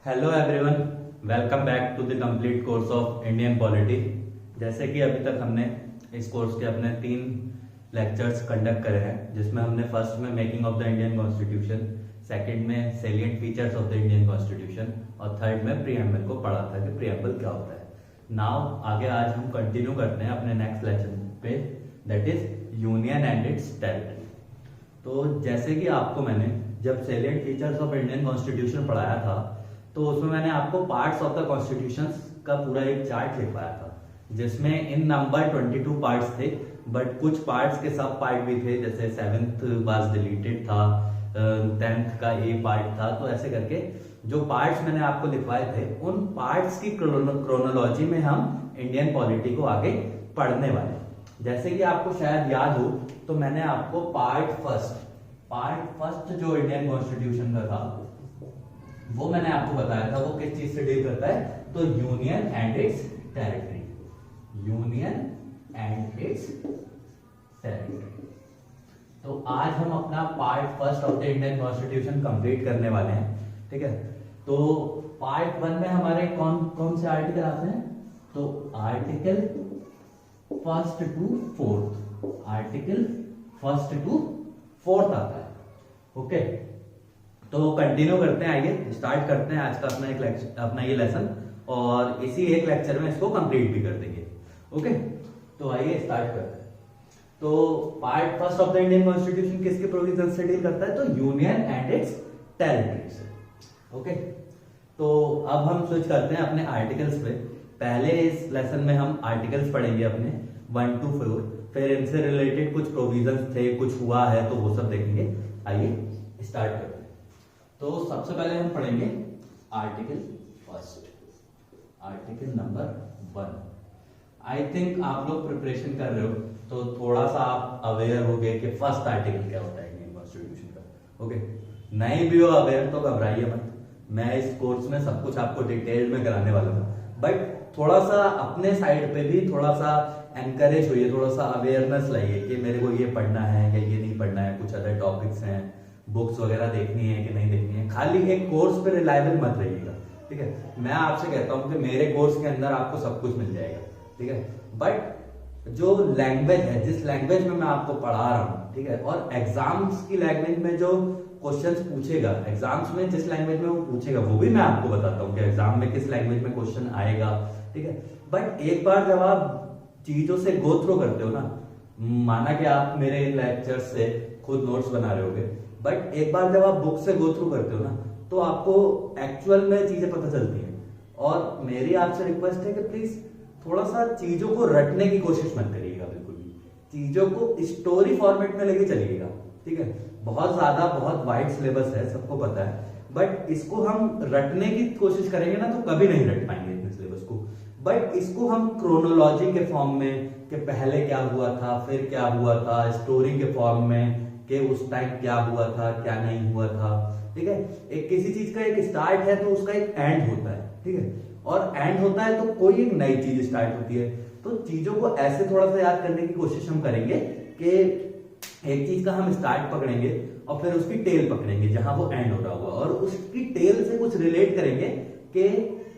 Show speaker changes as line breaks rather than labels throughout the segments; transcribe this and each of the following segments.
Hello everyone, welcome back to the complete course of Indian polity. जैसे कि अभी तक हमने इस कोर्स के अपने 3 लेक्चर्स कंडक्ट करे हैं, जिसमें हमने फर्स्ट में making of the Indian constitution, second में salient features of the Indian constitution और थर्ड में प्रीएम्बल को पढ़ा था कि प्रीएम्बल क्या होता है। नाउ आगे आज हम कंटिन्यू करते हैं अपने नेक्स्ट लेक्चर पे, that is union and it's territory. तो जैसे कि आपको मैंने जब salient features of Indian constitution पढ़ाया था, तो उसमें मैंने आपको पार्ट्स ऑफ द कॉन्स्टिट्यूशन का पूरा एक चार्ट लिखवाया था, जिसमें इन नंबर 22 पार्ट्स थे, बट कुछ पार्ट्स के सब पार्ट भी थे, जैसे 7th वाज डिलीटेड था, 10th का ए पार्ट था। तो ऐसे करके जो पार्ट्स मैंने आपको लिखवाए थे, उन पार्ट्स की क्रोनोलॉजी में हम इंडियन पॉलिटी को आगे पढ़ने वाले हैं। जैसे कि आपको शायद याद हो, तो मैंने आपको पार्ट फर्स्ट जो इंडियन कॉन्स्टिट्यूशन का था, वो मैंने आपको बताया था वो किस चीज से डील करता है, तो union and it's territory. Union and it's territory. तो आज हम अपना part first of the Indian constitution complete करने वाले हैं, ठीक है। तो पार्ट 1 में हमारे कौन कौन से आर्टिकल आते हैं, तो आर्टिकल फर्स्ट टू फोर्थ आता है। ओके, तो कंटिन्यू करते हैं, आइए स्टार्ट करते हैं आज का अपना ये लेसन, और इसी एक लेक्चर में इसको कंप्लीट भी कर देंगे। ओके, तो आइए स्टार्ट करते हैं। तो part first of the Indian constitution किसके प्रोविजन से डील करता है, तो यूनियन एंड इट्स टेरिटरी से। ओके, तो अब हम स्विच करते हैं अपने आर्टिकल्स पे। पहले इस लेसन में हम आर्टिकल्स पढ़ेंगे अपने 1 to 4, फिर इनसे रिलेटेड कुछ प्रोविजंस थे, कुछ हुआ है, तो वो सब देखेंगे। आइए स्टार्ट करते हैं। तो सबसे पहले हम पढ़ेंगे article first, article number 1। I think आप लोग प्रिपरेशन कर रहे हो, तो थोड़ा सा आप अवेयर हो गए कि फर्स्ट आर्टिकल क्या होता है इंडियन कॉन्स्टिट्यूशन का। ओके, नहीं भी हो अवेयर तो घबराइए मत, मैं इस कोर्स में सब कुछ आपको डिटेल में कराने वाला हूँ, बट थोड़ा सा अपने साइड पे भी थोड़ा सा एनकरेज होइए, थोड़ा सा अवेयरनेस लाइए कि मेरे को ये पढ़ना है या ये नहीं पढ़ना है, कुछ अदर टॉपिक्स हैं, बुक्स वगैरह देखनी है कि नहीं देखनी है। खाली एक कोर्स पे रिलायबल मत रहिएगा, ठीक है। मैं आपसे कहता हूँ कि मेरे कोर्स के अंदर आपको सब कुछ मिल जाएगा, ठीक है, बट जो लैंग्वेज है, जिस लैंग्वेज में मैं आपको पढ़ा रहा हूँ, ठीक है, और एग्जाम्स की लैंग्वेज में जो क्वेश्चंस पूछेगा, एग्जाम्स में जिस लैंग्वेज में वो पूछेगा, वो भी मैं आपको बताता हूँ कि एग्जाम में किस लैंग्वेज में क्वेश्चन आएगा, ठीक है। बट एक बार जब आप चीजों से गो थ्रू करते हो ना, माना कि आप मेरे इन लेक्चर से खुद नोट्स बना रहे होगे, बट एक बार जब आप बुक से गो थ्रू करते हो ना, तो आपको एक्चुअल में चीजें पता चलती हैं। और मेरी आपसे रिक्वेस्ट है कि प्लीज थोड़ा सा चीजों को रटने की कोशिश मत करिएगा, बिल्कुल भी चीजों को स्टोरी फॉर्मेट में लेके चलिएगा, ठीक है। बहुत वाइड सिलेबस है, सबको पता है, बट इसको हम रटने की कोशिश करेंगे ना, तो कभी नहीं रट पाएंगे इतने सिलेबस को। बट इसको हम क्रोनोलॉजी के फॉर्म में, कि पहले क्या हुआ था, फिर क्या हुआ था, स्टोरी के फॉर्म में कि उस टाइम क्या हुआ था, क्या नहीं हुआ था, ठीक है। एक किसी चीज का एक स्टार्ट है तो उसका एक एंड होता है, ठीक है, और एंड होता है तो कोई एक नई चीज स्टार्ट होती है। तो चीजों को ऐसे थोड़ा सा याद करने की कोशिश हम करेंगे कि एक चीज का हम स्टार्ट पकड़ेंगे और फिर उसकी टेल पकड़ेंगे जहां वो एंड हो रहा होगा, और उसकी टेल से कुछ रिलेट करेंगे कि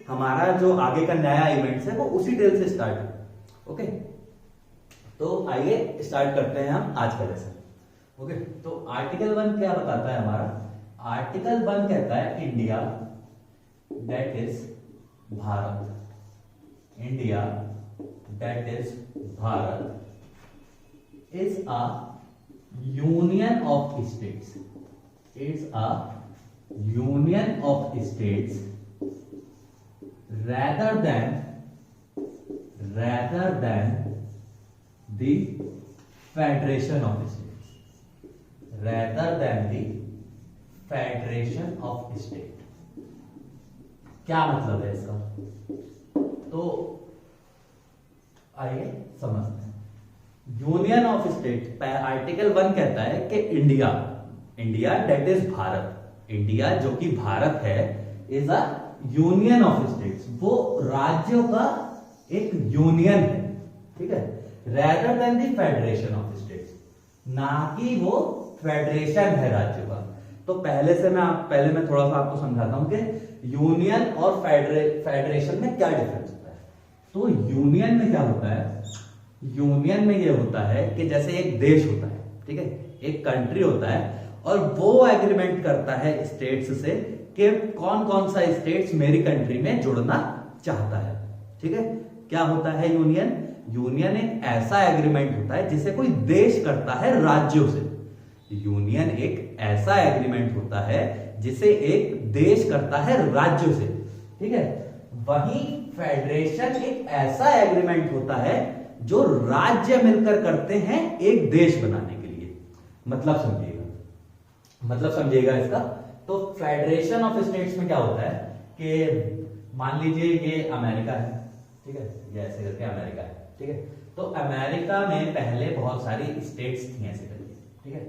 हमारा जो आगे का नया इवेंट्स है वो उसी टेल से स्टार्ट हो। ओके, तो आइए स्टार्ट करते हैं हम आज का लेसन। ओके, तो आर्टिकल 1 क्या बताता है हमारा, आर्टिकल 1 कहता है India, that is Bharat, India that is Bharat is a union of states, is a union of states rather than the federation of states, rather than the federation of state। क्या मतलब है इसका, तो आइए समझते हैं। यूनियन ऑफ स्टेट, आर्टिकल 1 कहता है कि India that is Bharat, India जो कि भारत है, is a union of states, वो राज्यों का एक यूनियन है, ठीक है, rather than the federation of states, ना कि वो फेडरेशन है राज्यों का। तो पहले मैं थोड़ा सा आपको समझाता हूं कि यूनियन और फेडरेशन में क्या डिफरेंस होता है। तो यूनियन में क्या होता है, यूनियन में ये होता है कि जैसे एक देश होता है, ठीक है, एक कंट्री होता है और वो एग्रीमेंट करता है स्टेट्स से कि कौन कौन सा स्टेट्स मेरी कंट्री में जुड़ना चाहता है, ठीक है। क्या होता है यूनियन? यूनियन एक ऐसा एग्रीमेंट होता है जिसे कोई देश करता है राज्यों से। यूनियन एक ऐसा एग्रीमेंट होता है जिसे एक देश करता है राज्यों से, ठीक है। वहीं फेडरेशन एक ऐसा एग्रीमेंट होता है जो राज्य मिलकर करते हैं एक देश बनाने के लिए। मतलब समझिएगा इसका। तो फेडरेशन ऑफ स्टेट्स में क्या होता है कि मान लीजिए ये अमेरिका है, ठीक है, ये ऐसे करके अमेरिका है, ठीक है। तो अमेरिका में पहले बहुत सारी स्टेट्स थी ऐसे करके, ठीक है,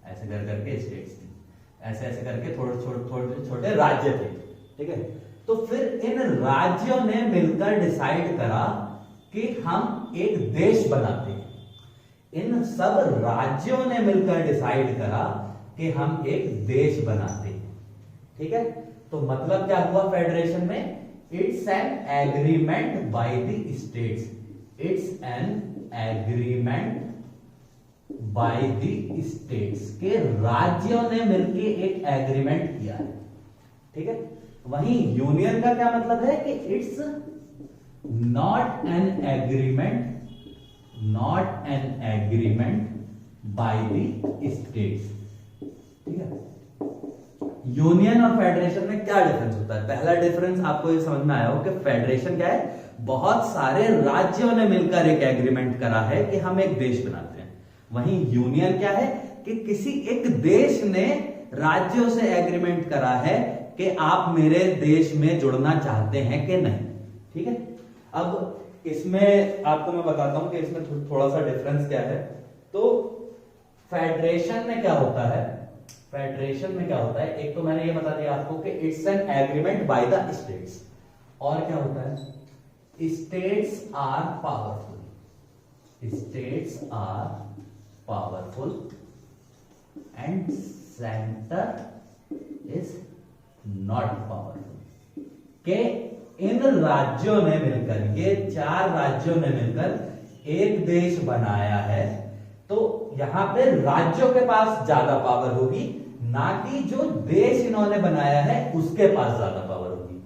ऐसे करके स्टेट्स थी, ऐसे ऐसे करके थोड़े छोटे राज्य थे, ठीक है। तो फिर इन राज्यों ने मिलकर डिसाइड करा कि हम एक देश बनाते हैं। इन सब राज्यों ने मिलकर डिसाइड करा कि हम एक देश बनाते हैं, ठीक है। तो मतलब क्या हुआ फेडरेशन में? It's an agreement by the states, it's an agreement by the states के राज्यों ने मिलकर एक एग्रीमेंट किया है, ठीक है। वहीं यूनियन का क्या मतलब है कि it's not an agreement by the states, ठीक है। यूनियन और फेडरेशन में क्या डिफरेंस होता है? पहला डिफरेंस आपको ये समझ में आया हो कि फेडरेशन क्या है, बहुत सारे राज्यों ने मिलकर एक एग्रीमेंट करा है कि हम एक देश बनाते हैं। वहीं यूनियन क्या है कि किसी एक देश ने राज्यों से एग्रीमेंट करा है कि आप मेरे देश में जुड़ना चाहते हैं कि नहीं, ठीक है। अब इसमें आपको मैं बताता हूं कि इसमें थोड़ा सा डिफरेंस क्या है। तो फेडरेशन में क्या होता है, फेडरेशन में क्या होता है, एक तो मैंने ये बता दिया आपको कि it's an agreement by the states, और क्या होता है, states are powerful, states are powerful and centre is not powerful. के इन राज्यों ने मिलकर, ये 4 राज्यों ने मिलकर एक देश बनाया है, तो यहां पे राज्यों के पास ज्यादा पावर होगी, ना कि जो देश इन्होंने बनाया है उसके पास ज्यादा पावर होगी।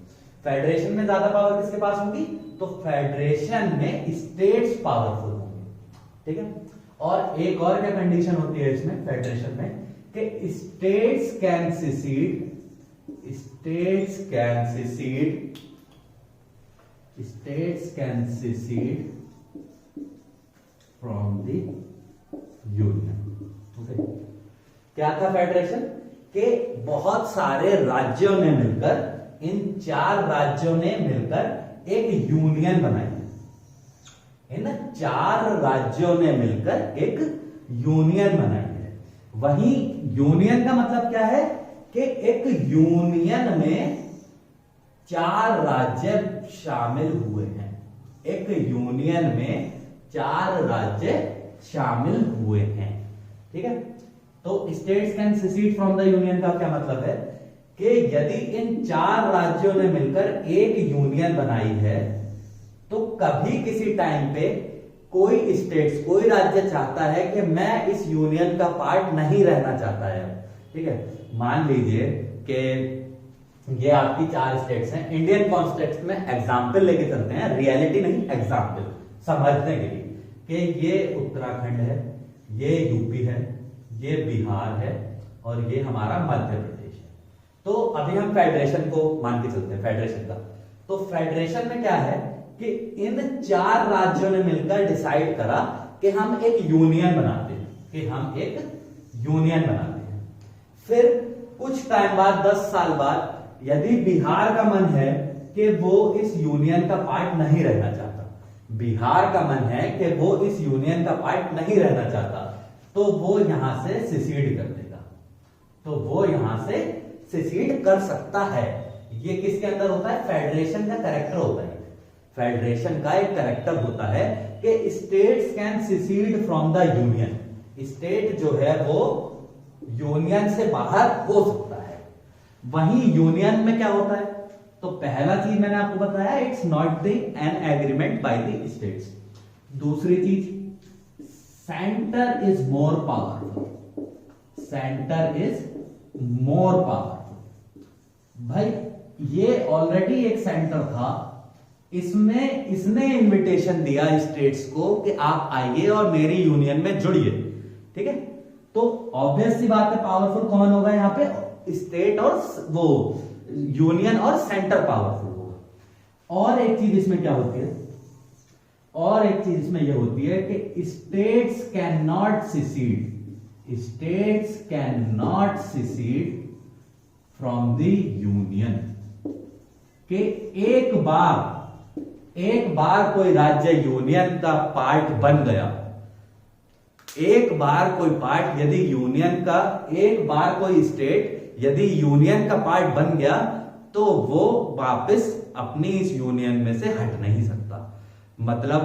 फेडरेशन में ज्यादा पावर किसके पास होगी? तो फेडरेशन में स्टेट्स पावरफुल होंगे, ठीक है। और एक और क्या कंडीशन होती है इसमें फेडरेशन में कि states can secede from the union, okay. क्या था फेडरेशन? के बहुत सारे राज्यों ने मिलकर, इन 4 राज्यों ने मिलकर एक यूनियन बनाई है। इन 4 राज्यों ने मिलकर एक यूनियन बनाई है। वहीं यूनियन का मतलब क्या है कि एक यूनियन में 4 राज्य शामिल हुए हैं, एक यूनियन में 4 राज्य शामिल हुए हैं, ठीक है। तो states can secede from the union का क्या मतलब है कि यदि इन 4 राज्यों ने मिलकर एक यूनियन बनाई है, तो कभी किसी टाइम पे कोई स्टेट्स, कोई राज्य चाहता है कि मैं इस यूनियन का पार्ट नहीं रहना चाहता है, ठीक है। मान लीजिए कि ये आपकी 4 स्टेट्स हैं। इंडियन कॉन्स्टेक्स्ट में एग्जाम्पल लेके चलते हैं, रियलिटी नहीं, एग्जाम्पल समझने के लिए, कि ये उत्तराखंड है, ये यूपी है, ये बिहार है और ये हमारा मध्य प्रदेश है। तो अभी हम फेडरेशन को मान के चलते हैं, फेडरेशन का। तो फेडरेशन में क्या है कि इन 4 राज्यों ने मिलकर डिसाइड करा कि हम एक यूनियन बनाते हैं, फिर कुछ टाइम बाद, 10 साल बाद, यदि बिहार का मन है कि वो इस यूनियन का पार्ट नहीं रहना चाहता, बिहार का मन है कि वो इस यूनियन का पार्ट नहीं रहना चाहता, तो वो यहां से सिसीड कर देगा, तो वो यहां से सिसीड कर सकता है। ये किसके अंदर होता है? फेडरेशन का कैरेक्टर होता है। फेडरेशन का एक कैरेक्टर होता है कि states can secede from the union. State जो है वो यूनियन से बाहर हो सकता है। वहीं यूनियन में क्या होता है, तो पहला चीज मैंने आपको बताया, it's not the N agreement by the states. दूसरी चीज, centre is more powerful, centre is more powerful. भाई ये ऑलरेडी एक सेंटर था, इसमें इसने इनविटेशन दिया स्टेट्स को कि आप आइए और मेरी यूनियन में जुड़िए, ठीक है। तो ऑब्वियस सी बात है, पावरफुल कौन होगा यहाँ पे, स्टेट और वो यूनियन और सेंटर पावरफुल होगा। और एक चीज इसमें क्या होती है, और एक चीज इसमें यह होती है कि states can not secede, states can not secede from the union. कि एक बार कोई राज्य यूनियन का पार्ट बन गया, एक बार कोई पार्ट यदि यूनियन का, एक बार कोई स्टेट यदि यूनियन का पार्ट बन गया तो वो वापस अपनी इस यूनियन में से हट नहीं सकता। मतलब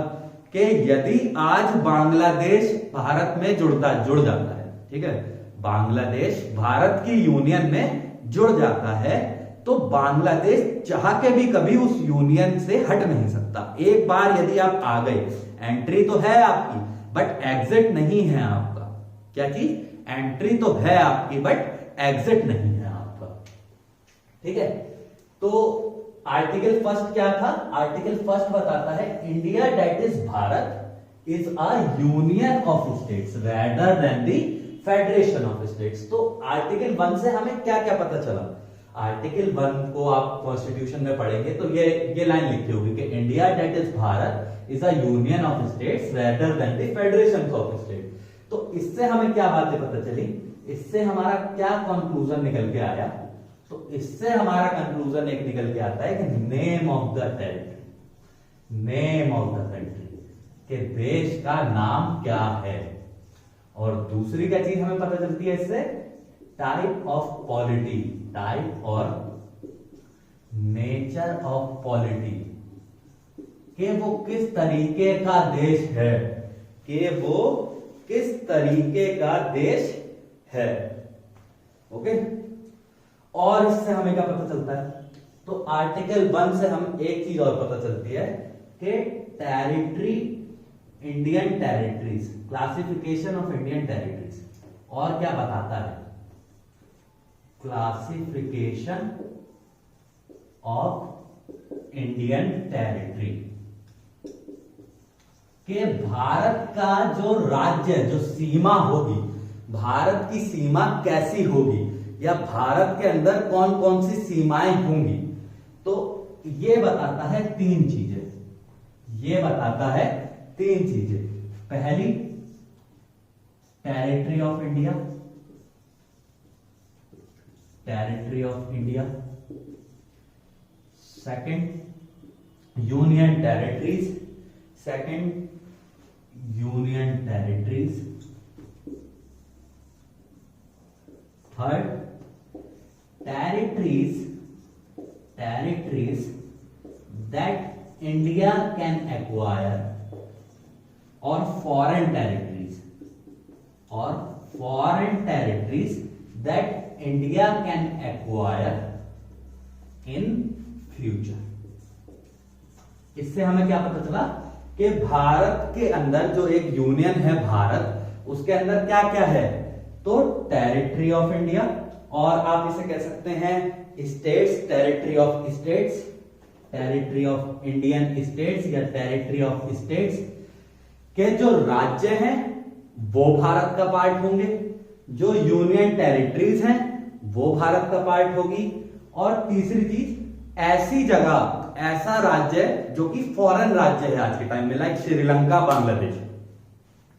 कि यदि आज बांग्लादेश भारत में जुड़ जाता है, ठीक है, बांग्लादेश भारत की यूनियन में जुड़ जाता है, तो बांग्लादेश चाह के भी कभी उस यूनियन से हट नहीं सकता। एक बार यदि आप आ गए, एंट्री तो है आपकी बट एग्जिट नहीं है आपका। क्या चीज, एंट्री तो है आपकी बट एग्जिट नहीं है आपका, ठीक है। तो आर्टिकल फर्स्ट क्या था, आर्टिकल फर्स्ट बताता है India that is Bharat is a union of states rather than the federation of states. तो आर्टिकल 1 से हमें क्या क्या पता चला, आर्टिकल 1 को आप कॉन्स्टिट्यूशन में पढ़ेंगे तो ये लाइन लिखी होगी कि India that is Bharat is a union of states rather than the federation of state. तो इससे हमें क्या बातें पता चली, इससे हमारा क्या कंक्लूजन निकल के आया, तो इससे हमारा कंक्लूजन एक निकल के आता है कि name of the territory, name of the country, के देश का नाम क्या है। और दूसरी क्या चीज हमें पता चलती है इससे, टाइप ऑफ पॉलिटी, टाइप और नेचर ऑफ पॉलिटी, कि वो किस तरीके का देश है, कि वो किस तरीके का देश है, ओके। और इससे हमें क्या पता चलता है, तो आर्टिकल 1 से हम एक चीज और पता चलती है कि territory, Indian territories, classification of Indian territories. और क्या बताता है, क्लासिफिकेशन ऑफ इंडियन टेरिटरी, के भारत का जो राज्य, जो सीमा होगी, भारत की सीमा कैसी होगी, या भारत के अंदर कौन कौन सी सीमाएं होंगी। तो ये बताता है 3 चीजें, ये बताता है 3 चीजें। पहली, territory of India, territory of India. Second, union territories, second union territories. Third, territories, territories that India can acquire, और फॉरेन टेरिटरीज, और foreign territories that India can acquire in future. इससे हमें क्या पता चला कि भारत के अंदर जो एक यूनियन है भारत, उसके अंदर क्या क्या है, तो टेरिटरी ऑफ इंडिया, और आप इसे कह सकते हैं states, territory of states, territory of Indian states या टेरिटरी ऑफ स्टेट्स, के जो राज्य हैं वो भारत का पार्ट होंगे, जो यूनियन टेरिटरीज हैं वो भारत का पार्ट होगी, और तीसरी चीज, ऐसी जगह, ऐसा राज्य जो कि फॉरेन राज्य है आज के टाइम में, लाइक श्रीलंका, बांग्लादेश,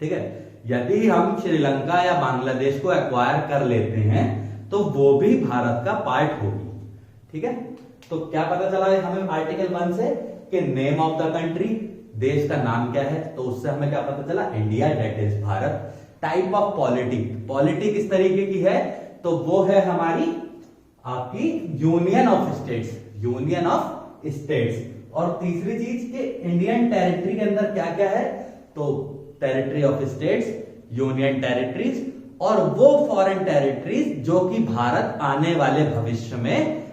ठीक है, यदि हम श्रीलंका या बांग्लादेश को एक्वायर कर लेते हैं तो वो भी भारत का पार्ट होगी, ठीक है। तो क्या पता चला है हमें आर्टिकल 1 से कि नेम ऑफ द कंट्री, देश का नाम क्या है, तो उससे हमें क्या पता चला, India that is Bharat. Type of polity, polity किस तरीके की है, तो वो है हमारी आपकी union of states, union of states. और तीसरी चीज कि इंडियन टेरिटरी के अंदर क्या क्या है, तो territory of states, union territories और वो फॉरेन टेरिटरीज जो कि भारत आने वाले भविष्य में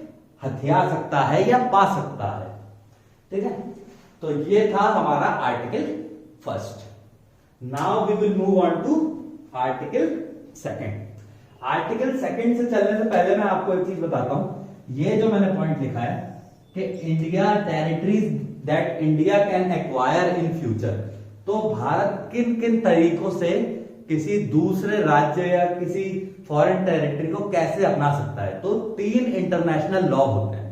हथिया सकता है या पा सकता है। ठीक है, तो ये था हमारा article first. Now we will move on to article second. Article second से चलने से पहले मैं आपको एक चीज बताता हूं। ये जो मैंने पॉइंट लिखा है कि India territories that India can acquire in future, तो भारत किन किन तरीकों से किसी दूसरे राज्य या किसी फॉरेन टेरिटरी को कैसे अपना सकता है। तो 3 इंटरनेशनल लॉ होते हैं।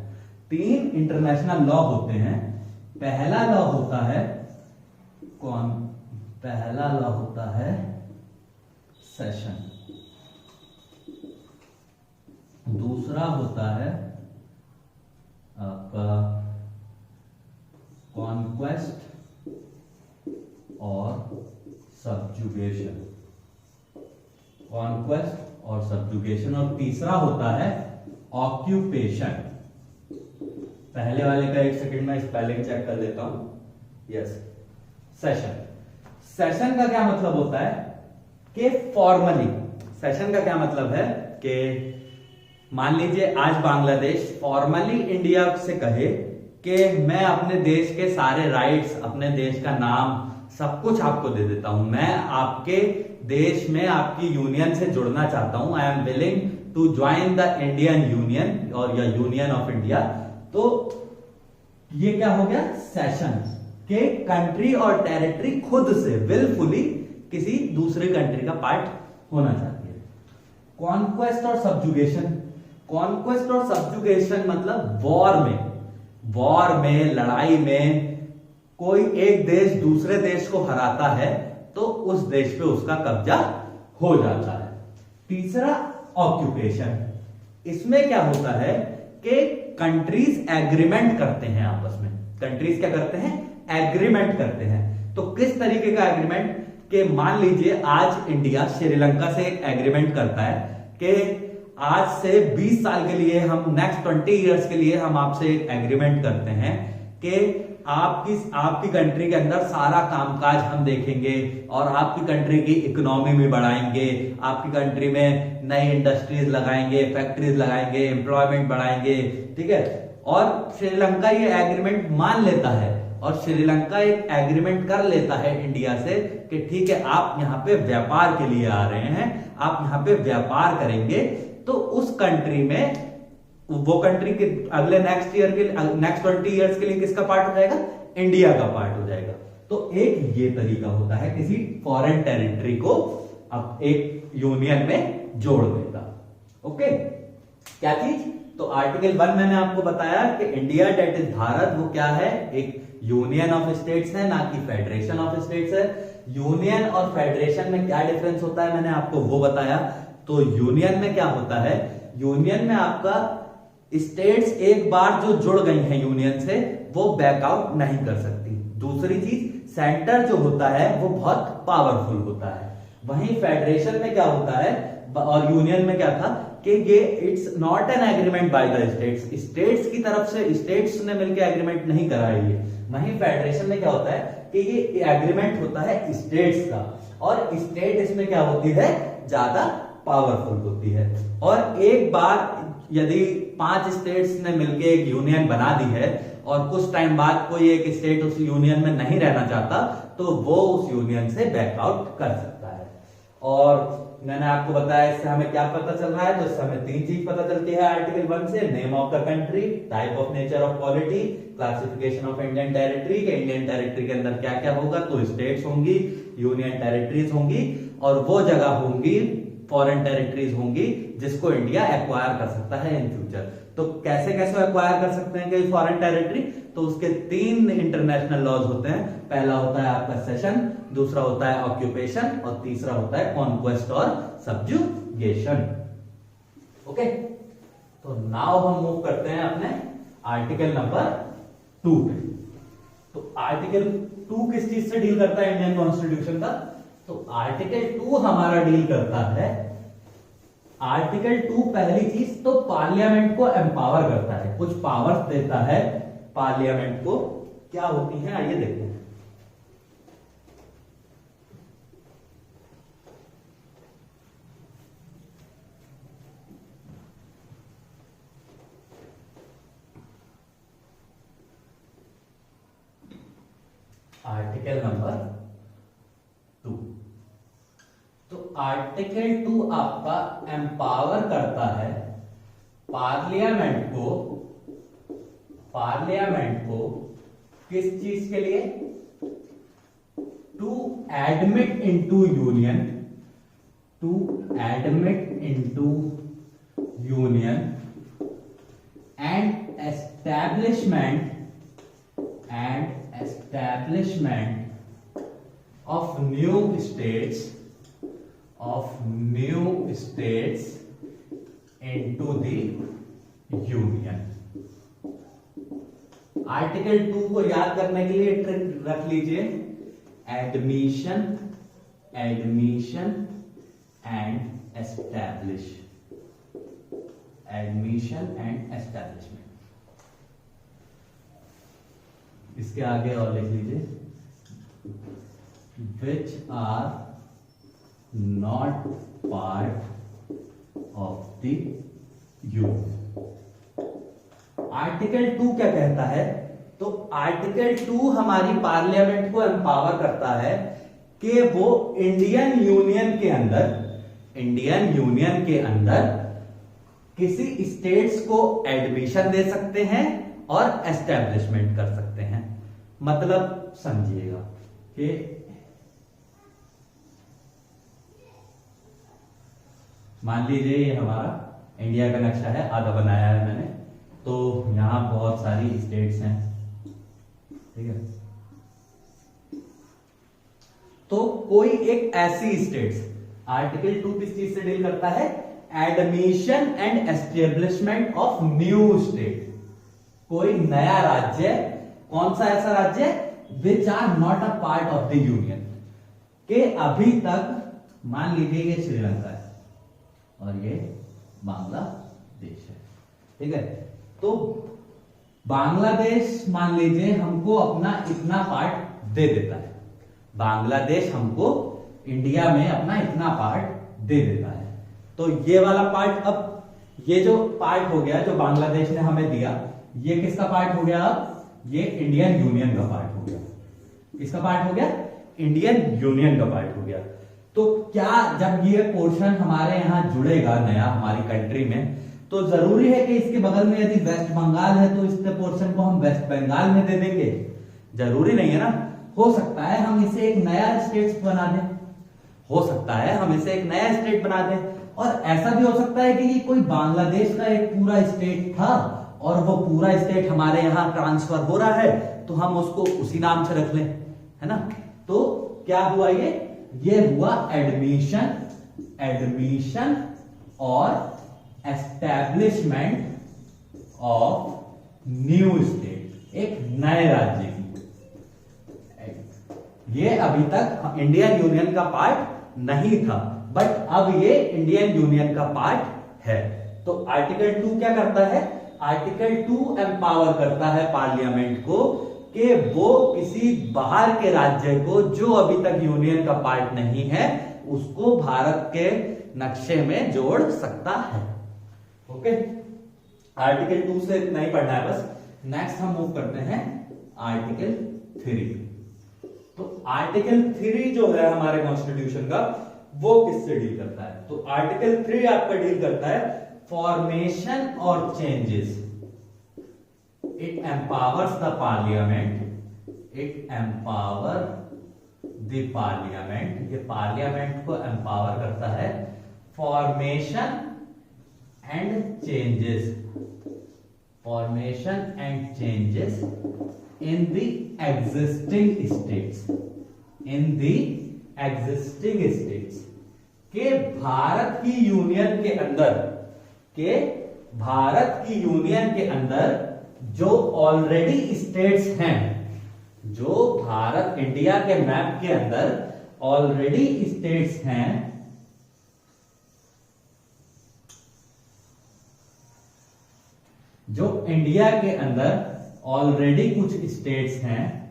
3 इंटरनेशनल लॉ होते हैं। पहला लॉ होता है कौन? पहला लॉ होता है सेशन। दूसरा होता है आपका कॉन्क्वेस्ट और सब्जुगेशन। कॉन्क्वेस्ट और सब्जुगेशन। और तीसरा होता है ऑक्यूपेशन। पहले वाले का एक सेकंड में स्पेलिंग चेक कर लेता हूं। Yes, session. सेशन का क्या मतलब होता है कि फॉर्मली, सेशन का क्या मतलब है कि मान लीजिए आज बांग्लादेश फॉर्मली इंडिया से कहे कि मैं अपने देश के सारे राइट्स, अपने देश का नाम, सब कुछ आपको दे देता हूं, मैं आपके देश में आपकी यूनियन से जुड़ना चाहता हूं, I am willing to join the Indian union और या यूनियन ऑफ इंडिया। तो ये क्या हो गया? सेशन के कंट्री और टेरिटरी खुद से विलफुली किसी दूसरे कंट्री का पार्ट होना चाहती है। कॉन्क्वेस्ट और सब्जुगेशन। कॉन्क्वेस्ट और सब्जुगेशन मतलब वॉर में, लड़ाई में कोई एक देश दूसरे देश को हराता है तो उस देश पे उसका कब्जा हो जाता है। तीसरा ऑक्यूपेशन। इसमें क्या होता है कि कंट्रीज एग्रीमेंट करते हैं आपस में। कंट्रीज क्या करते हैं? एग्रीमेंट करते हैं। तो किस तरीके का एग्रीमेंट? कि मान लीजिए आज इंडिया श्रीलंका से एक एग्रीमेंट करता है कि आज से 20 साल के लिए, हम नेक्स्ट 20 इयर्स के लिए हम आपसे एक एग्रीमेंट करते हैं कि आपकी कंट्री के अंदर सारा कामकाज हम देखेंगे और आपकी कंट्री की इकोनॉमी भी बढ़ाएंगे, आपकी कंट्री में नई इंडस्ट्रीज लगाएंगे, फैक्ट्रीज लगाएंगे, एम्प्लॉयमेंट बढ़ाएंगे। ठीक है, और श्रीलंका ये एग्रीमेंट मान लेता है और श्रीलंका एक एग्रीमेंट कर लेता है इंडिया से कि ठीक है, आप यहाँ पे व्यापार के लिए आ रहे हैं, आप यहाँ पे व्यापार करेंगे। तो उस कंट्री में वो कंट्री के अगले नेक्स्ट 20 इयर्स के लिए किसका पार्ट हो जाएगा? इंडिया का पार्ट हो जाएगा। तो एक ये तरीका होता है किसी फॉरेन टेरिटरी को अब एक यूनियन में जोड़ देगा। ओके, क्या चीज? तो आर्टिकल 1 मैंने आपको बताया कि इंडिया डेट इज भारत, वो क्या है? एक यूनियन ऑफ स्टेट्स है, ना कि फेडरेशन ऑफ स्टेट्स है। यूनियन और फेडरेशन में क्या डिफरेंस होता है मैंने आपको वो बताया। तो यूनियन में क्या होता है? यूनियन में आपका स्टेट्स एक बार जो जुड़ गई हैं यूनियन से, वो बैकआउट नहीं कर सकती। दूसरी चीज, सेंटर जो होता है वो बहुत पावरफुल होता है। वहीं फेडरेशन में क्या होता है और यूनियन में क्या था कि ये it's not an agreement by the states. States की तरफ से स्टेट्स ने मिलकर एग्रीमेंट नहीं करा है ये। वहीं फेडरेशन में क्या होता है कि ये एग्रीमेंट होता है स्टेट्स का, और स्टेट इसमें क्या होती है? ज्यादा पावरफुल होती है। और एक बार यदि 5 स्टेट्स ने मिलकर एक यूनियन बना दी है और कुछ टाइम बाद कोई एक स्टेट उस यूनियन में नहीं रहना चाहता, तो वो उस यूनियन से बैकआउट कर सकता है। और मैंने आपको बताया इससे हमें क्या पता चल रहा है? तो इससे हमें 3 चीज पता चलती है आर्टिकल 1 से। Name of the country, type of nature of polity, classification of Indian territory के इंडियन टेरिटरी के अंदर क्या क्या होगा। तो स्टेट्स होंगी, यूनियन टेरिटरीज होंगी, और वो जगह होंगी फॉरेन टेरिटरीज होंगी जिसको इंडिया एक्वायर कर सकता है इन फ्यूचर। तो कैसे कैसे एक्वायर कर सकते हैं कोई फॉरेन टेरिटरी? तो उसके 3 इंटरनेशनल लॉज होते हैं। पहला होता है आपका सेशन, दूसरा होता है ऑक्यूपेशन, और तीसरा होता है कॉन्क्वेस्ट और सब्जुगेशन। ओके, तो नाउ हम मूव करते हैं अपने आर्टिकल नंबर 2 पे। तो आर्टिकल 2 किस चीज से डील करता है इंडियन कॉन्स्टिट्यूशन का? तो आर्टिकल 2 हमारा डील करता है, आर्टिकल 2 पहली चीज तो पार्लियामेंट को एम्पावर करता है, कुछ पावर्स देता है पार्लियामेंट को। क्या होती है आइए देखते हैं। Article number 2। तो आर्टिकल 2 आपका एम्पावर करता है पार्लियामेंट को किस चीज के लिए? To admit into union and establishment of new states into the union। Article 2 को याद करने के लिए ट्रिक रख लीजिए, एडमिशन एंड एस्टैब्लिशमेंट। इसके आगे और लिख लीजिए, which are not part of the union। Article 2 क्या कहता है? तो आर्टिकल 2 हमारी पार्लियामेंट को एम्पावर करता है कि वो इंडियन यूनियन के अंदर किसी स्टेट्स को एडमिशन दे सकते हैं और एस्टेब्लिशमेंट कर सकते हैं। मतलब समझिएगा कि मान लीजिए ये हमारा इंडिया का नक्शा है, आधा बनाया है मैंने, तो यहां बहुत सारी स्टेट्स हैं, ठीक है। तो कोई एक ऐसी स्टेट्स, आर्टिकल 2 किस चीज से डील करता है? Admission and establishment of new state. कोई नया राज्य, कौन सा ऐसा राज्य? Which are not a part of the union, के अभी तक, मान लीजिए ये श्रीलंका है और ये बांग्लादेश है, ठीक है। तो बांग्लादेश मान लीजिए हमको अपना इतना पार्ट दे देता है, बांग्लादेश हमको इंडिया में अपना इतना पार्ट दे देता है। तो ये वाला पार्ट, अब ये जो पार्ट हो गया जो बांग्लादेश ने हमें दिया, ये किसका पार्ट हो गया? अब ये इंडियन यूनियन का पार्ट हो गया। किसका पार्ट हो गया? इंडियन यूनियन का पार्ट हो गया। तो क्या जब ये पोर्शन हमारे यहां जुड़ेगा नया हमारी कंट्री में, तो जरूरी है कि इसके बगल में यदि वेस्ट बंगाल है तो इस पोर्शन को हम वेस्ट बंगाल में दे देंगे? जरूरी नहीं है ना। हो सकता है हम इसे एक नया स्टेट बना दें, और ऐसा भी हो सकता है कि कोई बांग्लादेश का एक पूरा स्टेट था और वो पूरा स्टेट हमारे यहां ट्रांसफर हो रहा है, तो हम उसको उसी नाम से रख लें, है ना। तो क्या हुआ? ये हुआ एडमिशन और एस्टैब्लिशमेंट ऑफ न्यू स्टेट, एक नए राज्य की। ये अभी तक इंडियन यूनियन का पार्ट नहीं था, बट अब ये इंडियन यूनियन का पार्ट है। तो आर्टिकल 2 क्या करता है? आर्टिकल 2 एम्पावर करता है पार्लियामेंट को कि वो किसी बाहर के राज्य को जो अभी तक यूनियन का पार्ट नहीं है उसको भारत के नक्शे में जोड़ सकता है। ओके, आर्टिकल 2 से इतना ही पढ़ना है बस। नेक्स्ट हम मूव करते हैं आर्टिकल 3। तो आर्टिकल 3 जो है हमारे कॉन्स्टिट्यूशन का, वो किससे डील करता है? तो आर्टिकल 3 आपका डील करता है फॉर्मेशन और changes. It empowers the parliament, ये पार्लियामेंट को एम्पावर करता है formation and changes in the existing states, के भारत की यूनियन के अंदर जो ऑलरेडी स्टेट्स हैं, जो भारत इंडिया के मैप के अंदर ऑलरेडी स्टेट्स हैं, जो इंडिया के अंदर ऑलरेडी कुछ स्टेट्स हैं,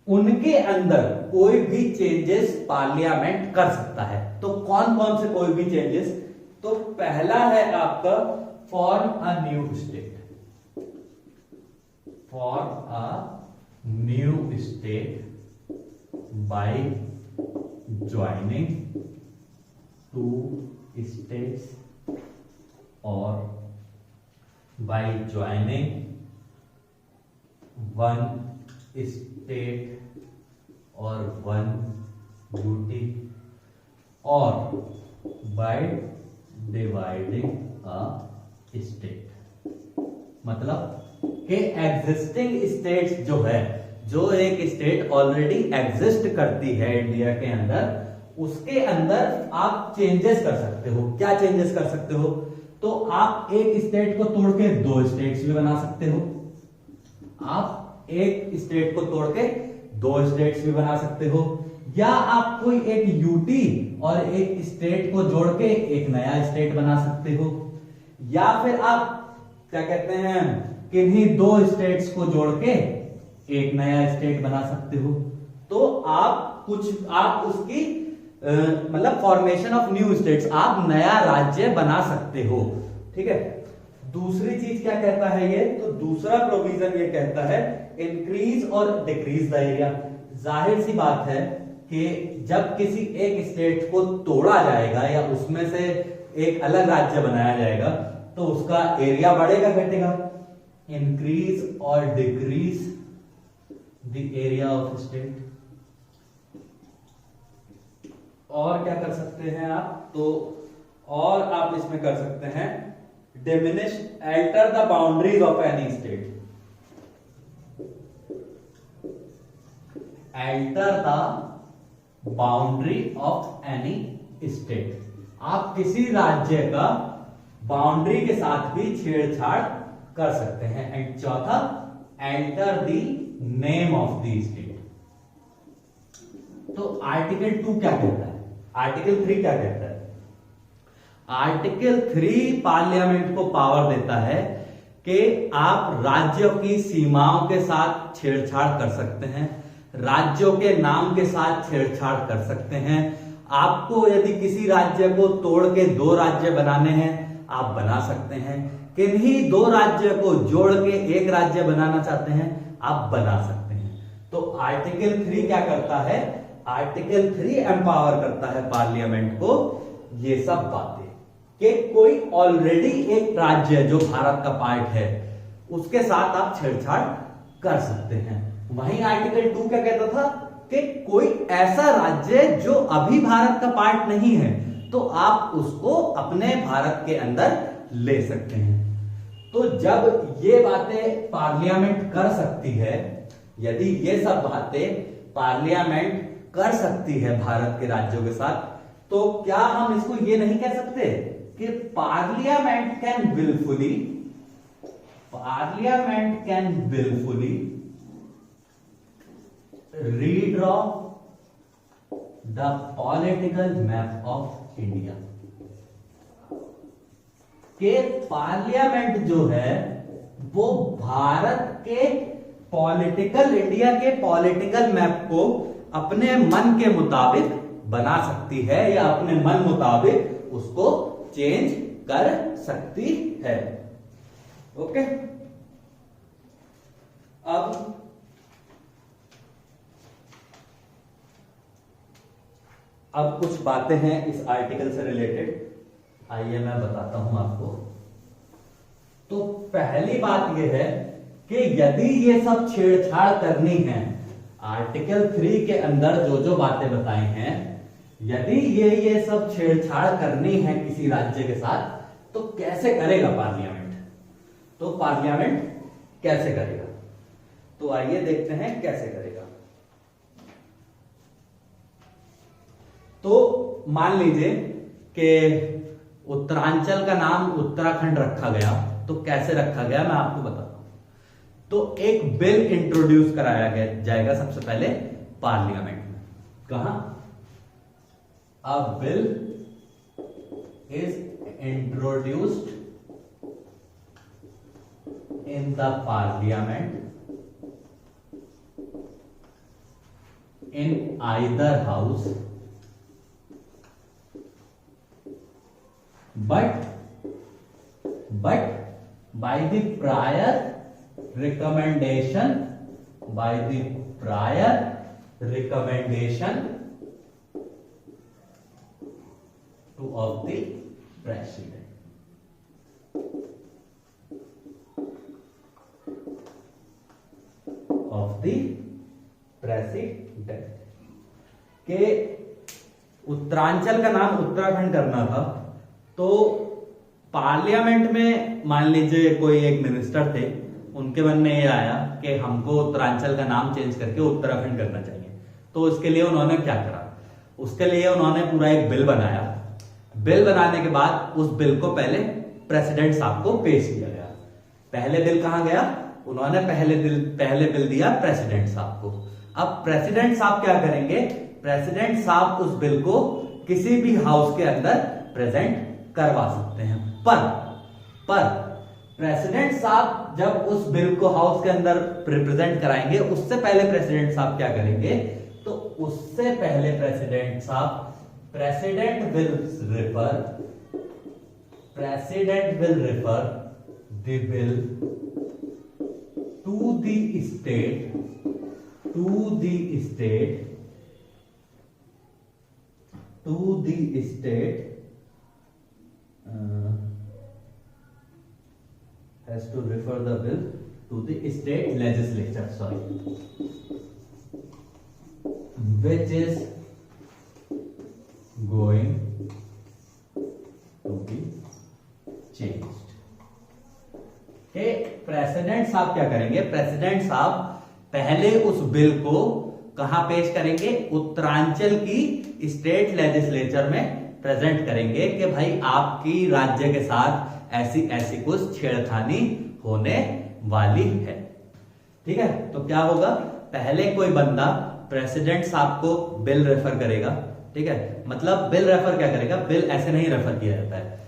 उनके अंदर कोई भी चेंजेस पार्लियामेंट कर सकता है। तो कौन कौन से कोई भी चेंजेस? तो पहला है आपका form a new state, by joining two states और बाय ज्वाइनिंग वन स्टेट और वन यूटी और बाय डिवाइडिंग अ स्टेट। मतलब कि एग्जिस्टिंग स्टेट्स जो है, जो एक स्टेट ऑलरेडी एग्जिस्ट करती है इंडिया के अंदर, उसके अंदर आप चेंजेस कर सकते हो। क्या चेंजेस कर सकते हो? तो आप एक स्टेट को तोड़ के दो स्टेट्स भी बना सकते हो। आप एक स्टेट को तोड़ के दो स्टेट्स भी बना सकते हो, या आप कोई एक यूटी और एक स्टेट को जोड़ के एक नया स्टेट बना सकते हो, या फिर आप क्या कहते हैं किन्हीं दो स्टेट्स को जोड़ के एक नया स्टेट बना सकते हो। तो आप उसकी मतलब फॉर्मेशन ऑफ न्यू स्टेट्स, आप नया राज्य बना सकते हो। ठीक है। दूसरी चीज क्या कहता है ये? तो दूसरा प्रोविजन ये कहता है इंक्रीज और डिक्रीज द एरिया। जाहिर सी बात है कि जब किसी एक स्टेट को तोड़ा जाएगा या उसमें से एक अलग राज्य बनाया जाएगा तो उसका एरिया बढ़ेगा घटेगा। इंक्रीज और decrease the area of state. और क्या कर सकते हैं आप? तो और आप इसमें कर सकते हैं diminish, alter the boundaries of any state. Alter the boundary of any state. आप किसी राज्य का बाउंड्री के साथ भी छेड़छाड़ कर सकते हैं। एंड चौथा, enter the name of the state. तो आर्टिकल 2 क्या कहता है? आर्टिकल 3 क्या कहता है? आर्टिकल 3 पार्लियामेंट को पावर देता है कि आप राज्यों की सीमाओं के साथ छेड़छाड़ कर सकते हैं, राज्यों के नाम के साथ छेड़छाड़ कर सकते हैं। आपको यदि किसी राज्य को तोड़ के दो राज्य बनाने हैं, आप बना सकते हैं। किन्हीं दो राज्य को जोड़ के एक राज्य बनाना चाहते हैं, आप बना सकते हैं। तो आर्टिकल 3 क्या करता है? आर्टिकल 3 एम्पावर करता है पार्लियामेंट को ये सब बातें, कि कोई ऑलरेडी एक राज्य जो भारत का पार्ट है उसके साथ आप छेड़छाड़ कर सकते हैं। वहीं आर्टिकल 2 क्या कहता था कि कोई ऐसा राज्य जो अभी भारत का पार्ट नहीं है तो आप उसको अपने भारत के अंदर ले सकते हैं। तो जब ये बातें पार्लियामेंट कर सकती है, यदि ये सब बातें पार्लियामेंट कर सकती है भारत के राज्यों के साथ, तो क्या हम इसको ये नहीं कह सकते कि parliament can wilfully redraw the political map of India. के पार्लियामेंट जो है वो भारत के इंडिया के पॉलिटिकल मैप को अपने मन के मुताबिक बना सकती है, या अपने मन मुताबिक उसको चेंज कर सकती है। ओके। अब कुछ बातें हैं इस आर्टिकल से रिलेटेड, आइए मैं बताता हूं आपको। तो पहली बात यह है कि यदि ये सब छेड़छाड़ करनी है, आर्टिकल 3 के अंदर जो जो बातें बताई हैं, यदि ये सब छेड़छाड़ करनी है किसी राज्य के साथ, तो कैसे करेगा पार्लियामेंट? तो पार्लियामेंट कैसे करेगा? तो आइए देखते हैं कैसे करेगा। तो मान लीजिए कि उत्तरांचल का नाम उत्तराखंड रखा गया, तो कैसे रखा गया मैं आपको बताता हूं। तो एक बिल इंट्रोड्यूस कराया जाएगा सबसे पहले पार्लियामेंट में। कहां? अ bill is introduced in the parliament in either house but by the prior recommendation recommendation two of the president. Of the president के उत्तरांचल का नाम उत्तराखंड करना था, तो पार्लियामेंट में मान लीजिए कोई एक मिनिस्टर थे, उनके मन में ये आया कि हमको उत्तरांचल का नाम चेंज करके उत्तराखंड करना चाहिए। तो उसके लिए उन्होंने क्या करा, उसके लिए उन्होंने पूरा एक बिल बनाया। बिल बनाने के बाद उस बिल को पहले प्रेसिडेंट साहब को पेश किया गया। पहले बिल कहां गया, उन्होंने पहले बिल दिया प्रेसिडेंट साहब को। अब प्रेसिडेंट साहब क्या करेंगे, प्रेसिडेंट साहब उस बिल को किसी भी हाउस के अंदर प्रेजेंट करवा सकते हैं। पर प्रेसिडेंट साहब जब उस बिल को हाउस के अंदर रिप्रेजेंट कराएंगे, उससे पहले प्रेसिडेंट साहब क्या करेंगे, तो उससे पहले प्रेसिडेंट साहब president will refer the bill to the state has to refer the bill to the state legislature, which is going to be changed। के प्रेसिडेंट साहब क्या करेंगे, प्रेसिडेंट साहब पहले उस बिल को कहां पेश करेंगे, उत्तरांचल की स्टेट लेजिस्लेचर में प्रेजेंट करेंगे कि भाई आपकी राज्य के साथ ऐसी ऐसी कुछ छेड़खानी होने वाली है। ठीक है, तो क्या होगा, पहले कोई बंदा प्रेसिडेंट साहब को बिल रेफर करेगा। ठीक है, मतलब बिल रेफर क्या करेगा, बिल ऐसे नहीं रेफर किया जाता है।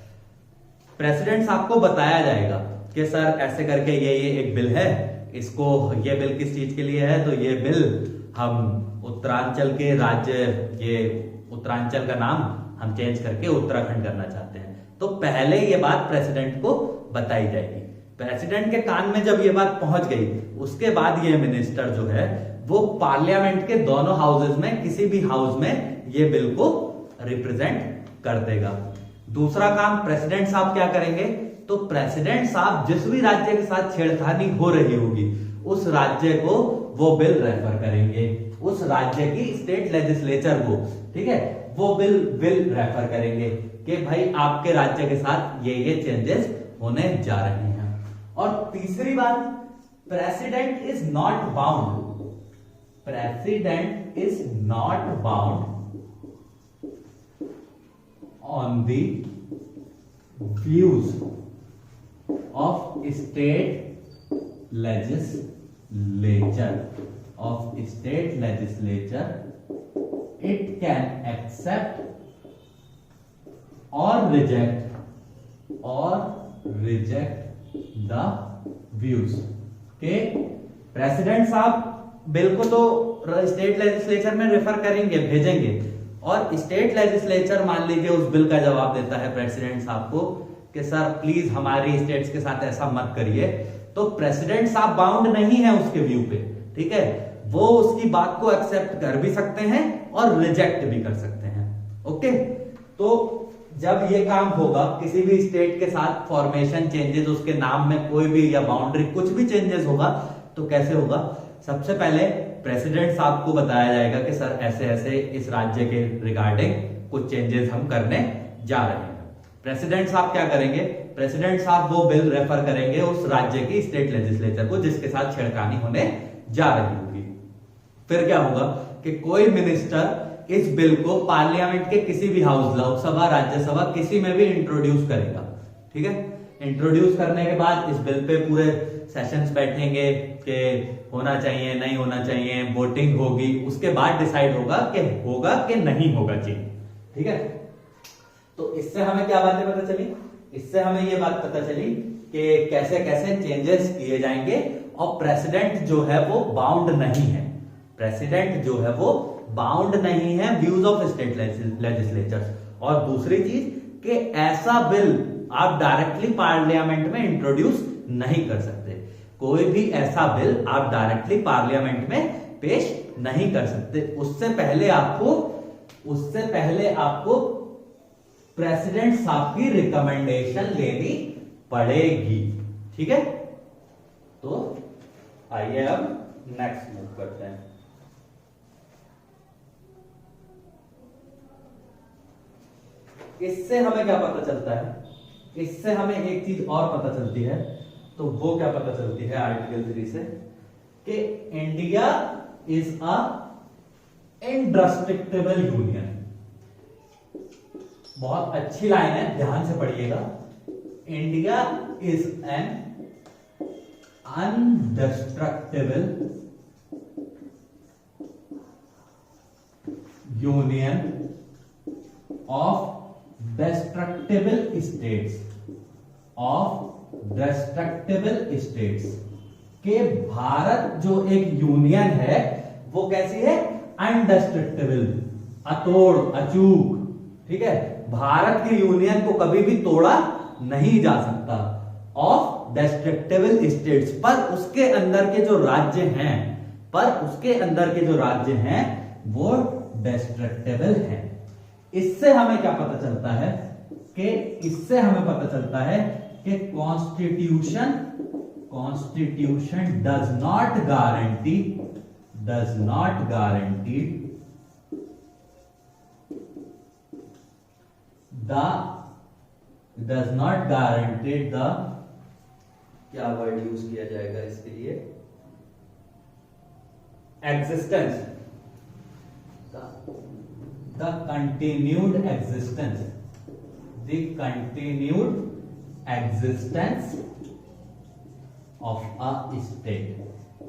प्रेसिडेंट साहब को बताया जाएगा कि सर ऐसे करके ये एक बिल है, इसको ये बिल किस चीज के लिए है, तो ये बिल हम उत्तरांचल के राज्य, ये उत्तरांचल का नाम हम चेंज करके उत्तराखंड करना चाहते हैं। तो पहले ये बात प्रेसिडेंट को बताई जाएगी। प्रेसिडेंट के कान में जब ये बात पहुंच गई, उसके बाद ये मिनिस्टर जो है वो पार्लियामेंट के दोनों हाउसेज में किसी भी हाउस में ये बिल को रिप्रेजेंट कर देगा। दूसरा काम प्रेसिडेंट साहब क्या करेंगे, तो प्रेसिडेंट साहब जिस भी राज्य के साथ छेड़खानी हो रही होगी उस राज्य को वो बिल रेफर करेंगे, उस राज्य की स्टेट लेजिस्लेचर को। ठीक है, वो बिल रेफर करेंगे कि भाई आपके राज्य के साथ ये चेंजेस होने जा रहे हैं। और तीसरी बात, president is not bound on the views of state legislature. It can accept or reject the views। के प्रेसिडेंट साहब बिल को तो स्टेट लेजिस्लेचर में रेफर करेंगे, भेजेंगे, और स्टेट लेजिस्लेचर मान लीजिए उस बिल का जवाब देता है प्रेसिडेंट साहब को कि सर प्लीज हमारी स्टेट्स के साथ ऐसा मत करिए, तो प्रेसिडेंट साहब बाउंड नहीं है उसके व्यू पे। ठीक है, वो उसकी बात को एक्सेप्ट कर भी सकते हैं और रिजेक्ट भी कर सकते हैं। ओके, तो जब ये काम होगा, किसी भी स्टेट के साथ फॉर्मेशन चेंजेस, उसके नाम में कोई भी या बाउंड्री कुछ भी चेंजेस होगा, तो कैसे होगा, सबसे पहले प्रेसिडेंट साहब को बताया जाएगा कि सर ऐसे ऐसे इस राज्य के रिगार्डिंग कुछ चेंजेस हम करने जा रहे हैं। प्रेसिडेंट साहब क्या करेंगे, प्रेसिडेंट साहब वो बिल रेफर करेंगे उस राज्य की स्टेट लेजिस्लेचर को जिसके साथ छेड़खानी होने जा रही होगी। फिर क्या होगा कि कोई मिनिस्टर इस बिल को पार्लियामेंट के किसी भी हाउस, लोकसभा, राज्यसभा, किसी में भी इंट्रोड्यूस करेगा। ठीक है, इंट्रोड्यूस करने के बाद इस बिल पे पूरे सेशंस बैठेंगे कि होना चाहिए नहीं होना चाहिए, वोटिंग होगी, उसके बाद डिसाइड होगा कि नहीं होगा चेंज। ठीक है, तो इससे हमें क्या बातें पता चली, इससे हमें ये बात पता चली कि कैसे कैसे चेंजेस किए जाएंगे, और प्रेसिडेंट जो है वो बाउंड नहीं है, प्रेसिडेंट जो है वो बाउंड नहीं है व्यूज ऑफ स्टेट लेजिस्लेचर। और दूसरी चीज कि ऐसा बिल आप डायरेक्टली पार्लियामेंट में इंट्रोड्यूस नहीं कर सकते, कोई भी ऐसा बिल आप डायरेक्टली पार्लियामेंट में पेश नहीं कर सकते। उससे पहले आपको प्रेसिडेंट साहब की रिकमेंडेशन लेनी पड़ेगी। ठीक है, तो आइए अब नेक्स्ट मूव करते हैं। इससे हमें क्या पता चलता है, इससे हमें एक चीज और पता चलती है, तो वो क्या पता चलती है आर्टिकल 3 से, कि India is a indestructible union. बहुत अच्छी लाइन है, ध्यान से पढ़िएगा। India is an indestructible union of destructible states के भारत जो एक यूनियन है वो कैसी है, अनडिस्ट्रक्टिबल, अतोड़ अचूक। ठीक है, भारत के यूनियन को कभी भी तोड़ा नहीं जा सकता। ऑफ डिस्ट्रक्टिबल स्टेट्स, पर उसके अंदर के जो राज्य हैं वो डिस्ट्रक्टिबल हैं। इससे हमें क्या पता चलता है कि constitution does not guarantee the क्या वर्ड यूज किया जाएगा इसके लिए, existence, the continued existence of a state,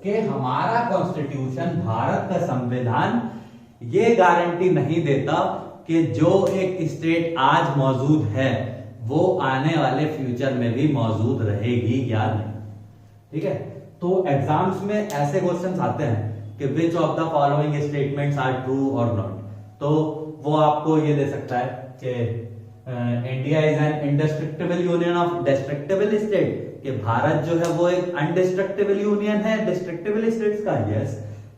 कि हमारा कॉन्स्टिट्यूशन, भारत का संविधान ये गारंटी नहीं देता कि जो एक स्टेट आज मौजूद है वो आने वाले फ्यूचर में भी मौजूद रहेगी या नहीं। ठीक है, तो एग्जाम्स में ऐसे क्वेश्चंस आते हैं कि which of the following statements are true और नॉट, तो वो आपको ये दे सकता है कि India is an indestructible union of destructible state, कि भारत जो है वो एक अनडिस्ट्रक्टिबल यूनियन है डिस्ट्रक्टिबल स्टेट्स का। यस,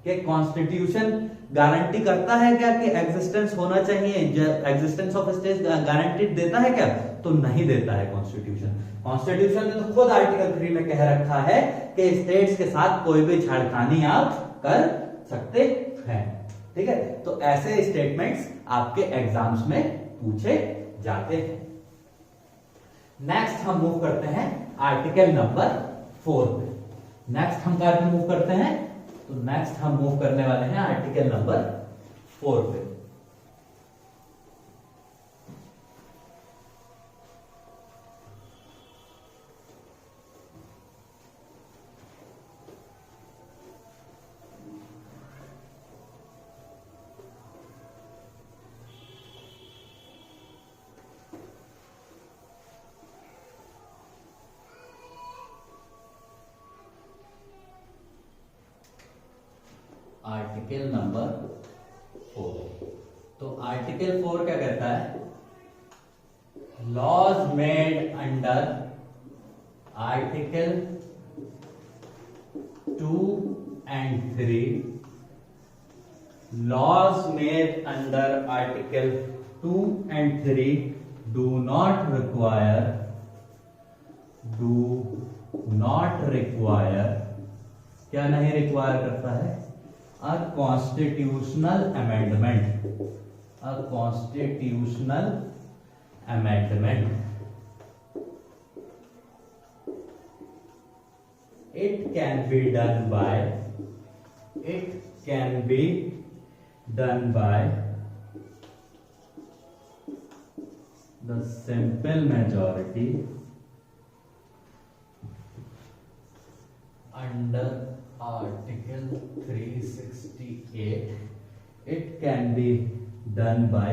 कि कॉन्स्टिट्यूशन गारंटी करता है क्या कि एग्जिस्टेंस होना चाहिए, एग्जिस्टेंस ऑफ स्टेट्स गारंटी देता है क्या, तो नहीं देता है कॉन्स्टिट्यूशन ने तो खुद आर्टिकल 3 में कह रखा है कि स्टेट्स के साथ कोई भी छेड़खानी आप कर सकते हैं। ठीक है, तो ऐसे स्टेटमेंट्स आपके एग्जाम्स में पूछे जाते हैं। नेक्स्ट हम मूव करते हैं आर्टिकल नंबर 4 पे। नेक्स्ट हम क्या मूव करते हैं, तो नेक्स्ट हम मूव करने वाले हैं आर्टिकल नंबर 4 पे। आर्टिकल नंबर 4, तो आर्टिकल 4 क्या कहता है, laws made under article 2 and 3, laws made under article 2 and 3 do not require क्या नहीं रिक्वायर करता है, a constitutional amendment. It can be done by the simple majority under Article 368. It can be done by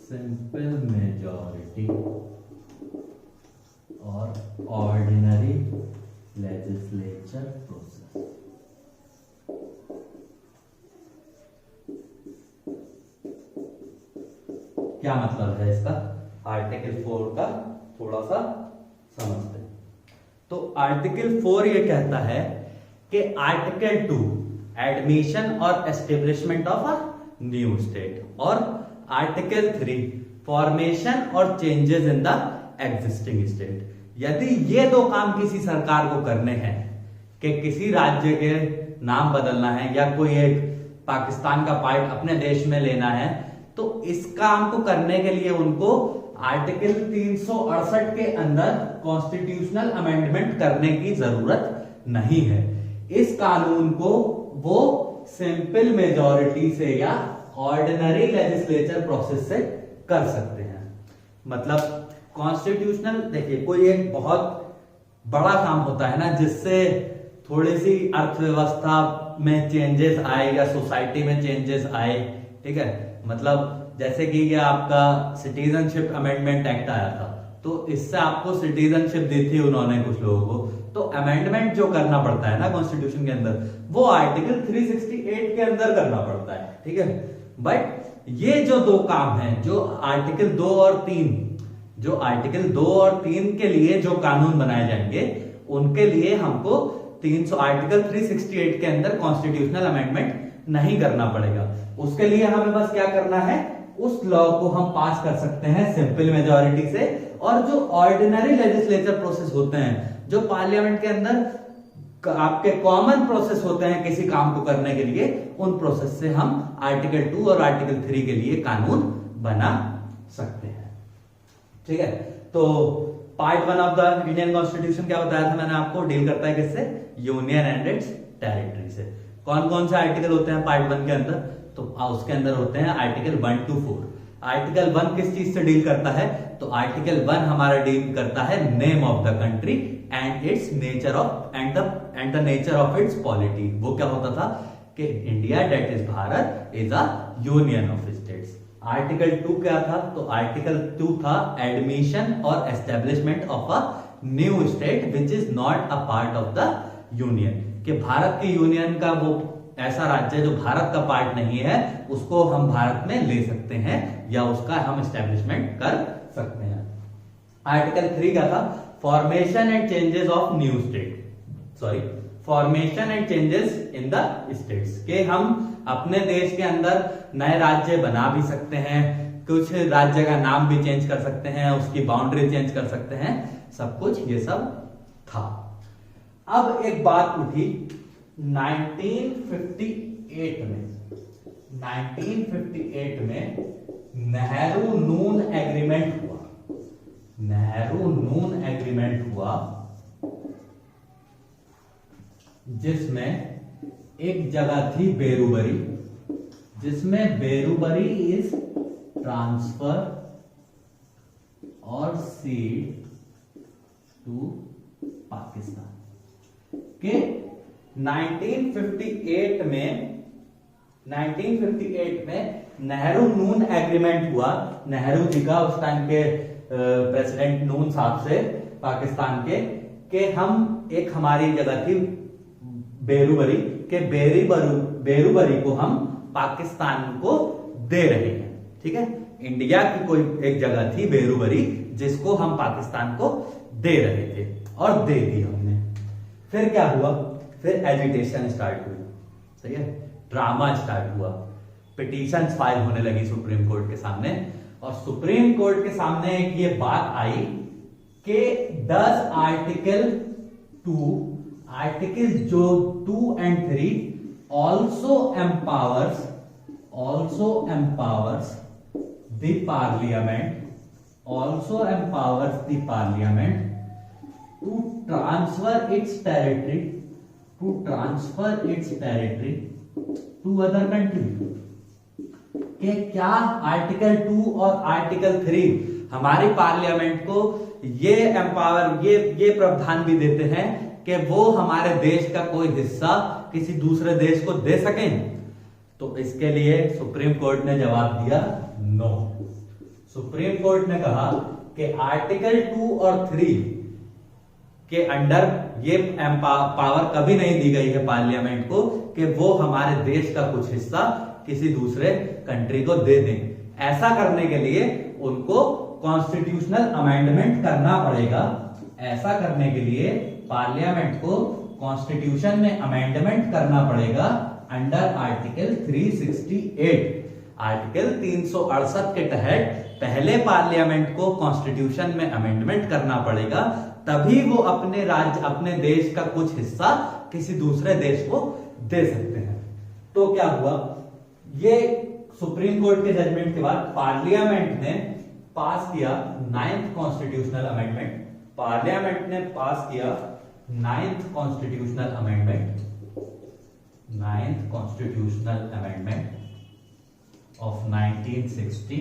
simple majority or ordinary legislature process. क्या मतलब है इसका, article 4 का थोड़ा सा समझते हैं। तो आर्टिकल 4 ये कहता है कि आर्टिकल 2 एडमिशन और establishment of a new state, और आर्टिकल 3 फॉर्मेशन और changes in the existing state. यदि ये दो काम किसी सरकार को करने हैं कि किसी राज्य के नाम बदलना है या कोई एक पाकिस्तान का पार्ट अपने देश में लेना है, तो इस काम को करने के लिए उनको आर्टिकल 368 के अंदर कॉन्स्टिट्यूशनल अमेंडमेंट करने की जरूरत नहीं है। इस कानून को वो सिंपल मेजॉरिटी से या ऑर्डिनरी लेजिस्लेचर प्रोसेस से कर सकते हैं। मतलब कॉन्स्टिट्यूशनल, देखिए कोई एक बहुत बड़ा काम होता है ना, जिससे थोड़ी सी अर्थव्यवस्था में चेंजेस आए या सोसाइटी में चेंजेस आए, ठीक है। मतलब जैसे कि ये आपका सिटीजनशिप अमेंडमेंट एक्ट आया था, तो इससे आपको सिटीजनशिप दी थी उन्होंने कुछ लोगों को, तो अमेंडमेंट जो करना पड़ता है ना कॉन्स्टिट्यूशन के अंदर, वो आर्टिकल 368 के अंदर करना पड़ता है, ठीक है। बट ये जो दो काम हैं, जो आर्टिकल 2 और 3 के लिए जो कानून बनाए जाएंगे, उनके लिए हमको आर्टिकल 368 के अंदर कॉन्स्टिट्यूशनल अमेंडमेंट नहीं करना पड़ेगा। उसके लिए हमें बस क्या करना है, उस लॉ को हम पास कर सकते हैं सिंपल मेजॉरिटी से, और जो ऑर्डिनरी लेजिस्लेचर प्रोसेस होते हैं, जो पार्लियामेंट के अंदर आपके कॉमन प्रोसेस होते हैं किसी काम को करने के लिए, उन प्रोसेस से हम आर्टिकल 2 और आर्टिकल 3 के लिए कानून बना सकते हैं, ठीक है। तो part 1 of the Indian constitution क्या बताया था मैंने आपको, डील करता है किससे, यूनियन एंड इट्स टेरिटरी से। कौन कौन से आर्टिकल होते हैं पार्ट 1 के अंदर, तो उसके अंदर होते हैं आर्टिकल 1 to 4। आर्टिकल 1 किस चीज से डील करता है, तो आर्टिकल 1 हमारा डील करता है name of the country and it's nature of and the nature of its polity. वो क्या होता था कि India that is Bharat is a union of states. Article 2 क्या था, तो आर्टिकल 2 था एडमिशन और establishment of a new state which is not a part of the union, कि भारत की यूनियन का वो ऐसा राज्य जो भारत का पार्ट नहीं है, उसको हम भारत में ले सकते हैं या उसका हम एस्टेब्लिशमेंट कर सकते हैं। आर्टिकल 3 क्या था, formation and changes of new state, formation and changes in the states, के हम अपने देश के अंदर नए राज्य बना भी सकते हैं, कुछ राज्य का नाम भी चेंज कर सकते हैं, उसकी बाउंड्री चेंज कर सकते हैं, सब कुछ ये सब था। अब एक बात उठी 1958 में नेहरू नून एग्रीमेंट हुआ, जिसमें एक जगह थी बेरूबरी, जिसमें बेरूबरी इज ट्रांसफर और सीड टू पाकिस्तान के 1958 में नेहरू नून एग्रीमेंट हुआ, नेहरू जी का उस टाइम के प्रेसिडेंट नून साहब से पाकिस्तान के हम एक हमारी जगह थी बेरूबरी, के बेरूबरी को हम पाकिस्तान को दे रहे हैं, ठीक है। इंडिया की कोई एक जगह थी बेरूबरी, जिसको हम पाकिस्तान को दे रहे थे और दे दी हमने। फिर क्या हुआ, फिर एजिटेशन स्टार्ट हुई, सही है, ड्रामा स्टार्ट हुआ, पिटीशन फाइल होने लगी सुप्रीम कोर्ट के सामने, और सुप्रीम कोर्ट के सामने एक ये बात आई कि 10 आर्टिकल जो 2 and 3 also empowers the parliament to transfer its territory to other country। कि क्या आर्टिकल 2 और आर्टिकल 3 हमारी पार्लियामेंट को ये प्रावधान भी देते हैं कि वो हमारे देश का कोई हिस्सा किसी दूसरे देश को दे सकें। तो इसके लिए सुप्रीम कोर्ट ने जवाब दिया नो। सुप्रीम कोर्ट ने कहा कि आर्टिकल 2 और 3 के अंडर ये पावर कभी नहीं दी गई है पार्लियामेंट को कि वो हमारे देश का कुछ हिस्सा किसी दूसरे कंट्री को दे दें। ऐसा करने के लिए उनको कॉन्स्टिट्यूशनल अमेंडमेंट करना पड़ेगा। ऐसा करने के लिए पार्लियामेंट को कॉन्स्टिट्यूशन में अमेंडमेंट करना पड़ेगा अंडर आर्टिकल 368, आर्टिकल 368 के तहत पहले पार्लियामेंट को कॉन्स्टिट्यूशन में अमेंडमेंट करना पड़ेगा, तभी वो अपने राज्य अपने देश का कुछ हिस्सा किसी दूसरे देश को दे सकते हैं। तो क्या हुआ, ये सुप्रीम कोर्ट के जजमेंट के बाद पार्लियामेंट ने पास किया 9th कॉन्स्टिट्यूशनल अमेंडमेंट, पार्लियामेंट ने पास किया 9th constitutional amendment, 9th constitutional amendment of 1960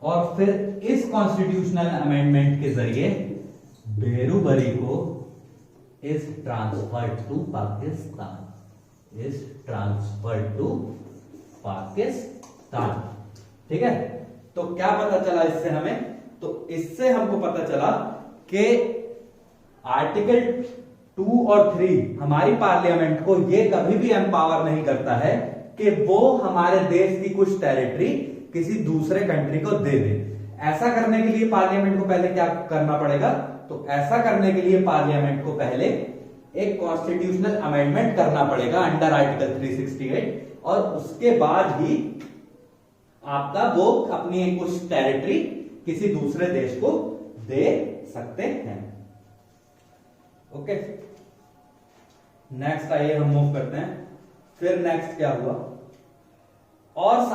और फिर इस कॉन्स्टिट्यूशनल अमेंडमेंट के जरिए बेरूबरी को is transferred to Pakistan, is transferred to Pakistan. ठीक है, तो क्या पता चला इससे हमें, तो इससे हमको पता चला कि आर्टिकल 2 और 3 हमारी पार्लियामेंट को ये कभी भी एम्पावर नहीं करता है कि वो हमारे देश की कुछ टेरिटरी किसी दूसरे कंट्री को दे दे। ऐसा करने के लिए पार्लियामेंट को पहले क्या करना पड़ेगा, तो ऐसा करने के लिए पार्लियामेंट को पहले एक कॉन्स्टिट्यूशनल अमेंडमेंट करना पड़ेगा अंडर आर्टिकल 368 और उसके बाद ही आपका वो अपनी कुछ टेरिटरी किसी दूसरे देश को दे सकते हैं। ओके, नेक्स्ट आइए हम मूव करते हैं। फिर नेक्स्ट क्या हुआ, और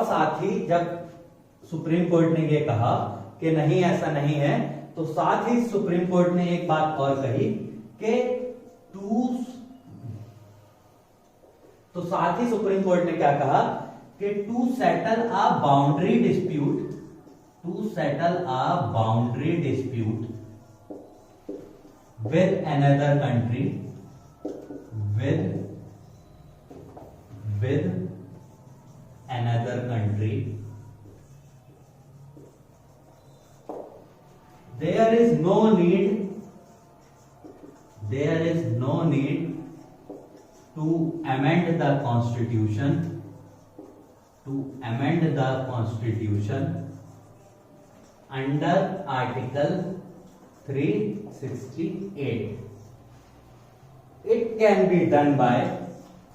साथ ही जब सुप्रीम कोर्ट ने ये कहा कि नहीं ऐसा नहीं है, तो साथ ही सुप्रीम कोर्ट ने एक बात और कही कि साथ ही सुप्रीम कोर्ट ने क्या कहा कि to settle a boundary dispute with another country, with another country, there is no need to amend the constitution under article 368. It can be done by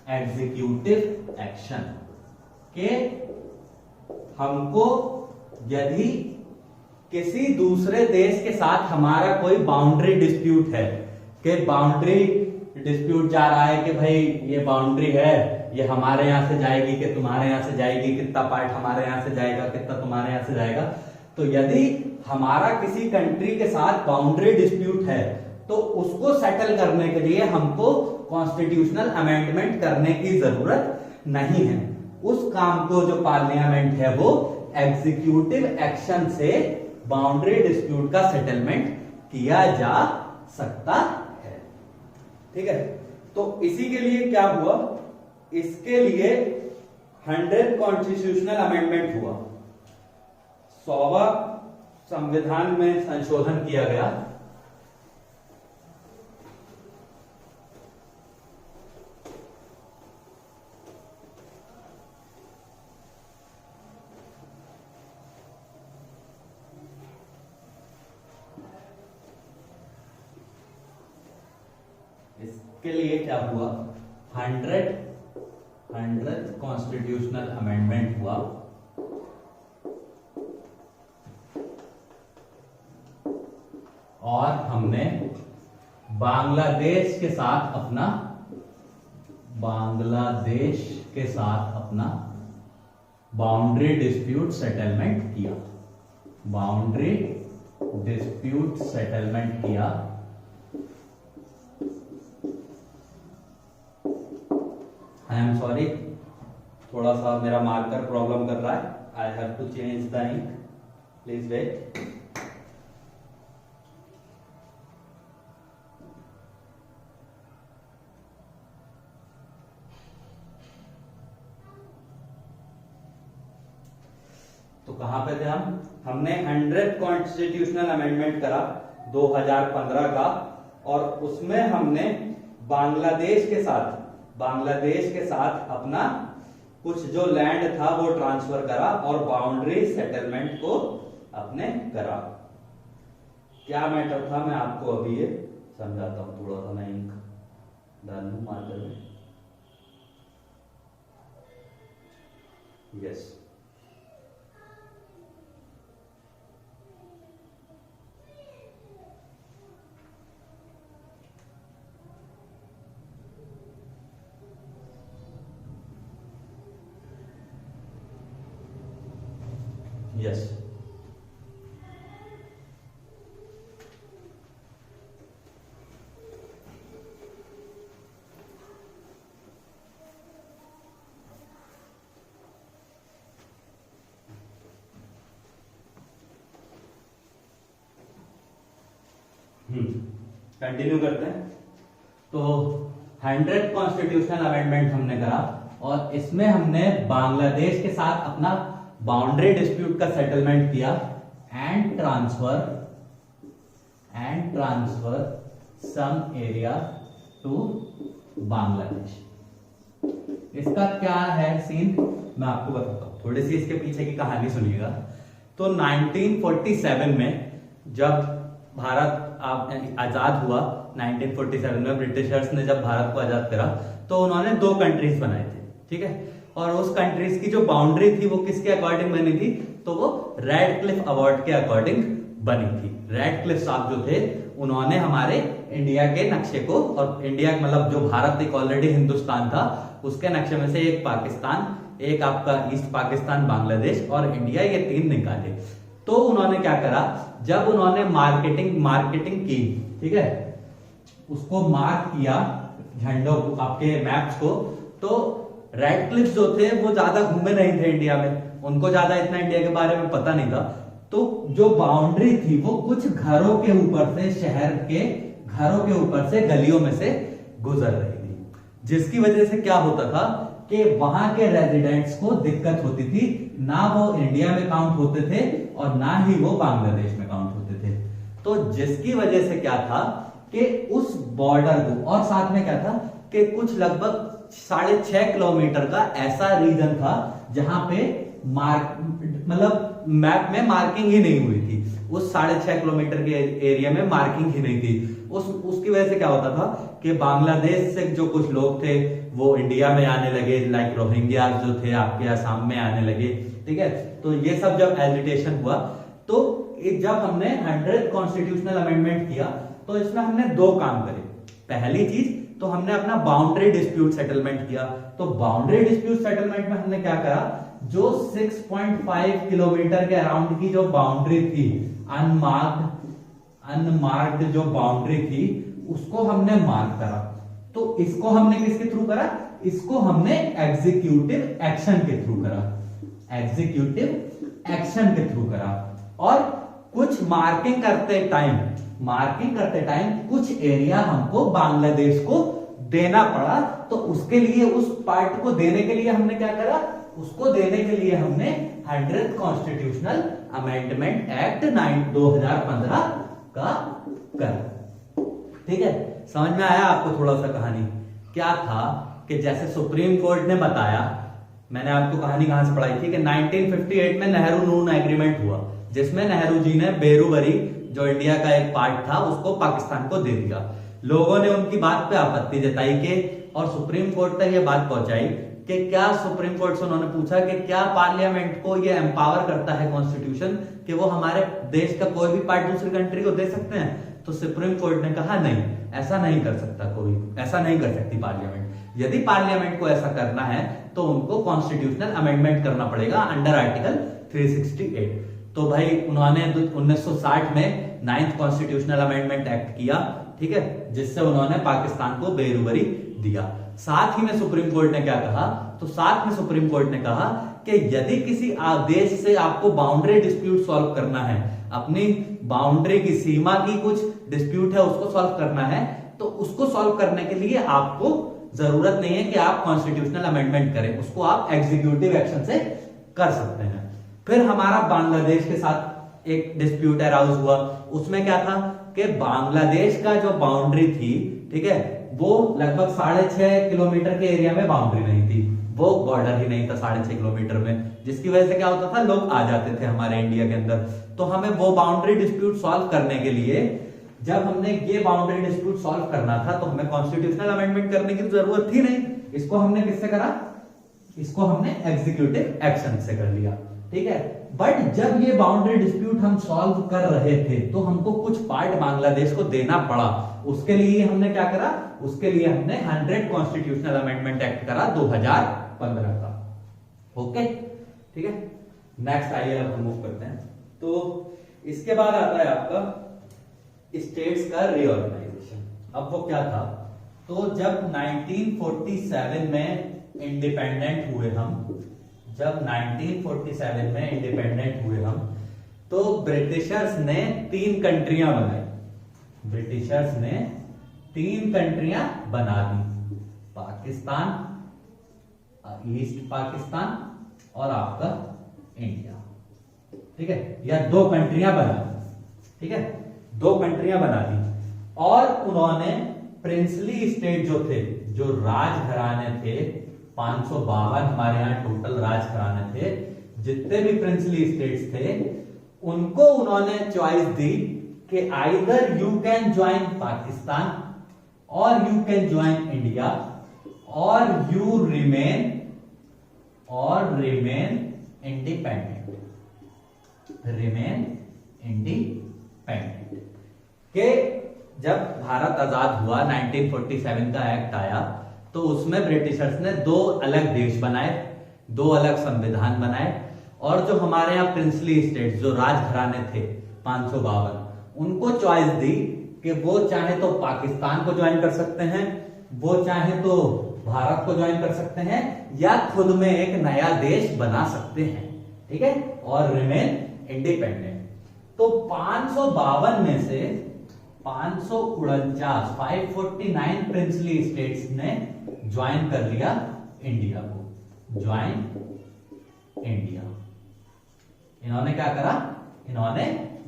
executive action. के हमको यदि किसी दूसरे देश के साथ हमारा कोई बाउंड्री डिस्प्यूट है, कि बाउंड्री डिस्प्यूट जा रहा है कि भाई ये बाउंड्री है, ये हमारे यहां से जाएगी कि तुम्हारे यहां से जाएगी, कितना पार्ट हमारे यहां से जाएगा, कितना तुम्हारे यहां से जाएगा, तो यदि हमारा किसी कंट्री के साथ बाउंड्री डिस्प्यूट है तो उसको सेटल करने के लिए हमको कॉन्स्टिट्यूशनल अमेंडमेंट करने की जरूरत नहीं है। उस काम को जो पार्लियामेंट है वो एग्जीक्यूटिव एक्शन से बाउंड्री डिस्प्यूट का सेटलमेंट किया जा सकता है। ठीक है, तो इसी के लिए क्या हुआ, इसके लिए 100 कॉन्स्टिट्यूशनल अमेंडमेंट हुआ, 100वां संविधान में संशोधन किया गया। इसके लिए क्या हुआ, 100 कॉन्स्टिट्यूशनल अमेंडमेंट हुआ और हमने बांग्लादेश के साथ अपना बाउंड्री डिस्प्यूट सेटलमेंट किया, आई एम सॉरी, थोड़ा सा मेरा मार्कर प्रॉब्लम कर रहा है, I have to change the ink, please wait. तो कहां पे थे हमने 100 कॉन्स्टिट्यूशनल अमेंडमेंट करा 2015 का, और उसमें हमने बांग्लादेश के साथ अपना कुछ जो लैंड था वो ट्रांसफर करा और बाउंड्री सेटलमेंट को अपने करा। क्या मैटर था मैं आपको अभी ये समझाता हूं, थोड़ा सा मैं इंक डाल लूं मार्कर में। यस, यस, कंटिन्यू करते हैं। तो 100 कॉन्स्टिट्यूशनल अमेंडमेंट हमने करा और इसमें हमने बांग्लादेश के साथ अपना बाउंड्री डिस्प्यूट का सेटलमेंट किया and transfer some area to Bangladesh. इसका क्या है सीन, मैं आपको बताता हूं, थोड़ी सी इसके पीछे की कहानी सुनिएगा। तो 1947 में जब भारत आजाद हुआ, 1947 में ब्रिटिशर्स ने जब भारत को आजाद करा तो उन्होंने 2 कंट्रीज बनाए थे, ठीक है। और उस कंट्रीज की जो बाउंड्री थी वो किसके अकॉर्डिंग बनी थी, तो वो रेडक्लिफ अवार्ड के अकॉर्डिंग बनी थी। रेडक्लिफ साहब जो थे उन्होंने हमारे इंडिया के नक्शे को, और इंडिया मतलब जो भारत एक ऑलरेडी हिंदुस्तान था उसके नक्शे में से एक पाकिस्तान, एक आपका ईस्ट पाकिस्तान, बांग्लादेश और इंडिया, ये 3 निकाले। तो उन्होंने क्या करा, जब उन्होंने मार्केटिंग की, ठीक है, उसको मार्क किया झंडों को, आपके मैप्स को, तो रेडक्लिफ जो थे वो ज्यादा घूमे नहीं थे इंडिया में, उनको ज्यादा इतना इंडिया के बारे में पता नहीं था। तो जो बाउंड्री थी वो कुछ घरों के ऊपर से, शहर के घरों के ऊपर से, गलियों में से गुजर रही थी, जिसकी वजह से क्या होता था कि वहां के रेजिडेंट्स को दिक्कत होती थी, ना वो इंडिया में काउंट होते थे और ना ही वो बांग्लादेश में काउंट होते थे। तो जिसकी वजह से क्या था कि उस बॉर्डर को, और साथ में क्या था कि कुछ लगभग 6.5 किलोमीटर का ऐसा रीजन था जहां पे मतलब मैप में मार्किंग ही नहीं हुई थी, उस 6.5 किलोमीटर के एरिया में मार्किंग ही नहीं थी। उसकी वजह से क्या होता था कि बांग्लादेश से जो कुछ लोग थे वो इंडिया में आने लगे, लाइक रोहिंग्या जो थे आपके असम में आने लगे, ठीक है। तो ये सब जब एजिटेशन हुआ, तो जब हमने 100 कॉन्स्टिट्यूशनल अमेंडमेंट किया तो इसमें हमने 2 काम करे। पहली चीज तो हमने अपना बाउंड्री डिस्प्यूट सेटलमेंट किया। तो बाउंड्री डिस्प्यूट सेटलमेंट में हमने क्या करा, जो 6.5 किलोमीटर के अराउंड की जो बाउंड्री थी, अनमार्क्ड जो बाउंड्री थी, उसको हमने मार्क करा। तो इसको हमने किसके थ्रू करा, इसको हमने एग्जीक्यूटिव एक्शन के थ्रू करा, एग्जीक्यूटिव एक्शन के थ्रू करा। और कुछ मार्किंग करते टाइम कुछ एरिया हमको बांग्लादेश को देना पड़ा। तो उसके लिए, उस पार्ट को देने के लिए हमने क्या करा, उसको देने के लिए हमने 100 कॉन्स्टिट्यूशनल अमेंडमेंट एक्ट 2015 का करा, ठीक है। समझ में आया आपको थोड़ा सा कहानी? क्या था कि जैसे सुप्रीम कोर्ट ने बताया, मैंने आपको कहानी कहां से पढ़ाई थी कि 1958 में नेहरू नून एग्रीमेंट हुआ, जिसमें नेहरू जी ने बेरूबरी जो इंडिया का एक पार्ट था उसको पाकिस्तान को दे दिया। लोगों ने उनकी बात पे आपत्ति जताई के और सुप्रीम कोर्ट तक ये बात पहुंचाई कि क्या, सुप्रीम कोर्ट से उन्होंने पूछा कि क्या पार्लियामेंट को ये एम्पावर करता है कॉन्स्टिट्यूशन कि वो हमारे देश का कोई भी पार्ट दूसरी कंट्री को दे सकते हैं? तो सुप्रीम कोर्ट ने कहा नहीं, ऐसा नहीं कर सकता, कोई ऐसा नहीं कर सकती पार्लियामेंट। यदि पार्लियामेंट को ऐसा करना है तो उनको कॉन्स्टिट्यूशनल अमेंडमेंट करना पड़ेगा अंडर आर्टिकल 368। तो भाई उन्होंने 1960 में 9th कॉन्स्टिट्यूशनल अमेंडमेंट एक्ट किया, ठीक है, जिससे उन्होंने पाकिस्तान को बेरूबरी दिया। साथ ही में सुप्रीम कोर्ट ने क्या कहा, तो साथ में सुप्रीम कोर्ट ने कहा कि यदि किसी देश से आपको बाउंड्री डिस्प्यूट सॉल्व करना है, अपनी बाउंड्री की सीमा की कुछ डिस्प्यूट है उसको सॉल्व करना है, तो उसको सॉल्व करने के लिए आपको जरूरत नहीं है कि आप कॉन्स्टिट्यूशनल अमेंडमेंट करें, उसको आप एग्जीक्यूटिव एक्शन से कर सकते हैं। फिर हमारा बांग्लादेश के साथ एक डिस्प्यूट अराउज हुआ। उसमें क्या था कि बांग्लादेश का जो बाउंड्री थी, ठीक है, वो लगभग 6.5 किलोमीटर के एरिया में बाउंड्री नहीं थी, वो बॉर्डर ही नहीं था 6.5 किलोमीटर में, जिसकी वजह से क्या होता था, लोग आ जाते थे हमारे इंडिया के अंदर। तो हमें वो बाउंड्री डिस्प्यूट सॉल्व करने के लिए जब हमने ये बाउंड्री डिस्प्यूट सॉल्व करना था तो हमें कॉन्स्टिट्यूशनल अमेंडमेंट करने की जरूरत थी नहीं, इसको हमने किससे करा, इसको हमने एग्जीक्यूटिव एक्शन से कर लिया, ठीक है। बट जब ये बाउंड्री डिस्प्यूट हम सॉल्व कर रहे थे तो हमको कुछ पार्ट बांग्लादेश को देना पड़ा, उसके लिए हमने क्या करा, उसके लिए हमने 100 कॉन्स्टिट्यूशनल अमेंडमेंट एक्ट करा 2015 का, ओके, ठीक है। नेक्स्ट आइए अब हम मूव करते हैं। तो इसके बाद आता है आपका स्टेट्स का रीऑर्गेनाइजेशन। अब वो क्या था, तो जब 1947 में इंडिपेंडेंट हुए हम, जब 1947 में इंडिपेंडेंट हुए हम, तो ब्रिटिशर्स ने 3 कंट्रियां बनाई, ब्रिटिशर्स ने 3 कंट्रियां बना दी, पाकिस्तान, ईस्ट पाकिस्तान और आपका इंडिया, ठीक है, या 2 कंट्रियां बना दी, ठीक है, 2 कंट्रियां बना दी। और उन्होंने प्रिंसली स्टेट जो थे, जो राजघराने थे, 552 हमारे यहां टोटल राजघराने थे, जितने भी प्रिंसली स्टेट्स थे उनको उन्होंने चॉइस दी कि either you can join Pakistan और यू कैन ज्वाइन इंडिया और you remain independent, remain independent. के जब भारत आजाद हुआ, 1947 का एक्ट आया, तो उसमें ब्रिटिशर्स ने 2 अलग देश बनाए, 2 अलग संविधान बनाए, और जो हमारे यहाँ प्रिंसली स्टेट्स, जो राजघराने थे 552, उनको चॉइस दी कि वो चाहे तो पाकिस्तान को ज्वाइन कर सकते हैं, वो चाहे तो भारत को ज्वाइन कर सकते हैं, या खुद में एक नया देश बना सकते हैं, ठीक है, और रिमेन इंडिपेंडेंट। तो 552 में से 549 प्रिंसली स्टेट्स ने ज्वाइन कर लिया इंडिया को, ज्वाइन इंडिया। इन्होंने क्या करा, इन्होंने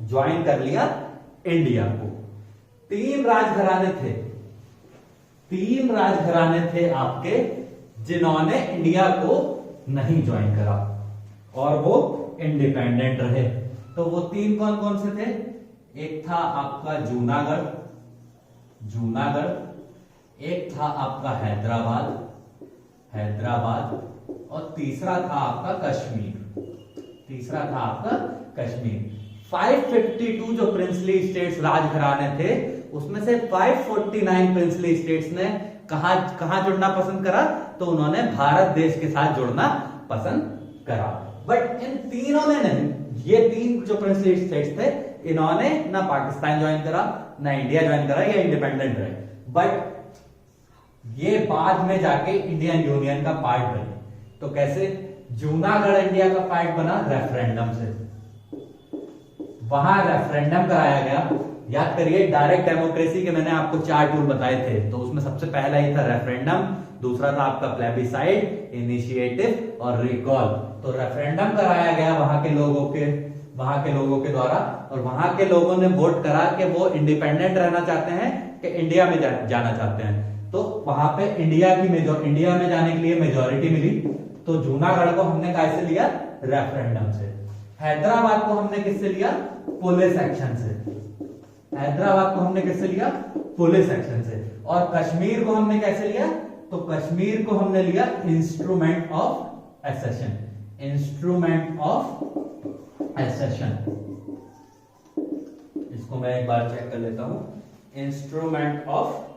ज्वाइन कर लिया इंडिया को। 3 राजघराने थे, 3 राजघराने थे आपके जिन्होंने इंडिया को नहीं ज्वाइन करा और वो इंडिपेंडेंट रहे। तो वो 3 कौन कौन से थे, एक था आपका जूनागढ़, एक था आपका हैदराबाद, और तीसरा था आपका कश्मीर। 552 जो प्रिंसली स्टेट्स राजघराने थे, उसमें से 549 प्रिंसली स्टेट्स ने कहां जुड़ना पसंद करा, तो उन्होंने भारत देश के साथ जुड़ना पसंद करा। बट इन तीनों ने नहीं, ये 3 जो प्रिंसली स्टेट्स थे, इन्होंने ना पाकिस्तान ज्वाइन करा, ना इंडिया ज्वाइन करा, या इंडिपेंडेंट रहे। बट ये बाद में जाके इंडियन यूनियन का पार्ट बने। तो कैसे, जूनागढ़ इंडिया का पार्ट बना रेफरेंडम से, वहां रेफरेंडम कराया गया। याद करिए, डायरेक्ट डेमोक्रेसी के मैंने आपको 4 टूल बताए थे, तो उसमें सबसे पहला ही था रेफरेंडम, दूसरा था आपका प्लेबिसाइड, इनिशिएटिव और रिकॉल। तो रेफरेंडम कराया गया वहां के लोगों के द्वारा, और वहां के लोगों ने वोट करा कि वो इंडिपेंडेंट रहना चाहते हैं कि इंडिया में जाना चाहते हैं। तो वहां पे इंडिया में जाने के लिए मेजोरिटी मिली। तो जूनागढ़ को हमने कैसे लिया, रेफरेंडम से। हैदराबाद को हमने किससे लिया, पुलिस एक्शन से। और कश्मीर को हमने कैसे लिया, तो कश्मीर को हमने लिया इंस्ट्रूमेंट ऑफ एसेशन, इसको मैं एक बार चेक कर लेता हूं, इंस्ट्रूमेंट ऑफ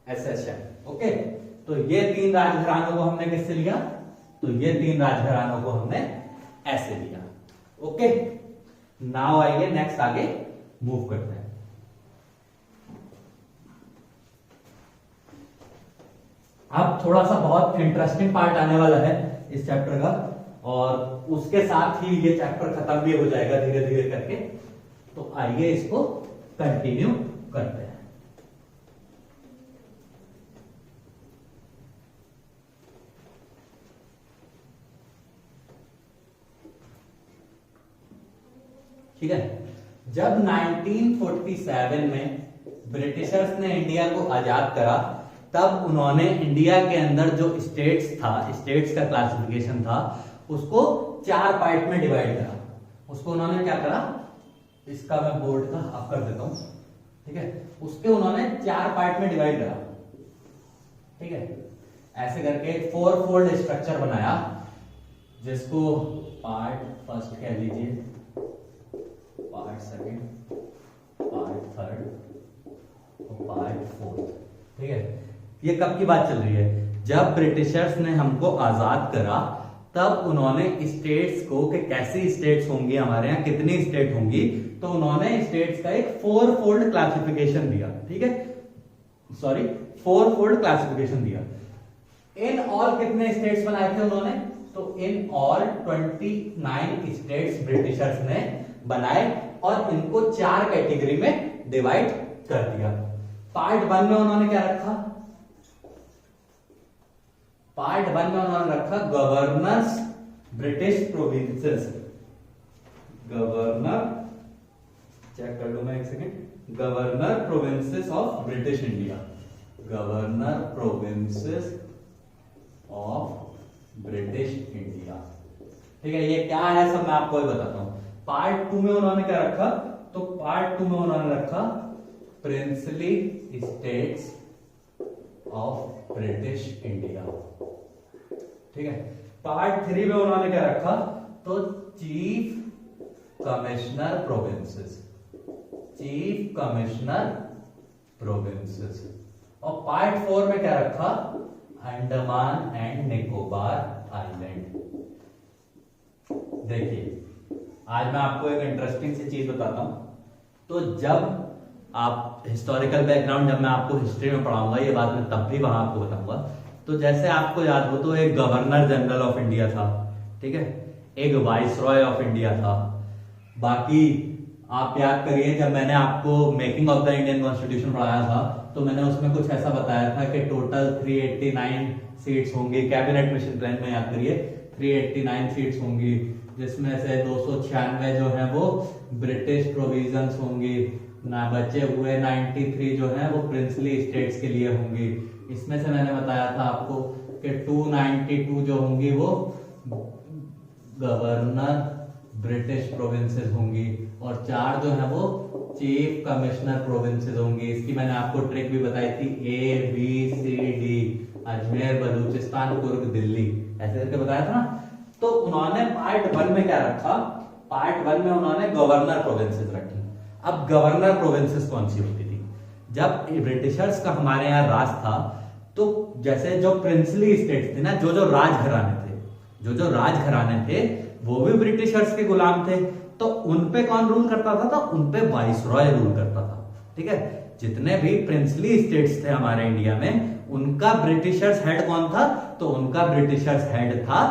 एसेशन, ओके। तो ये 3 राजघरानों को हमने किससे लिया, तो ये 3 राजघरानों को हमने ऐसे लिया, ओके। नाउ आइए नेक्स्ट आगे मूव करते हैं। अब थोड़ा सा बहुत इंटरेस्टिंग पार्ट आने वाला है इस चैप्टर का, और उसके साथ ही ये चैप्टर खत्म भी हो जाएगा धीरे धीरे करके। तो आइए इसको कंटिन्यू करते हैं। ठीक है, जब 1947 में ब्रिटिशर्स ने इंडिया को आजाद करा, तब उन्होंने इंडिया के अंदर जो स्टेट्स का क्लासिफिकेशन था, उसको 4 पार्ट में डिवाइड करा। उसको उन्होंने क्या करा, इसका मैं बोर्ड का हाफ कर देता हूं, ठीक है। उसके उन्होंने 4 पार्ट में डिवाइड करा, ठीक है। ऐसे करके 4 फोल्ड स्ट्रक्चर बनाया, जिसको पार्ट फर्स्ट कह लीजिए, पार्ट सेकंड, पार्ट थर्ड और पार्ट फोर्थ, ठीक है। ये कब की बात चल रही है? जब ब्रिटिशर्स ने हमको आजाद करा तब उन्होंने स्टेट्स को कि कैसी स्टेट्स होंगी हमारे यहाँ, कितनी स्टेट होंगी, तो उन्होंने स्टेट्स का एक 4 फोल्ड क्लासिफिकेशन दिया, ठीक है। सॉरी 4 फोल्ड क्लासिफिकेशन दिया। इन ऑल कितने स्टेट्स बनाए थे उन्होंने? तो इन ऑल 29 स्टेट्स ब्रिटिशर्स ने बनाए और इनको 4 कैटेगरी में डिवाइड कर दिया। पार्ट 1 में उन्होंने क्या रखा? पार्ट 1 में उन्होंने रखा governors British provinces, governor, check कर लो मैं एक second, governor provinces of British India, governor provinces of British India, ठीक है। ये क्या है सब मैं आपको ही बताता हूं। पार्ट 2 में उन्होंने क्या रखा? तो पार्ट 2 में उन्होंने रखा princely states of British India, ठीक है। पार्ट 3 में उन्होंने क्या रखा? तो chief commissioner provinces, chief commissioner provinces. और पार्ट 4 में क्या रखा? Andaman and Nicobar island. देखिए आज मैं आपको एक इंटरेस्टिंग सी चीज बताता हूं। तो जब आप हिस्टोरिकल बैकग्राउंड, जब मैं आपको हिस्ट्री में पढ़ाऊंगा ये बात, मैं तब भी वहां आपको बताऊंगा। तो जैसे आपको याद हो तो एक गवर्नर जनरल ऑफ इंडिया था, ठीक है, एक वाइसरॉय ऑफ इंडिया था। बाकी आप याद करिए जब मैंने आपको making of the Indian constitution पढ़ाया था तो मैंने उसमें कुछ ऐसा बताया था कि टोटल 389 सीट्स होंगी। कैबिनेट मिशन प्लान में याद करिए 389 सीट्स होंगी, जिसमें से 296 जो है वो ब्रिटिश प्रोविजंस होंगी, ना बचे हुए 93 जो है वो प्रिंसली स्टेट्स के लिए होंगी। इसमें से मैंने बताया था आपको कि 292 जो होंगी वो गवर्नर ब्रिटिश प्रोविंसेस होंगी और 4 जो है वो चीफ कमिश्नर प्रोविंसेस होंगी। इसकी मैंने आपको ट्रिक भी बताई थी, ABCD, अजमेर, बलूचिस्तान, कुर्ग, दिल्ली, ऐसे करके बताया था ना। तो उन्होंने पार्ट 1 में क्या रखा? पार्ट 1 में उन्होंने गवर्नर प्रोविंसेस रखी। अब गवर्नर प्रोविंसेस कौन सी होती थी? जब ब्रिटिशर्स का हमारे यहाँ राज था तो जैसे जो प्रिंसली स्टेट्स थे ना, जो राजघराने थे, जो राजघराने थे वो भी ब्रिटिशर्स के गुलाम थे। तो उनपे कौन रूल करता था? तो उनपे वाइसरॉय रूल करता था, ठीक है। जितने भी प्रिंसली स्टेट्स थे हमारे इंडिया में, उनका ब्रिटिशर्स हेड कौन था? तो उनका ब्रिटिशर्स हेड था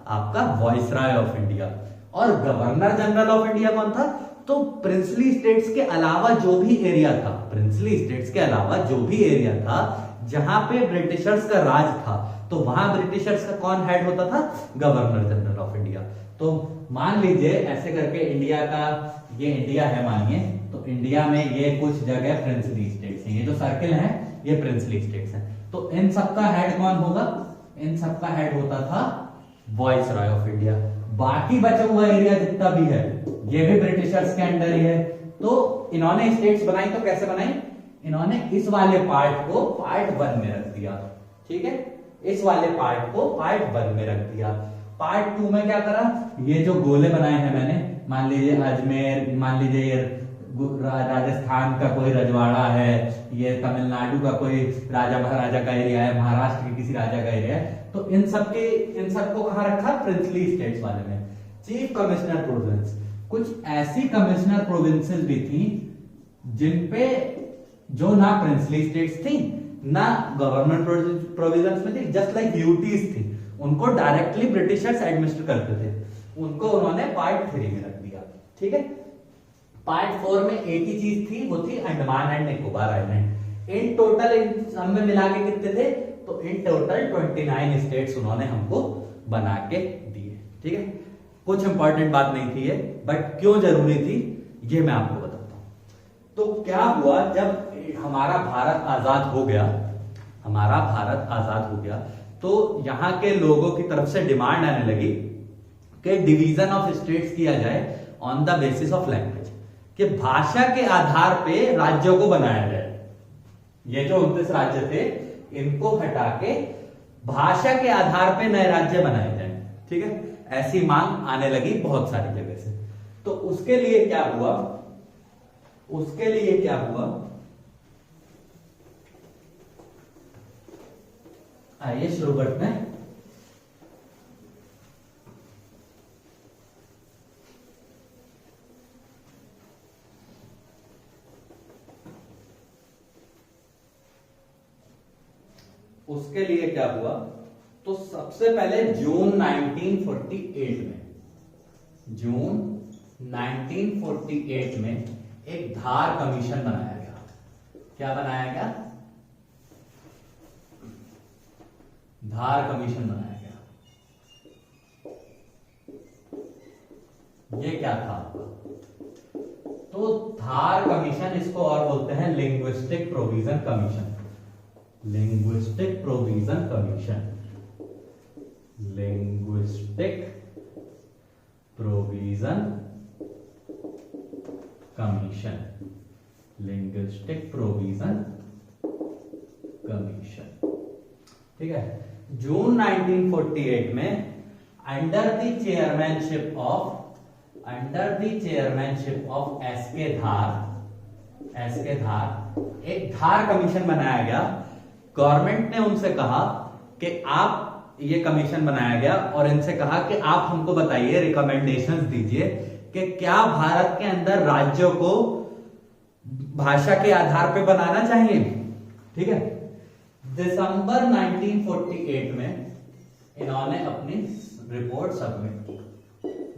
आपका वाइसरॉय ऑफ इंडिया। और गवर्नर जनरल ऑफ इंडिया कौन था? तो प्रिंसली स्टेट्स के अलावा जो भी एरिया था, प्रिंसली स्टेट्स के अलावा जो भी एरिया था जहां पे ब्रिटिशर्स का राज था, तो वहां ब्रिटिशर्स का कौन हेड होता था? Governor general of India. तो मान लीजिए ऐसे करके इंडिया का, ये इंडिया है मानिए, तो इंडिया में ये कुछ जगह प्रिंसली स्टेट्स हैं, ये जो सर्किल है ये प्रिंसली स्टेट्स हैं। तो इन सबका हेड कौन होगा? इन सबका हेड होता था वाइसरॉय ऑफ इंडिया। बाकी बचा हुआ एरिया जितना भी है ये भी ब्रिटिशर्स के अंडर ही है। तो इन्होंने स्टेट्स बनाई, तो कैसे बनाई? इन्होंने इस वाले पार्ट को पार्ट 1 में रख दिया, ठीक है, इस वाले पार्ट को पार्ट 1 में रख दिया। पार्ट 2 में क्या करा? ये जो गोले बनाए हैं मैंने, मान लीजिए अजमेर, मान लीजिए ये राजस्थान का कोई रजवाड़ा है, ये तमिलनाडु का कोई राजा महाराजा का एरिया है, महाराष्ट्र के किसी राजा का एरिया है, तो इन सबको कहां रखा? प्रिंसली स्टेट्स वाले में। चीफ कमिश्नर प्रोविंस, कुछ ऐसी कमिश्नर प्रोविंसेस भी थी जिनपे जो ना प्रिंसली स्टेट्स थी ना गवर्नमेंट प्रोविजंस में थी, जस्ट लाइक यूटीज थी, उनको डायरेक्टली ब्रिटिशर्स एडमिनिस्टर करते थे, उनको उन्होंने पार्ट 3 में रख दिया, ठीक है। पार्ट 4 में एक ही चीज थी, वो थी Andaman and Nicobar island. In total इन में मिला के कितने थे? तो इन टोटल 29 स्टेट्स उन्होंने हमको बना के दिए, ठीक है। कुछ इंपॉर्टेंट बात नहीं थी ये, बट क्यों जरूरी थी ये मैं आपको बताता हूं। तो क्या हुआ, जब हमारा भारत आजाद हो गया, हमारा भारत आजाद हो गया, तो यहां के लोगों की तरफ से डिमांड आने लगी कि डिवीजन ऑफ स्टेट्स किया जाए on the basis of language, कि भाषा के आधार पे राज्यों को बनाया जाए। ये जो 29 राज्य थे इनको हटा के भाषा के आधार पे नए राज्य बनाए जाए। ठीक है, ऐसी मांग आने लगी बहुत सारी जगह से। तो उसके लिए क्या हुआ, आइए शुरू करते हैं। उसके लिए क्या हुआ, तो सबसे पहले जून 1948 में एक धार कमीशन बनाया गया। क्या बनाया गया? धार कमीशन बनाया गया। ये क्या था? तो धार कमीशन, इसको और बोलते हैं linguistic provision commission. Linguistic provision commission, linguistic provision commission, linguistic provision commission. ठीक है, जून 1948 में under the chairmanship of S के धार एक धार कमीशन बनाया गया। गवर्नमेंट ने उनसे कहा कि आप, ये कमीशन बनाया गया और इनसे कहा कि आप हमको बताइए, रिकमेंडेशंस दीजिए कि क्या भारत के अंदर राज्यों को भाषा के आधार पे बनाना चाहिए। ठीक है, दिसंबर 1948 में इन्होंने अपनी रिपोर्ट सबमिट की।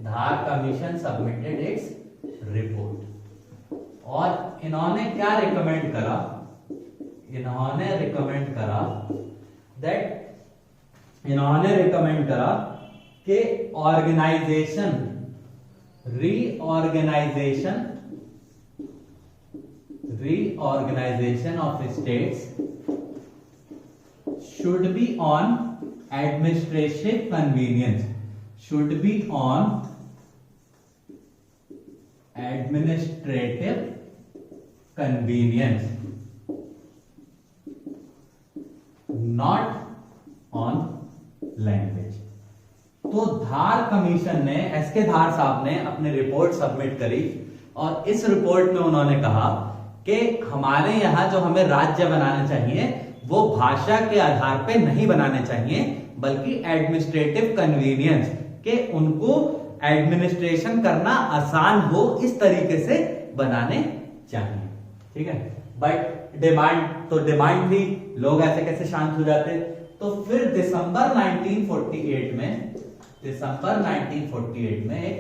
Dhar commission submitted its report और इन्होंने क्या रिकमेंड करा? इन्होंने रिकमेंड करा कि reorganisation of states should be on administrative convenience, should be on administrative convenience, not on language। तो धार कमीशन ने, एस के धार साहब ने अपनी रिपोर्ट सबमिट करी और इस रिपोर्ट में उन्होंने कहा कि हमारे यहां जो हमें राज्य बनाने चाहिए वो भाषा के आधार पे नहीं बनाने चाहिए, बल्कि एडमिनिस्ट्रेटिव कन्वीनियंस, के उनको एडमिनिस्ट्रेशन करना आसान हो इस तरीके से बनाने चाहिए। ठीक है, बट डिमांड थी, लोग ऐसे कैसे शांत हो जाते। तो फिर दिसंबर 1948 में एक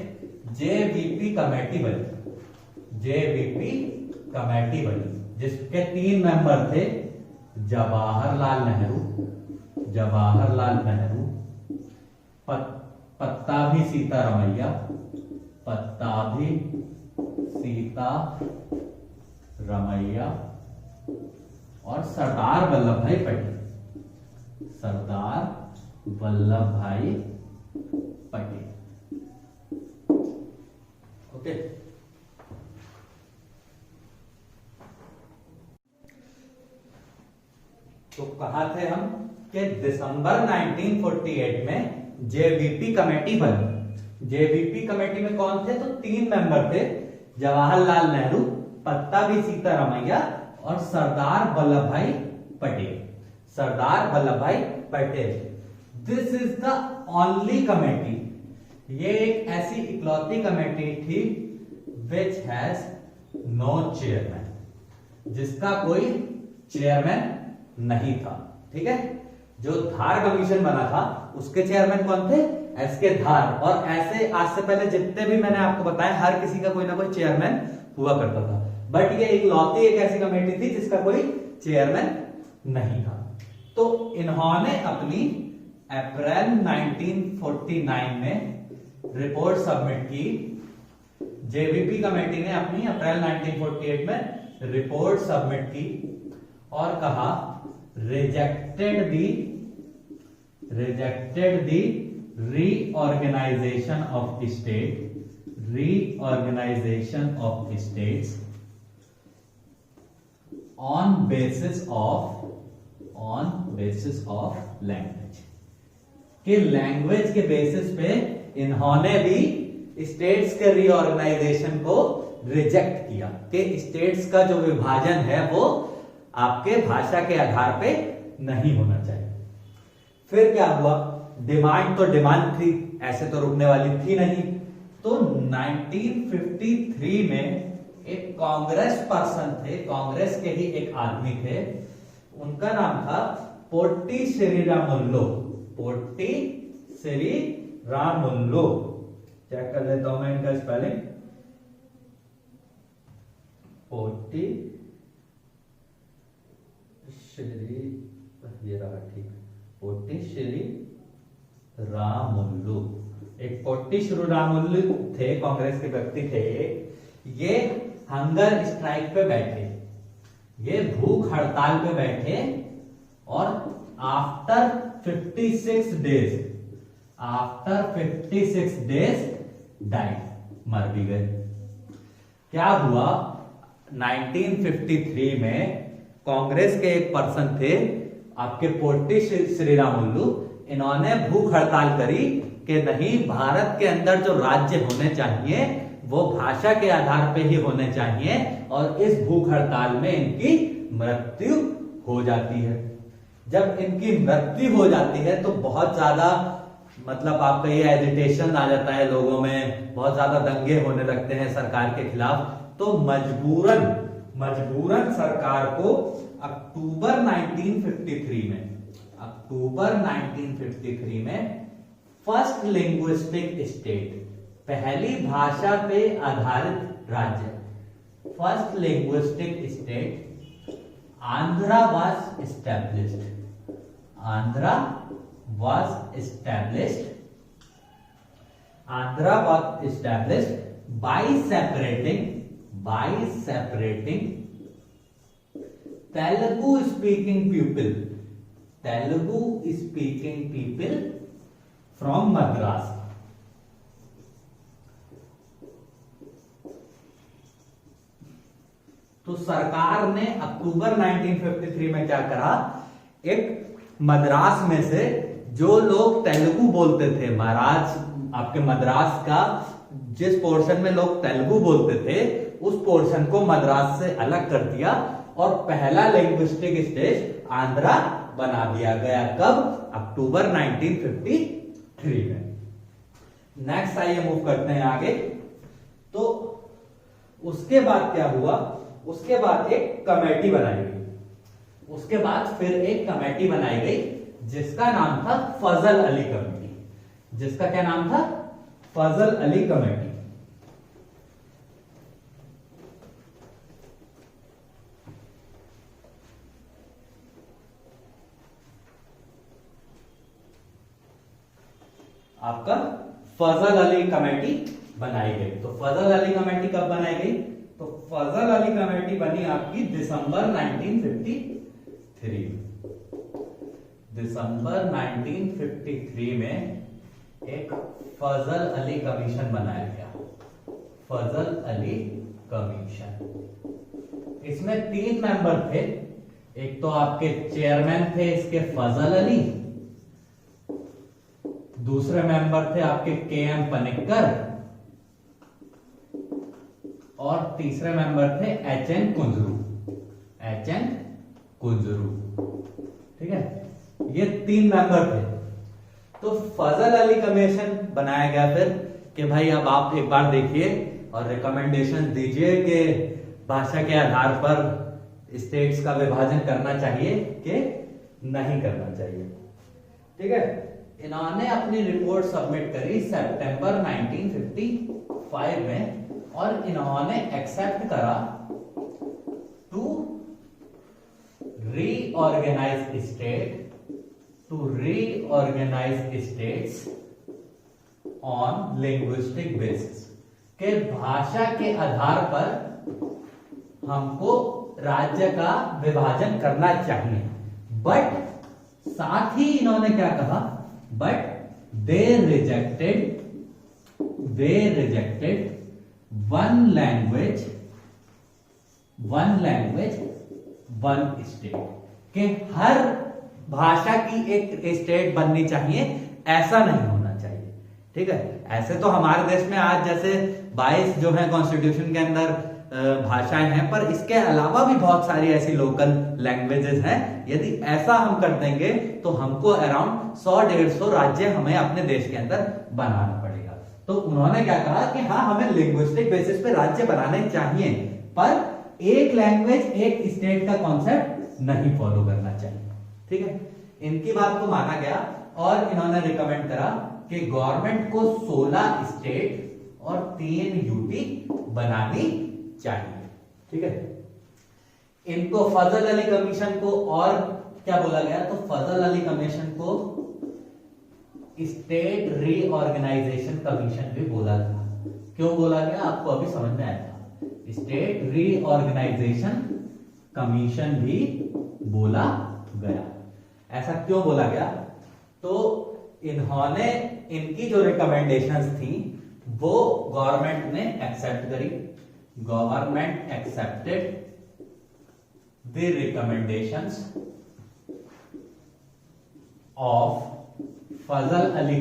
जेवीपी कमेटी बनी, जिसके 3 मेंबर थे, जवाहरलाल नेहरू, पत्ताभी सीता रमैया और सरदार वल्लभ भाई पटेल। ओके, तो कहा थे हम कि दिसंबर 1948 में जेवीपी कमेटी बनी। जेवीपी कमेटी में कौन थे? तो 3 मेंबर थे, जवाहरलाल नेहरू, पत्ताभी सीतारमैया और सरदार वल्लभ भाई Patel. This is the only committee, ये एक ऐसी इकलौती कमेटी थी विच हैज नो चेयरमैन, जिसका कोई चेयरमैन नहीं था। ठीक है, जो धार कमीशन बना था उसके चेयरमैन कौन थे? एस के धार। और ऐसे आज से पहले जितने भी मैंने आपको बताया, हर किसी का कोई ना कोई चेयरमैन हुआ करता था, बट ये इकलौती एक ऐसी कमेटी थी जिसका कोई चेयरमैन नहीं था। तो इन्होंने अपनी अप्रैल 1949 में रिपोर्ट सबमिट की। जेवीपी कमेटी ने अपनी अप्रैल 1948 में रिपोर्ट सबमिट की और कहा rejected the reorganisation of reorganisation of states on basis of language, कि लैंग्वेज के बेसिस पे इन्होंने भी स्टेट्स के रीऑर्गेनाइजेशन को रिजेक्ट किया कि स्टेट्स का जो विभाजन है वो आपके भाषा के आधार पे नहीं होना चाहिए। फिर क्या हुआ, डिमांड तो डिमांड थी, ऐसे तो रुकने वाली थी नहीं। तो 1953 में एक कांग्रेस पर्सन थे, कांग्रेस के ही एक आदमी थे, उनका नाम था पोट्टी श्रीरामुल्लू। पोट्टी श्रीरामुल्लू, चेक कर लेता हूं मैं इनका स्पेलिंग। पोट्टी श्री, ये रहा ठीक, पोट्टी श्रीरामुल्लू, एक पोट्टी श्रीरामुल्लू थे, कांग्रेस के व्यक्ति थे। ये हंगर स्ट्राइक पे बैठे, ये भूख हड़ताल पे बैठे और आफ्टर 56 डेज डाइड, मर भी गए। क्या हुआ, 1953 में कांग्रेस के एक पर्सन थे आपके पोट्टी श्रीरामुल्लू, इन्होंने भूख हड़ताल करी कि नहीं, भारत के अंदर जो राज्य होने चाहिए वो भाषा के आधार पे ही होने चाहिए, और इस भूख हड़ताल में इनकी मृत्यु हो जाती है। जब इनकी मृत्यु हो जाती है तो बहुत ज्यादा, मतलब आपका ये एजिटेशन आ जाता है लोगों में, बहुत ज्यादा दंगे होने लगते हैं सरकार के खिलाफ। तो मजबूरन सरकार को अक्टूबर 1953 में फर्स्ट लिंग्विस्टिक स्टेट, पहली भाषा पे आधारित राज्य, first linguistic state Andhra was established by separating Telugu speaking people from Madras। तो सरकार ने अक्टूबर 1953 में क्या करा, एक मद्रास में से जो लोग तेलुगु बोलते थे, महाराज आपके मद्रास का जिस पोर्शन में लोग तेलुगु बोलते थे उस पोर्शन को मद्रास से अलग कर दिया और पहला लिंग्विस्टिक स्टेट आंध्रा बना दिया गया। कब? अक्टूबर 1953 में। नेक्स्ट आइए मूव करते हैं आगे। तो उसके बाद क्या हुआ, उसके बाद एक कमेटी बनाई गई। उसके बाद फिर एक कमेटी बनाई गई जिसका नाम था फजल अली कमेटी। जिसका क्या नाम था? फजल अली कमेटी। आपका फजल अली कमेटी बनाई गई। तो फजल अली कमेटी कब बनाई गई? तो फजल अली कमेटी बनी आपकी दिसंबर 1953। दिसंबर 1953 में एक फजल अली कमीशन बनाया गया। फजल अली कमीशन। इसमें 3 मेंबर थे। एक तो आपके चेयरमैन थे इसके फजल अली, दूसरे मेंबर थे आपके के.एम. पनिक्कर और तीसरे मेंबर थे एच.एन. कुंजरू। ठीक है, ये 3 मेंबर थे। तो फजल अली कमीशन बनाया गया फिर कि भाई अब आप एक बार देखिए और रिकमेंडेशन दीजिए कि भाषा के आधार पर स्टेट्स का विभाजन करना चाहिए कि नहीं करना चाहिए। ठीक है, इन्होंने अपनी रिपोर्ट सबमिट करी सितंबर 1955 में और इन्होंने एक्सेप्ट करा to reorganise states on linguistic basis, के भाषा के आधार पर हमको राज्य का विभाजन करना चाहिए। बट साथ ही इन्होंने क्या कहा, but they rejected one language one state, के हर भाषा की एक स्टेट बननी चाहिए, ऐसा नहीं होना चाहिए। ठीक है, ऐसे तो हमारे देश में आज जैसे 22 जो है कॉन्स्टिट्यूशन के अंदर भाषाएं हैं, पर इसके अलावा भी बहुत सारी ऐसी लोकल लैंग्वेजेस हैं। यदि ऐसा हम कर देंगे तो हमको अराउंड 100-150 राज्य हमें अपने देश के अंदर बनाना पड़ेगा। तो उन्होंने क्या कहा कि हाँ, हमें लिंग्विस्टिक बेसिस पे राज्य बनाने चाहिए, पर एक लैंग्वेज एक स्टेट का कॉन्सेप्ट नहीं फॉलो करना चाहिए। ठीक है, इनकी बात को माना गया और इन्होंने रिकमेंड करा कि गवर्नमेंट को 16 स्टेट और 3 यूटी बनानी चाहिए। ठीक है, इनको फजल अली कमीशन को और क्या बोला गया, तो फजल अली कमीशन को स्टेट रीऑर्गेनाइजेशन कमीशन भी बोला था। क्यों बोला गया, आपको अभी समझ में आएगा। स्टेट रीऑर्गेनाइजेशन कमीशन भी बोला गया। ऐसा क्यों बोला गया, तो इन्होंने इनकी जो रिकमेंडेशंस थी वो गवर्नमेंट ने एक्सेप्ट करी। Government accepted the recommendations of Fazal Ali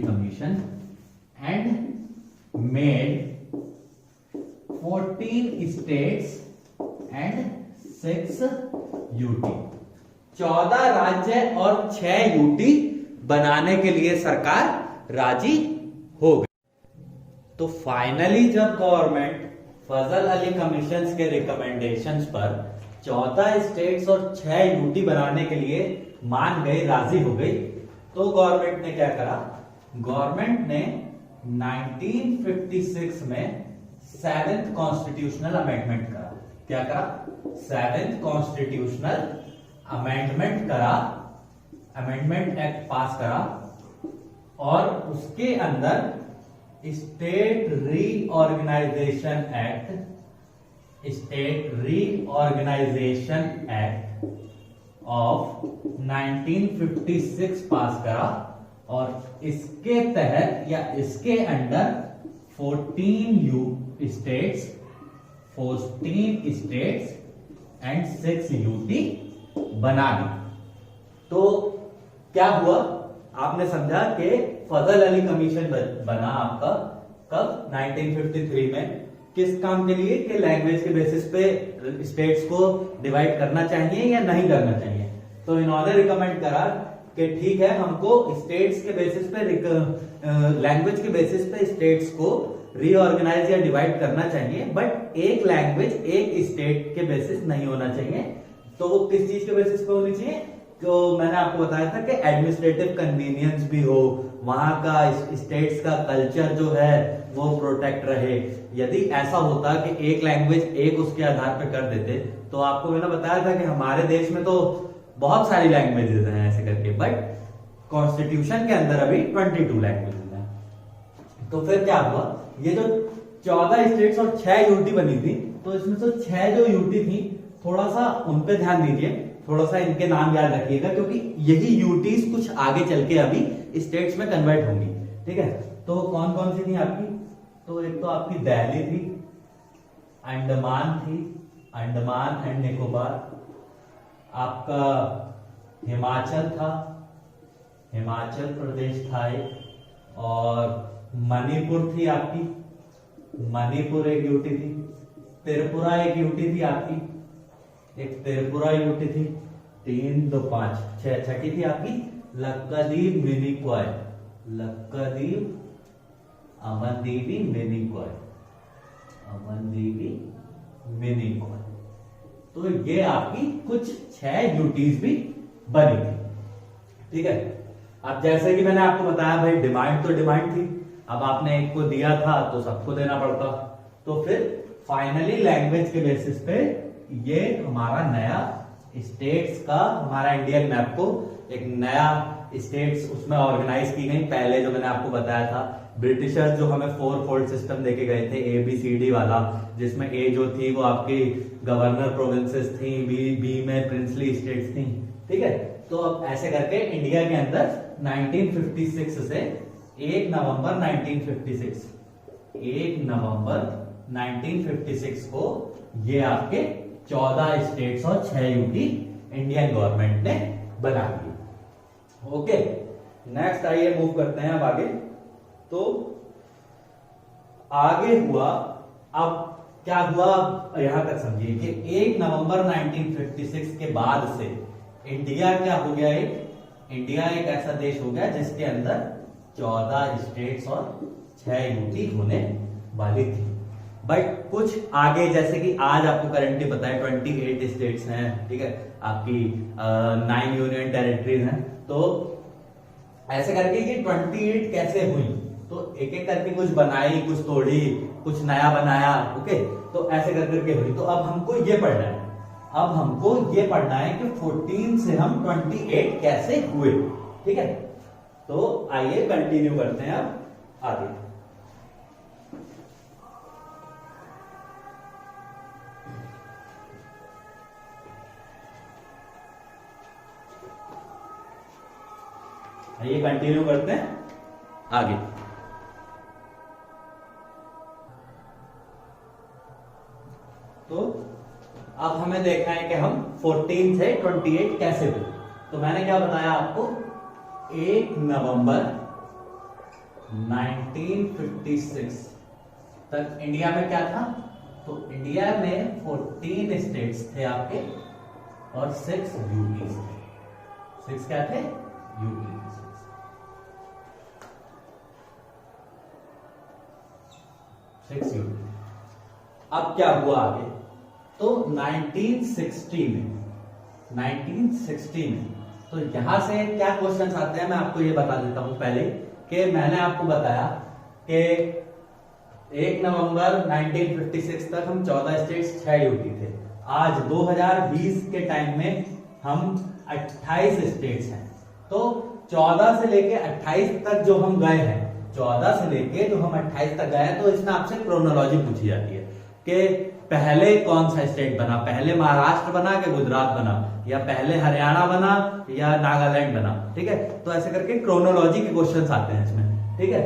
commission and made 14 states and 6 UT. 14 राज्य और 6 यूटी बनाने के लिए सरकार राजी हो गई। तो फाइनली जब गवर्नमेंट फजल अली कमीशन के रिकमेंडेशंस पर 14 स्टेट्स और 6 यूटी बनाने के लिए मान गई, राजी हो गई, तो गवर्नमेंट ने क्या करा, गवर्नमेंट ने 1956 में 7th कॉन्स्टिट्यूशनल अमेंडमेंट करा। क्या करा, 7th कॉन्स्टिट्यूशनल अमेंडमेंट करा, अमेंडमेंट एक्ट पास करा, और उसके अंदर स्टेट रीऑर्गेनाइजेशन एक्ट ऑफ 1956 पास करा, और इसके तहत या इसके अंडर 14 स्टेट्स एंड 6 यूटी बना दी। तो क्या हुआ, आपने समझा कि फजल अली कमीशन बना आपका कब, 1953 में। किस काम के लिए, कि लैंग्वेज के बेसिस पे स्टेट्स को डिवाइड करना चाहिए या नहीं करना चाहिए। तो इन्होंने रिकमेंड करा कि ठीक है, हमको स्टेट्स के बेसिस पे, लैंग्वेज के बेसिस पे स्टेट्स को रीऑर्गेनाइज या डिवाइड करना चाहिए, बट एक लैंग्वेज एक स्टेट के बेसिस नहीं होना चाहिए। तो वो किस चीज के बेसिस पे होनी चाहिए, तो मैंने आपको बताया था कि एडमिनिस्ट्रेटिव कन्वीनियंस भी हो, वहां का स्टेट्स का कल्चर जो है वो प्रोटेक्ट रहे। यदि ऐसा होता कि एक लैंग्वेज एक उसके आधार पर कर देते, तो आपको मैंने बताया था कि हमारे देश में तो बहुत सारी लैंग्वेजेस हैं ऐसे करके, बट कॉन्स्टिट्यूशन के अंदर अभी 22 लैंग्वेजेस हैं। तो फिर क्या हुआ, ये जो 14 स्टेट्स और 6 यूटी बनी थी, तो इसमें से 6 जो यूटी थी, थोड़ा सा उन पे ध्यान दीजिए, थोड़ा सा इनके नाम याद रखिएगा, क्योंकि यही यूटीज कुछ आगे चल के अभी स्टेट्स में कन्वर्ट होंगी। ठीक है, तो कौन कौन सी थी आपकी, तो एक तो आपकी दिल्ली थी, अंडमान थी, अंडमान एंड निकोबार, आपका हिमाचल था, हिमाचल प्रदेश था एक, और मणिपुर थी आपकी, मणिपुर एक यूटी थी, त्रिपुरा एक यूटी थी आपकी, एक त्रिपुरा यूटी थी, 3, 2, 5, 6, छठी थी आपकी लक्कादीप मिनिकॉय, लक्कादीप अमनदीवी मिनिकॉय, अमनदीवी मिनिकॉय। तो ये आपकी कुछ 6 यूटीज भी बनी थी। ठीक है, अब जैसे कि मैंने आपको बताया भाई, डिमांड तो डिमांड थी, अब आपने एक को दिया था तो सबको देना पड़ता। तो फिर फाइनली लैंग्वेज के बेसिस पे ये हमारा नया स्टेट्स का, हमारा इंडियन मैप को एक नया स्टेट्स उसमें ऑर्गेनाइज की गई। पहले जो मैंने आपको बताया था, ब्रिटिशर्स जो हमें 4 फोल्ड सिस्टम देके गए थे, ABCD वाला, जिसमें A जो थी वो आपकी गवर्नर प्रोविंसेस थी, बी में प्रिंसली स्टेट्स थी। ठीक है, तो अब ऐसे करके इंडिया के अंदर 1956 से 1 नवंबर 1956, 1 नवंबर 1956 को ये आपके 14 स्टेट्स और 6 यूटी इंडियन गवर्नमेंट ने बना दिए। ओके, नेक्स्ट आइए मूव करते हैं अब आगे। तो आगे हुआ, अब क्या हुआ यहां तक समझिए कि 1 नवंबर 1956 के बाद से इंडिया क्या हो गया, इंडिया एक ऐसा देश हो गया जिसके अंदर 14 स्टेट्स और 6 यूटी होने वाली थी। बट कुछ आगे, जैसे कि आज आपको करंटली पता है 28 स्टेट्स हैं, ठीक है, आपकी 9 यूनियन टेरिटरीज हैं। तो ऐसे करके ये 28 कैसे हुई, तो एक एक करके कुछ बनाई, कुछ तोड़ी, कुछ नया बनाया। ओके, तो ऐसे करके हुई। तो अब हमको ये पढ़ना है, अब हमको ये पढ़ना है कि 14 से हम 28 कैसे हुए। ठीक है, तो आइए कंटिन्यू करते हैं अब आगे। आइए कंटिन्यू करते हैं आगे। तो अब हमें देखना है कि हम 14 से 28 कैसे हुए। तो मैंने क्या बताया आपको, 1 नवंबर 1956 तक इंडिया में क्या था, तो इंडिया में 14 स्टेट्स थे आपके और 6 यूटीज थे। 6 क्या थे, यूटी। 6 यूटी। अब क्या हुआ आगे, तो 1960 में तो यहां से क्या क्वेश्चंस आते हैं मैं आपको ये बता देता हूं पहले, कि मैंने आपको बताया कि 1 नवंबर 1956 तक हम 14 स्टेट्स 6 यूटी थे। आज 2020 के टाइम में हम 28 स्टेट्स हैं। तो 14 से लेके 28 तक जो हम गए हैं, 14 से लेके जो हम 28 तक गए हैं, तो इसमें आपसे क्रोनोलॉजी पूछी जाती है कि पहले कौन सा स्टेट बना, पहले महाराष्ट्र बना कि गुजरात बना, या पहले हरियाणा बना या नागालैंड बना। ठीक है, तो ऐसे करके क्रोनोलॉजी के क्वेश्चंस आते हैं इसमें। ठीक है,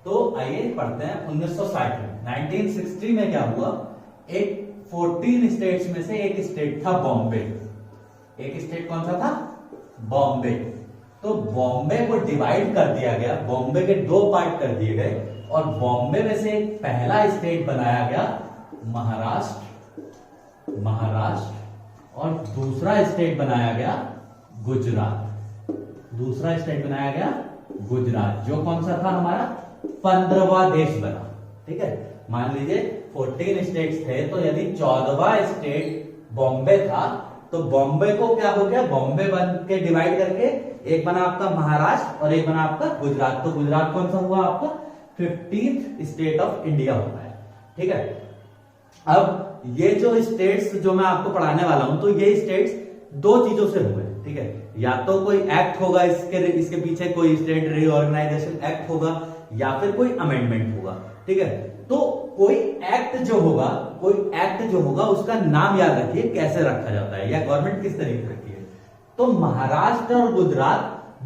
तो आइए पढ़ते हैं 1960 में। 1960 में क्या हुआ, एक 14 स्टेट्स में से एक स्टेट था बॉम्बे। एक स्टेट कौन सा था, बॉम्बे। तो बॉम्बे को डिवाइड कर दिया गया, बॉम्बे के 2 पार्ट कर दिए गए और बॉम्बे में से पहला स्टेट बनाया गया महाराष्ट्र और दूसरा स्टेट बनाया गया गुजरात। दूसरा स्टेट बनाया गया गुजरात, जो कौन सा था हमारा 15वां देश बना। ठीक है, मान लीजिए 14 स्टेट्स थे, तो यदि 14वां स्टेट बॉम्बे था, तो बॉम्बे को क्या हो गया, बॉम्बे बन के डिवाइड करके एक बना आपका महाराष्ट्र और एक बना आपका गुजरात। तो गुजरात कौन सा हुआ आपका 15th स्टेट ऑफ इंडिया होता है। ठीक है, अब ये जो स्टेट्स जो मैं आपको पढ़ाने वाला हूं, तो ये स्टेट्स 2 चीजों से हुए। ठीक है, या तो कोई एक्ट होगा, इसके पीछे कोई स्टेट रीऑर्गेनाइजेशन एक्ट होगा, या फिर कोई अमेंडमेंट होगा। ठीक है, तो कोई एक्ट जो होगा उसका नाम याद रखिए कैसे रखा जाता है, या गवर्नमेंट किस तरीके से रखी है। तो महाराष्ट्र और गुजरात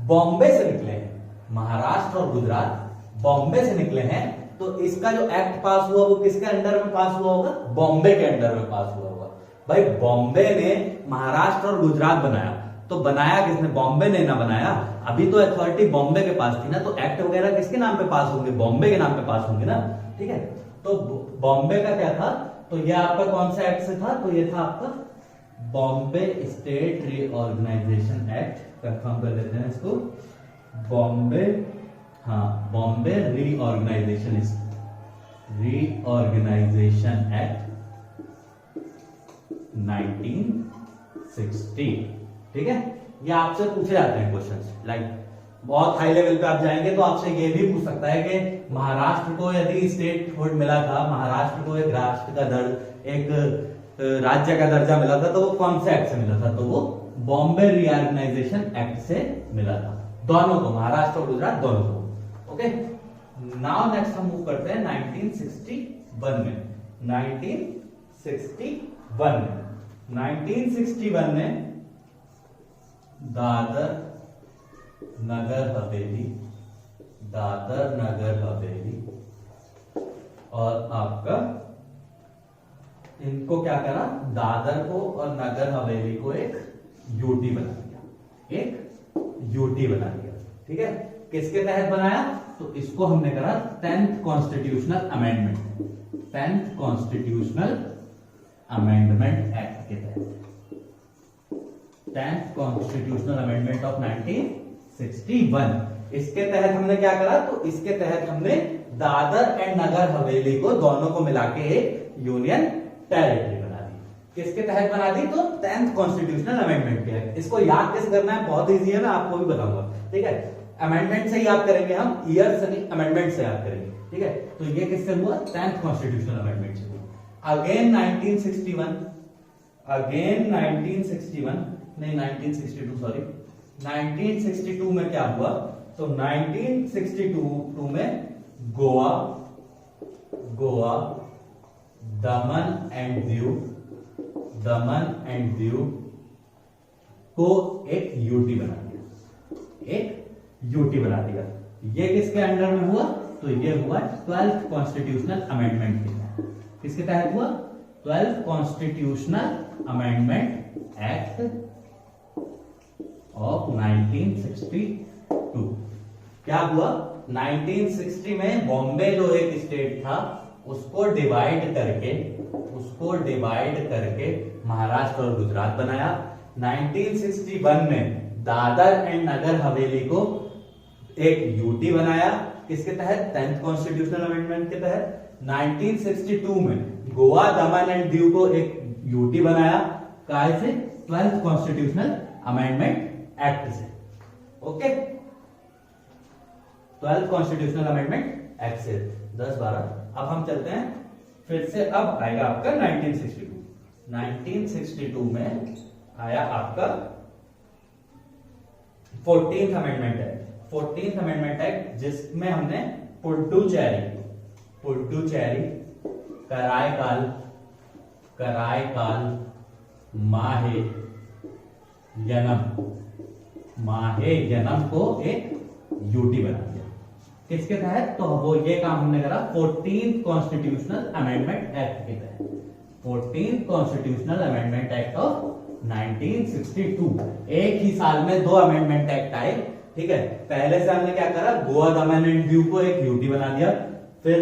बॉम्बे से निकले हैं, महाराष्ट्र और गुजरात बॉम्बे से निकले हैं। तो इसका जो एक्ट पास हुआ वो किसके अंडर में पास हुआ होगा, बॉम्बे के अंडर में पास हुआ होगा। भाई बॉम्बे ने महाराष्ट्र और गुजरात बनाया, तो बनाया किसने, बॉम्बे ने ना बनाया। अभी तो अथॉरिटी बॉम्बे के पास थी ना, तो एक्ट वगैरह किसके नाम पे पास होंगे, बॉम्बे के नाम पे पास होंगे ना। ठीक है, तो बॉम्बे का क्या था, तो ये आपका कौन सा एक्ट से था, तो ये था आपका Bombay state reorganisation act. Confirm कर देते हैं इसको, बॉम्बे रीऑर्गेनाइजेशन एक्ट 1960। ठीक है, ये आपसे पूछे जाते हैं क्वेश्चंस, लाइक बहुत हाई लेवल पे आप जाएंगे तो आपसे ये भी पूछ सकता है कि महाराष्ट्र को यदि स्टेटहुड मिला था, महाराष्ट्र को एक राज्य का दर्जा मिला था, तो वो कौन से एक्ट से मिला था, तो वो बॉम्बे रीऑर्गेनाइजेशन एक्ट से मिला था। दोनों को, महाराष्ट्र और गुजरात दोनों को। ओके, नाउ नेक्स्ट हम मूव करते हैं 1961 में। 1961 में दादर नगर दादर नगर हवेली, और आपका इनको क्या करा, दादर को और नगर हवेली को एक यूटी बना दिया, एक यूटी बना दिया। ठीक है, किसके तहत बनाया, तो इसको हमने करा 10th constitutional amendment, 10th constitutional amendment act के तहत, 10th कॉन्स्टिट्यूशनल अमेंडमेंट ऑफ 1961। इसके तहत हमने क्या करा, तो इसके तहत हमने दादर एंड नगर हवेली को दोनों को मिला के एक यूनियन टेरिटरी बना दी। किसके तहत बना दी, तो 10th कॉन्स्टिट्यूशनल अमेंडमेंट के। इसको याद कैसे करना है, बहुत इजी है, मैं आपको भी बताऊंगा। ठीक है, अमेंडमेंट से याद करेंगे हम, ईयर से नहीं, अमेंडमेंट से याद करेंगे। ठीक है, तो ये किससे हुआ, 10th कॉन्स्टिट्यूशनल अमेंडमेंट से हुआ। अगेन 1961, अगेन 1961 नहीं 1962 सॉरी 1962 में क्या हुआ, तो 1962 में गोवा, गोवा, दमन and Diu, Daman and Diu को एक यूटी बना दिया, एक यूटी बना दिया। ये किसके अंडर में हुआ, तो ये हुआ 12th कॉन्स्टिट्यूशनल अमेंडमेंट के तहत। किसके तहत हुआ, 12th constitutional amendment act of 1962। क्या हुआ, 1960 में बॉम्बे जो एक स्टेट था उसको डिवाइड करके, उसको डिवाइड करके महाराष्ट्र और गुजरात बनाया। 1961 में दादर एंड नगर हवेली को एक यूटी बनाया, किसके तहत, 10th कॉन्स्टिट्यूशनल अमेंडमेंट के तहत। 1962 में गोवा, दमन एंड दीव को एक यूटी बनाया, काहे से, 12th कॉन्स्टिट्यूशनल अमेंडमेंट एक्ट से। Okay, 12th constitutional amendment act से 10-12। अब हम चलते हैं फिर से, अब आएगा आपका 1962। 1962 में आया आपका 14th amendment act, 14th amendment act, जिसमें हमने पुडुचेरी, पुडुचेरी, कराईकाल, कराईकाल, माहे यनम, माहे यनम को एक यूटी बना दिया। किसके तहत, तो वो ये काम हमने करा 14th कॉन्स्टिट्यूशनल अमेंडमेंट एक्ट के तहत, 14th constitutional amendment act of 1962। एक ही साल में दो अमेंडमेंट एक्ट आए। ठीक है, पहले से हमने क्या करा, गोवा, दमन एंड दीव को एक यूटी बना दिया। फिर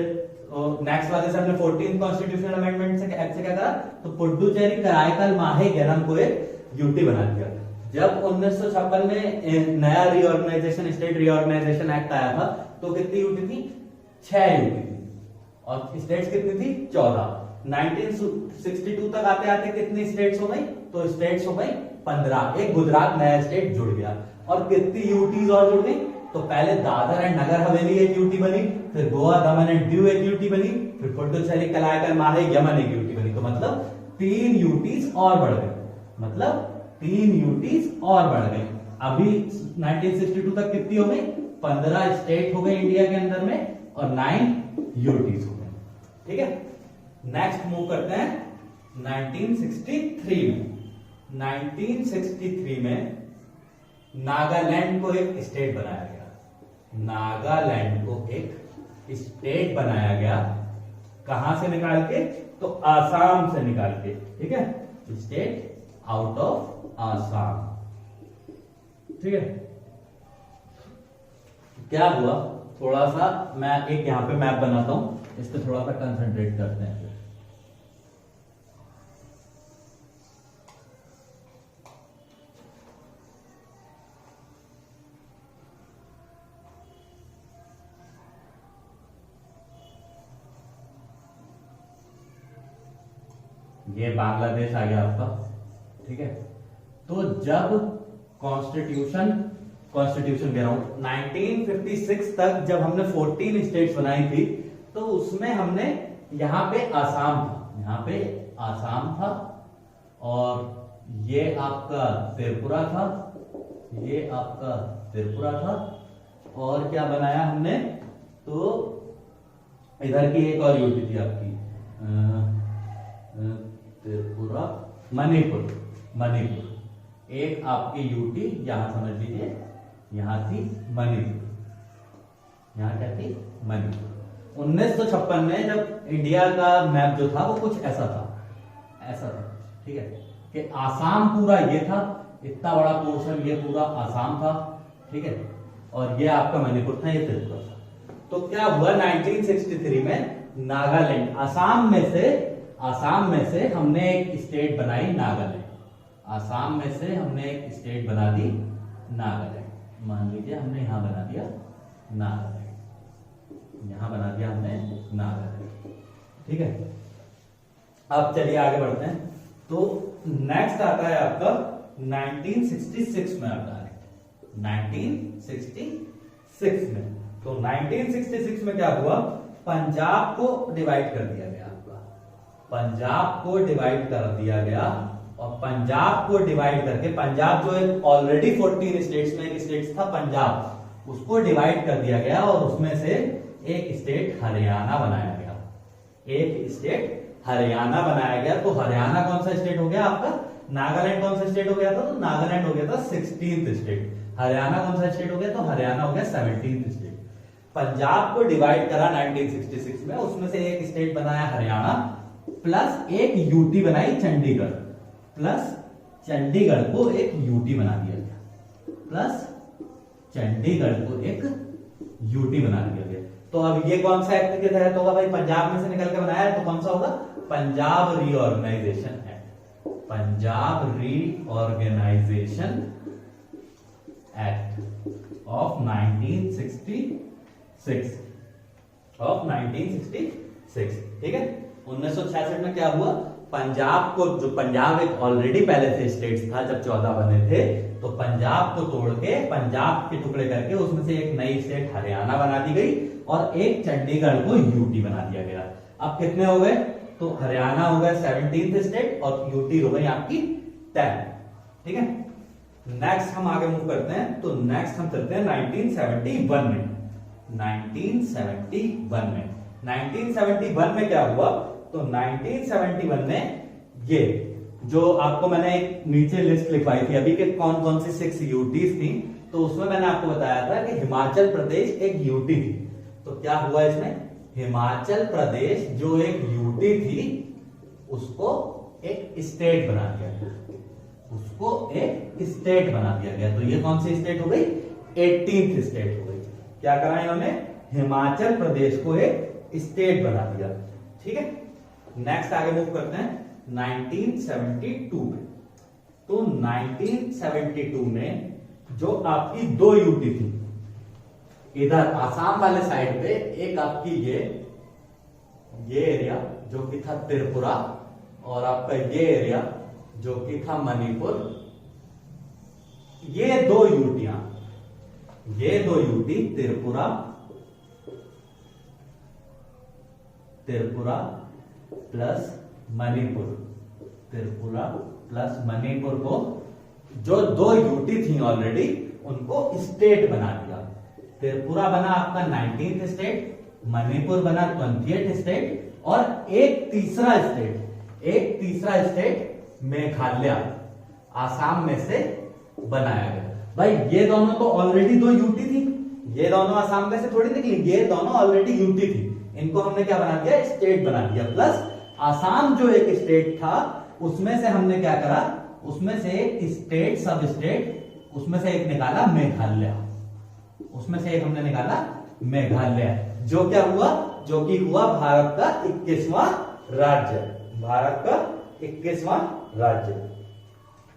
नेक्स्ट वाले से हमने 14th कॉन्स्टिट्यूशनल अमेंडमेंट से एक्ट से क्या करा, तो पुडुचेरी, कराईकाल, माहे गनम को एक यूटी बना दिया। जब 1956 में नया रीऑर्गेनाइजेशन, स्टेट रीऑर्गेनाइजेशन एक्ट आया था, तो कितनी यूटी थी, 6 यूटी थी, और स्टेट्स कितनी थी, 14। 1962 तक आते आते कितनी स्टेट्स हो गई, तो स्टेट्स हो गई 15। एक गुजरात नया स्टेट जुड़ गया। और कितनी यूटीज और जुड़ गई, तो पहले दादर एंड नगर हवेली एक यूटी बनी, फिर गोवा, दमन एंड दीव एक यूटी बनी, फिर पुडुचेरी, कराईकाल, माहे यमन एक यूटी बनी। तो मतलब 3 यूटीज और बढ़ गई, मतलब 3 यूटीज और बढ़ गई। अभी 1962 तक कितनी हो गई, 15 स्टेट हो गए इंडिया के अंदर में, और 9 यूटीज हो गए। ठीक है, नेक्स्ट मूव करते हैं 1963 में। 1963 में नागालैंड को एक स्टेट बनाया गया, नागालैंड को एक स्टेट बनाया गया। कहां से निकाल के, तो आसाम से निकाल के। ठीक है, स्टेट आउट ऑफ आसाम। ठीक है, क्या हुआ, थोड़ा सा मैं एक यहां पे मैप बनाता हूं, इस पे थोड़ा सा कंसंट्रेट करते हैं। ये बांग्लादेश आ गया आपका। ठीक है, तो जब कॉन्स्टिट्यूशन कह रहा हूं 1956 तक जब हमने 14 स्टेट्स बनाई थी, तो उसमें हमने यहां पे आसाम था, यहां पे आसाम था, और ये आपका त्रिपुरा था, ये आपका त्रिपुरा था, और क्या बनाया हमने, तो इधर की एक और यूटी थी आपकी त्रिपुरा, मणिपुर, मणिपुर एक आपकी यूटी यहां समझ लीजिए, यहां थी मणिपुर। यहाँ क्या थी, मणिपुर। 1956 में जब इंडिया का मैप जो था वो कुछ ऐसा था, ठीक है, कि आसाम पूरा ये था, इतना बड़ा पोर्शन ये पूरा आसाम था, ठीक है, और ये आपका मणिपुर था, ये त्रिपुरा था। तो क्या हुआ 1963 में नागालैंड, आसाम में से हमने एक स्टेट बनाई नागालैंड, आसाम में से हमने एक स्टेट बना दी नागालैंड। मान लीजिए हमने यहां बना दिया नागालैंड, यहां बना दिया हमने नागालैंड, ठीक है। अब चलिए आगे बढ़ते हैं। तो नेक्स्ट आता है आपका 1966 में आता है, 1966 में। तो 1966 में क्या हुआ, पंजाब को डिवाइड कर दिया गया आपका, पंजाब को डिवाइड कर दिया गया, और पंजाब को डिवाइड करके, पंजाब जो एक ऑलरेडी 14 स्टेट्स में एक स्टेट था पंजाब, उसको डिवाइड कर दिया गया और उसमें से एक स्टेट हरियाणा बनाया गया, एक स्टेट हरियाणा बनाया गया। तो हरियाणा कौन सा स्टेट हो गया आपका, नागालैंड कौन सा स्टेट हो गया था, तो नागालैंड हो गया था 16th स्टेट, हरियाणा कौन सा स्टेट हो गया, तो हरियाणा हो गया 17th स्टेट। पंजाब को डिवाइड करा 1966 में, उसमें से एक स्टेट बनाया हरियाणा, प्लस एक यूटी बनाई चंडीगढ़, प्लस चंडीगढ़ को एक यूटी बना दिया गया, प्लस चंडीगढ़ को एक यूटी बना दिया गया। तो अब ये कौन सा एक्ट के तहत होगा भाई, पंजाब में से निकल के बनाया है, तो कौन सा होगा, Punjab reorganisation act, Punjab reorganisation act of 1966, ठीक है। 1966 में क्या हुआ, पंजाब को, जो पंजाब एक ऑलरेडी पहले से स्टेट्स था जब 14 बने थे, तो पंजाब को तोड़ के, पंजाब के टुकड़े करके उसमें से एक नई स्टेट हरियाणा बना दी गई और एक चंडीगढ़ को यूटी बना दिया गया। अब कितने हो गए, तो हरियाणा हो गया 17th स्टेट और यूटी हो गई आपकी 10, ठीक है। नेक्स्ट हम आगे मूव करते हैं। तो नेक्स्ट हम चलते हैं 1971 में। 1971 में क्या हुआ, तो 1971 में ये जो आपको मैंने एक नीचे लिस्ट लिखवाई थी अभी के कौन कौन सी 6 यूटीज थी, तो उसमें मैंने आपको बताया था कि हिमाचल प्रदेश एक यूटी थी। तो क्या हुआ इसमें, हिमाचल प्रदेश जो एक यूटी थी उसको एक स्टेट बना दिया गया, उसको एक स्टेट बना दिया गया। तो ये कौन सी स्टेट हो गई, 18th स्टेट हो गई। क्या करा इन्होंने, हिमाचल प्रदेश को एक स्टेट बना दिया, ठीक है। नेक्स्ट आगे मूव करते हैं 1972 में। तो 1972 में जो आपकी 2 यूटी थी, इधर आसाम वाले साइड पे एक आपकी ये एरिया जो कि था त्रिपुरा, और आपका ये एरिया जो कि था मणिपुर, ये 2 यूटियां, ये 2 UT Tripura plus Manipur, Tripura plus Manipur को जो 2 यूटी थी ऑलरेडी उनको स्टेट बना दिया। त्रिपुरा बना आपका 19th स्टेट, मणिपुर बना 20th स्टेट, और एक तीसरा स्टेट मेघालय आसाम में से बनाया गया। भाई ये दोनों तो ऑलरेडी 2 यूटी थी, ये दोनों आसाम में से थोड़ी निकली, ये दोनों ऑलरेडी यूटी थी, इनको हमने क्या बना दिया, स्टेट बना दिया। प्लस आसाम जो एक स्टेट था उसमें से हमने क्या करा, उसमें से एक स्टेट सब स्टेट, उसमें से एक निकाला मेघालय, उसमें से एक हमने निकाला मेघालय, जो क्या हुआ, जो कि हुआ भारत का 21वां राज्य, भारत का 21वां राज्य,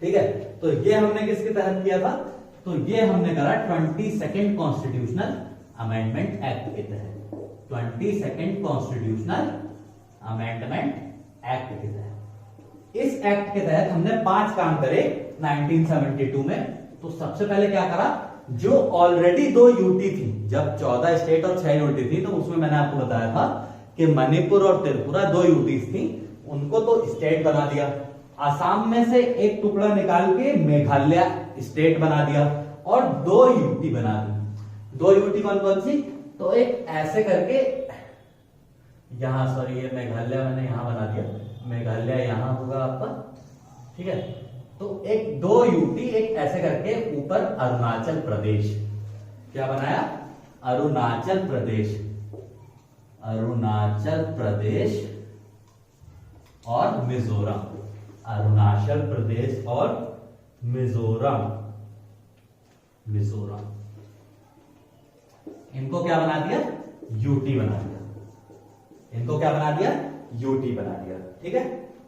ठीक है। तो ये हमने किसके तहत किया था, तो ये हमने करा 22nd कॉन्स्टिट्यूशनल अमेंडमेंट एक्ट के तहत, 22nd कॉन्स्टिट्यूशनल अमेंडमेंट एक्ट के तहत। इस एक्ट के तहत हमने 5 काम करे 1972 में। तो सबसे पहले क्या करा, जो ऑलरेडी 2 यूटी थी, जब 14 स्टेट और 6 यूटी थी, तो उसमें मैंने आपको बताया था कि मणिपुर और त्रिपुरा 2 यूटीज थी, उनको तो स्टेट बना दिया। आसाम में से एक टुकड़ा निकाल के मेघालय स्टेट बना दिया और 2 यूटी बना दी। 2 यूटी कौन कौन सी, तो एक ऐसे करके यहां, सॉरी ये मेघालय मैंने यहां बना दिया, मेघालय यहां होगा आपका, ठीक है। तो एक 2 यूटी एक ऐसे करके ऊपर अरुणाचल प्रदेश, क्या बनाया, अरुणाचल प्रदेश, अरुणाचल प्रदेश और मिजोरम, अरुणाचल प्रदेश और मिजोरम, मिजोरम, इनको क्या बना दिया, यूटी बना दिया, इनको क्या बना दिया, यूटी बना दिया। ठीक है,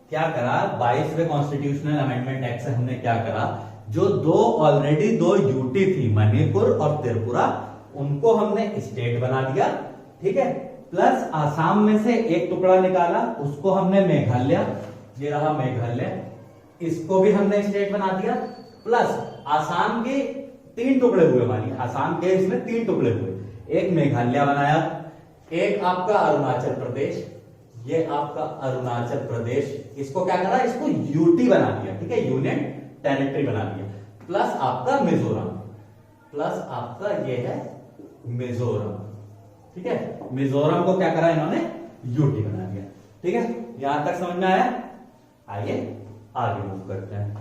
क्या करा 22वें कॉन्स्टिट्यूशनल अमेंडमेंट एक्ट से हमने क्या करा, जो ऑलरेडी दो यूटी थी मणिपुर और त्रिपुरा, उनको हमने स्टेट बना दिया। ठीक है, प्लस आसाम में से एक टुकड़ा निकाला, उसको हमने मेघालय, ये रहा मेघालय, इसको भी हमने स्टेट बना दिया। प्लस आसाम के 3 टुकड़े हुए, हमारी आसाम के इसमें 3 टुकड़े हुए, एक मेघालय बनाया, एक आपका अरुणाचल प्रदेश, ये आपका अरुणाचल प्रदेश, इसको क्या करा, इसको यूटी बना दिया। ठीक है, यूनियन टेरिटरी बना दिया। प्लस आपका मिजोरम, प्लस आपका ये है मिजोरम। ठीक है, मिजोरम को क्या करा इन्होंने, यूटी बना दिया। ठीक है, यहां तक समझ में आया। आइए आगे मूव करते हैं।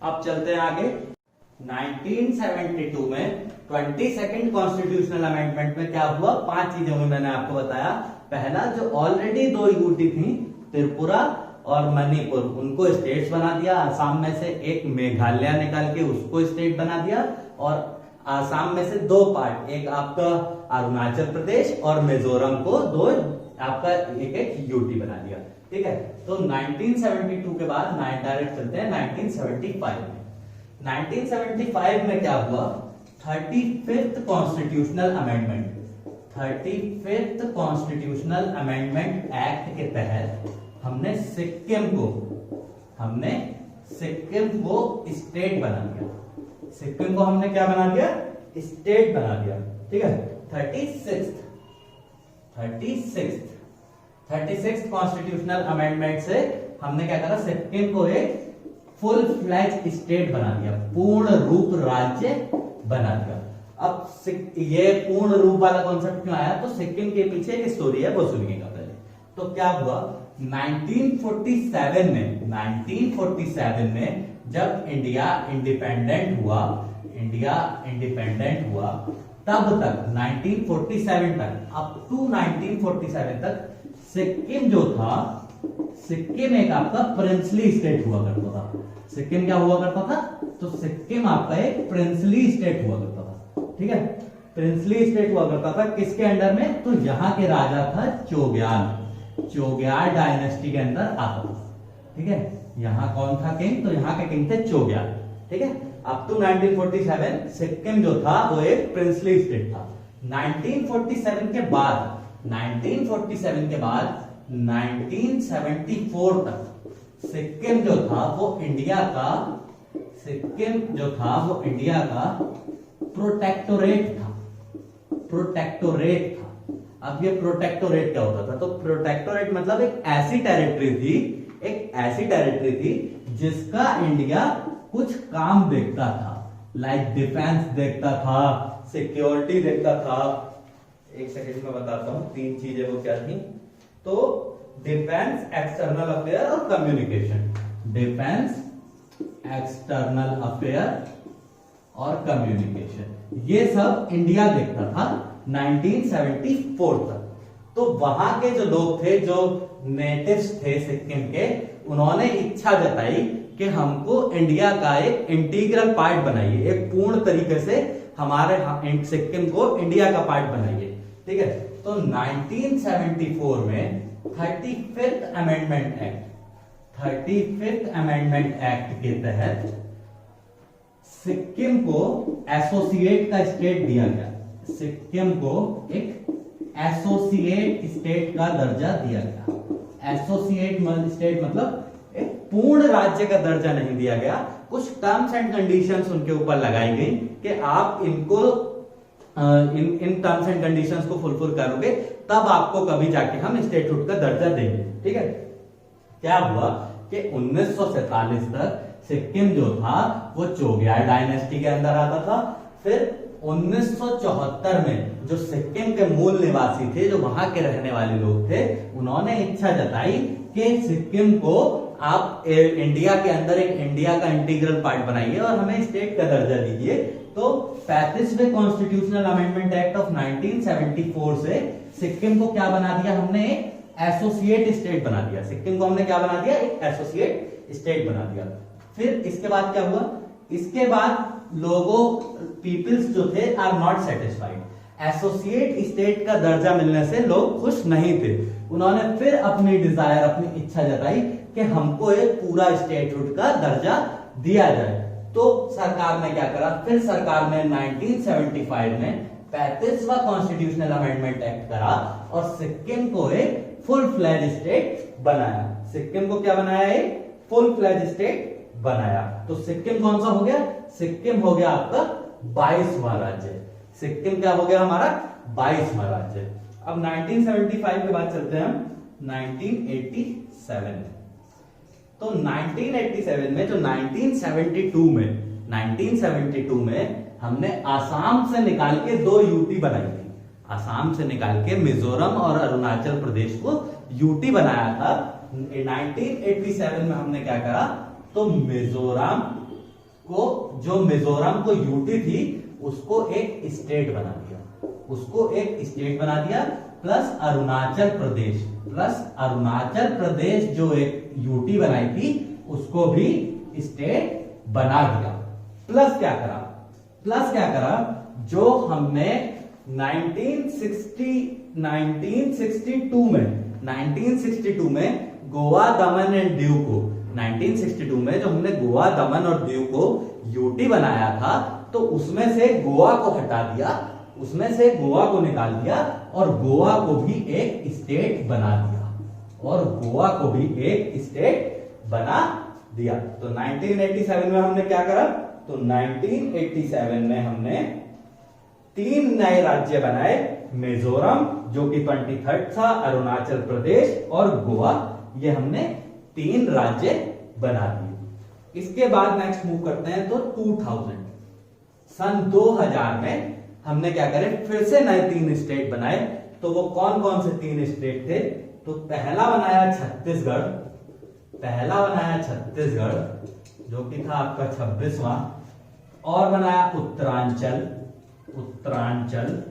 अब चलते हैं आगे। 1972 में 22nd कॉन्स्टिट्यूशनल अमेंडमेंट में क्या हुआ, 5 चीजें हुई, मैंने आपको बताया। पहला, जो ऑलरेडी 2 यूटी थी त्रिपुरा और मणिपुर, उनको स्टेट्स बना दिया। आसाम में से एक मेघालय निकाल के उसको स्टेट बना दिया, और आसाम में से 2 पार्ट, एक आपका अरुणाचल प्रदेश और मिजोरम को 2 आपका एक यूटी बना दिया। ठीक है, तो 1972 के बाद डायरेक्ट चलते हैं 1975 में। 1975 में क्या हुआ, 35th constitutional amendment, 35th constitutional amendment act के तहत हमने सिक्किम को स्टेट बना दिया। सिक्किम को हमने क्या बना दिया, स्टेट बना दिया। ठीक है, 36th कॉन्स्टिट्यूशनल अमेंडमेंट से हमने क्या करा, सिक्किम को एक फुल फ्लैज स्टेट बना दिया, पूर्ण रूप राज्य बना दिया। अब ये पूर्ण रूप वाला कॉन्सेप्ट क्यों आया, तो सिक्किम के पीछे एक स्टोरी है, वो सुनिएगा पहले। तो क्या हुआ, 1947 में जब इंडिया इंडिपेंडेंट हुआ, तब तक 1947 तक, अप टू 1947 तक सिक्किम जो था, सिक्किम एक आपका प्रिंसली स्टेट हुआ करता था। सिक्किम क्या हुआ करता था, तो सिक्किम आपका एक प्रिंसली स्टेट हुआ करता था। ठीक है, प्रिंसली स्टेट हुआ करता था, किसके अंडर में, तो यहाँ के राजा था चोग्याल डायनेस्टी के अंदर आता था। ठीक है, यहाँ कौन था किंग, तो यहाँ के किंग थे चोग्याल। ठीक है, अप टू 1947 सिक्किम जो था वो एक प्रिंसली स्टेट था। 1947 के बाद 1974 तक सिक्किम जो था वो इंडिया का प्रोटेक्टोरेट था। अब ये प्रोटेक्टोरेट क्या होता था, तो प्रोटेक्टोरेट मतलब एक ऐसी टेरिटरी थी जिसका इंडिया कुछ काम देखता था, लाइक डिफेंस देखता था, सिक्योरिटी देखता था। एक सेकंड में बताता हूं 3 चीजें वो क्या थी, तो डिफेंस, एक्सटर्नल अफेयर और कम्युनिकेशन। डिफेंस, एक्सटर्नल अफेयर और कम्युनिकेशन, ये सब इंडिया देखता था 1974 तक। तो वहां के जो लोग थे, जो नेटिव्स थे सिक्किम के, उन्होंने इच्छा जताई कि हमको इंडिया का एक इंटीग्रल पार्ट बनाइए, एक पूर्ण तरीके से हमारे सिक्किम को इंडिया का पार्ट बनाइए। ठीक है, तो 1974 में 35th अमेंडमेंट एक्ट के तहत सिक्किम को एसोसिएट का स्टेट दिया गया। सिक्किम को एक एसोसिएट स्टेट का दर्जा दिया गया। एसोसिएट स्टेट मतलब एक पूर्ण राज्य का दर्जा नहीं दिया गया, कुछ टर्म्स एंड कंडीशंस उनके ऊपर लगाई गई कि आप इनको इन टर्म्स एंड कंडीशंस को फुलफिल करोगे तब आपको कभी जाके हम स्टेटहुड का दर्जा देंगे। ठीक है, क्या हुआ कि 1947 तक सिक्किम जो था वो चोग्याल डायनेस्टी के अंदर आता था। फिर 1974 में जो सिक्किम के मूल निवासी थे, जो वहां के रहने वाले लोग थे, उन्होंने इच्छा जताई कि सिक्किम को आप इंडिया के अंदर एक इंडिया का इंटीग्रल पार्ट बनाइए और हमें स्टेट का दर्जा दीजिए। तो 35वें कॉन्स्टिट्यूशनल अमेंडमेंट एक्ट ऑफ 1974 से सिक्किम को क्या बना दिया हमने, एसोसिएट स्टेट बना दिया। सिक्किम को हमने क्या बना दिया, एक एसोसिएट स्टेट बना दिया। फिर इसके बाद क्या हुआ, इसके बाद लोगों पीपल्स जो थे are not satisfied, associate state का दर्जा मिलने से लोग खुश नहीं थे। उन्होंने फिर अपनी डिजायर, अपनी इच्छा जताई कि हमको एक पूरा स्टेटहुड का दर्जा दिया जाए। तो सरकार ने क्या करा, फिर सरकार ने 1975 में 35वां कॉन्स्टिट्यूशनल अमेंडमेंट एक्ट करा और सिक्किम को एक फुल फ्लैज स्टेट बनाया। सिक्किम को क्या बनाया, एक फुल फ्लैज स्टेट बनाया। तो सिक्किम कौन सा हो गया, सिक्किम हो गया आपका 22वां राज्य। सिक्किम क्या हो गया हमारा, 22वां राज्य। अब 1975 के बाद चलते हैं हम 1987। तो 1987 में, जो 1972 में हमने आसाम से निकाल के 2 यूटी बनाई थी। आसाम से निकाल के मिजोरम और अरुणाचल प्रदेश को यूटी बनाया था। 1987 में हमने क्या करा, तो मिजोरम को, जो मिजोरम को यूटी थी, उसको एक स्टेट बना दिया, उसको एक स्टेट बना दिया। प्लस अरुणाचल प्रदेश जो एक यूटी बनाई थी, उसको भी स्टेट बना दिया। प्लस क्या करा, जो हमने 1962 में गोवा, दमन एंड दीव को, 1962 में जो हमने गोवा, दमन और दीव को यूटी बनाया था, तो उसमें से गोवा को हटा दिया, उसमें से गोवा को निकाल दिया और गोवा को भी एक स्टेट बना दिया, तो 1987 में हमने क्या करा, तो 1987 में हमने 3 नए राज्य बनाए, मिजोरम जो कि 23rd था, अरुणाचल प्रदेश और गोवा, ये हमने 3 राज्य बना दिए। इसके बाद नेक्स्ट मूव करते हैं तो 2000, सन 2000 में हमने क्या करे, फिर से नए 3 स्टेट बनाए। तो वो कौन कौन से 3 स्टेट थे, तो पहला बनाया छत्तीसगढ़, जो कि था आपका 26वां, और बनाया उत्तरांचल,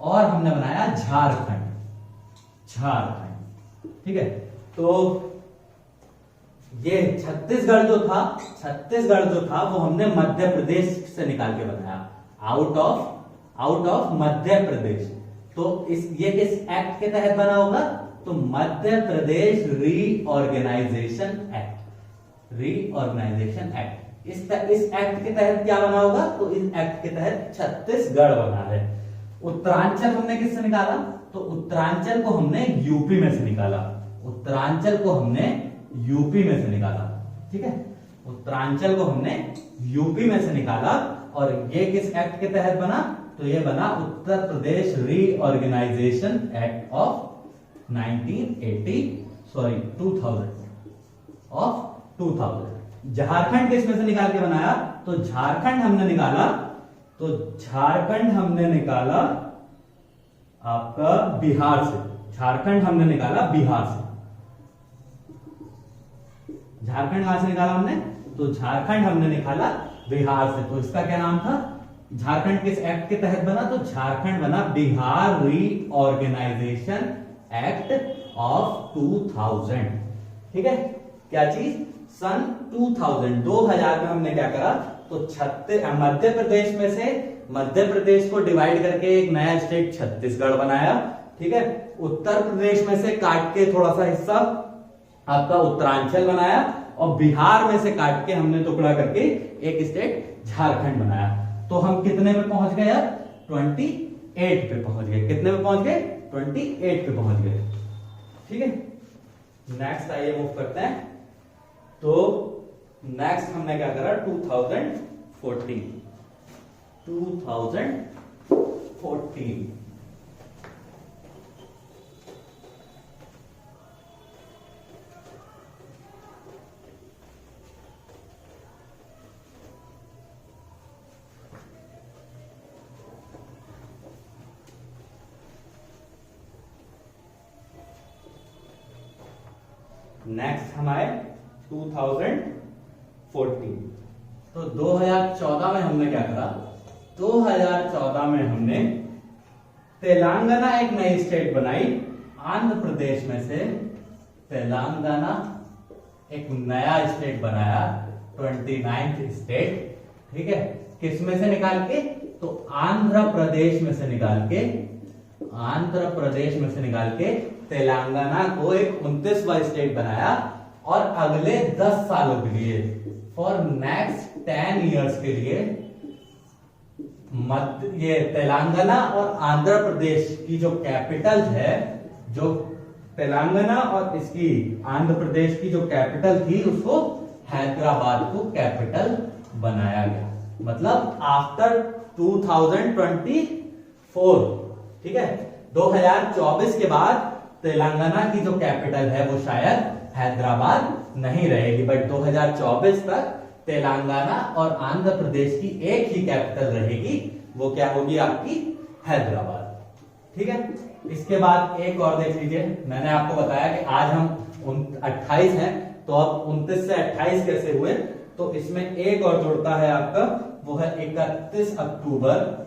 और हमने बनाया झारखंड। ठीक है, तो ये छत्तीसगढ़ जो था वो हमने मध्य प्रदेश से निकाल के बनाया, आउट ऑफ मध्य प्रदेश। तो ये किस एक्ट के तहत बना होगा, तो मध्य प्रदेश रीऑर्गेनाइजेशन एक्ट। इस एक्ट के तहत क्या बना होगा, तो इस एक्ट के तहत छत्तीसगढ़ बना है। उत्तरांचल हमने किससे निकाला, तो उत्तरांचल को हमने यूपी में से निकाला, ठीक है, उत्तरांचल को हमने यूपी में से निकाला। और ये किस एक्ट के तहत बना, तो ये बना Uttar Pradesh reorganisation act of 2000। Jharkhand किस में से निकाल के बनाया, तो झारखंड हमने निकाला आपका बिहार से। झारखंड कहां से निकाला हमने, तो झारखंड हमने निकाला बिहार से। तो इसका क्या नाम था, झारखंड किस एक्ट के तहत बना, तो झारखंड बना बिहार रीऑर्गेनाइजेशन एक्ट ऑफ 2000। ठीक है, क्या चीज, सन 2000 में हमने क्या करा, तो मध्य प्रदेश को डिवाइड करके एक नया स्टेट छत्तीसगढ़ बनाया। ठीक है, उत्तर प्रदेश में से काट के थोड़ा सा हिस्सा आपका उत्तरांचल बनाया, और बिहार में से काट के हमने टुकड़ा करके एक स्टेट झारखंड बनाया। तो हम कितने पे पहुंच गए यार, 28 पे पहुंच गए। कितने पे पहुंच गए, 28 पे पहुंच गए। ठीक है, नेक्स्ट आइए मूव करते हैं। तो नेक्स्ट हमने क्या करा, 2014। नेक्स्ट हम आए 2014। तो 2014 में हमने क्या करा, 2014 में हमने तेलंगाना एक नई स्टेट बनाई आंध्र प्रदेश में से। तेलंगाना एक नया स्टेट बनाया, 29th स्टेट, ठीक है। किस में से निकाल के, तो आंध्र प्रदेश में से निकाल के, आंध्र प्रदेश में से निकाल के तेलंगाना को एक 29वां स्टेट बनाया। और अगले 10 सालों के लिए, फॉर नेक्स्ट 10 इयर्स के लिए ये तेलंगाना और आंध्र प्रदेश की जो कैपिटल है, जो तेलंगाना और इसकी आंध्र प्रदेश की जो कैपिटल थी, उसको हैदराबाद को कैपिटल बनाया गया। मतलब आफ्टर 2024, ठीक है, 2024 के बाद तेलंगाना की जो कैपिटल है वो शायद हैदराबाद नहीं रहेगी, बट 2024 तक तेलंगाना और आंध्र प्रदेश की एक ही कैपिटल रहेगी, वो क्या होगी आपकी, हैदराबाद, ठीक है। इसके बाद एक और देख लीजिए, मैंने आपको बताया कि आज हम 28 हैं, तो अब 29 से 28 कैसे हुए, तो इसमें एक और जुड़ता है आपका, वो है 31 अक्टूबर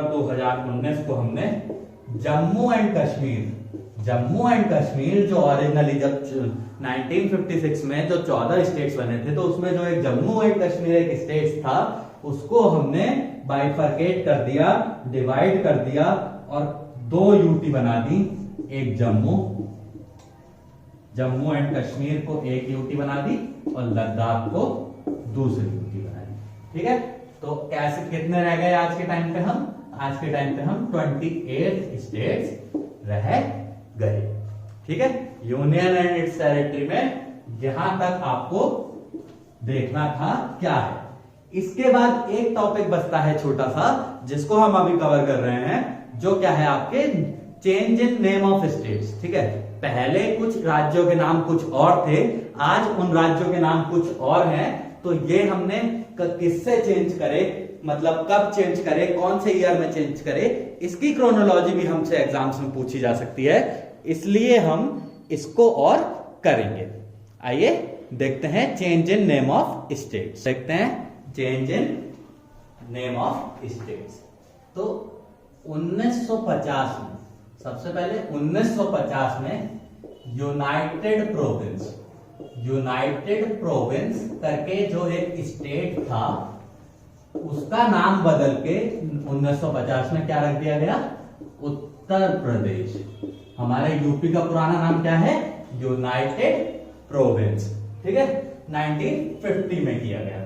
2019 को हमने जम्मू एंड कश्मीर जो ओरिजिनली जब 1956 में जो 14 स्टेट्स बने थे, तो उसमें जो एक जम्मू एंड कश्मीर एक स्टेट था, उसको हमने बाइफरकेट कर दिया, डिवाइड कर दिया और 2 यूटी बना दी। एक जम्मू एंड कश्मीर को एक यूटी बना दी और लद्दाख को दूसरी यूटी बना दी, ठीक है। तो कैसे कितने रह गए आज के टाइम पे हम 28 स्टेट्स रह गए, ठीक है। यूनियन एंड इट्स टेरिटरी में यहां तक आपको देखना था क्या है। इसके बाद एक टॉपिक बचता है छोटा सा, जिसको हम अभी कवर कर रहे हैं, जो क्या है आपके change in name of states, ठीक है। पहले कुछ राज्यों के नाम कुछ और थे, आज उन राज्यों के नाम कुछ और हैं, तो ये हमने किससे चेंज करे, मतलब कब चेंज करे, कौन से ईयर में चेंज करे, इसकी क्रोनोलॉजी भी हमसे एग्जाम्स में पूछी जा सकती है, इसलिए हम इसको और करेंगे। आइए देखते हैं change in name of states, देखते हैं change in name of states. तो 1950 में, सबसे पहले 1950 में यूनाइटेड प्रोविंस करके जो एक स्टेट था, उसका नाम बदल के 1950 में क्या रख दिया गया, उत्तर प्रदेश। हमारे यूपी का पुराना नाम क्या है, यूनाइटेड प्रोविंस, ठीक है। 1950 में किया गया।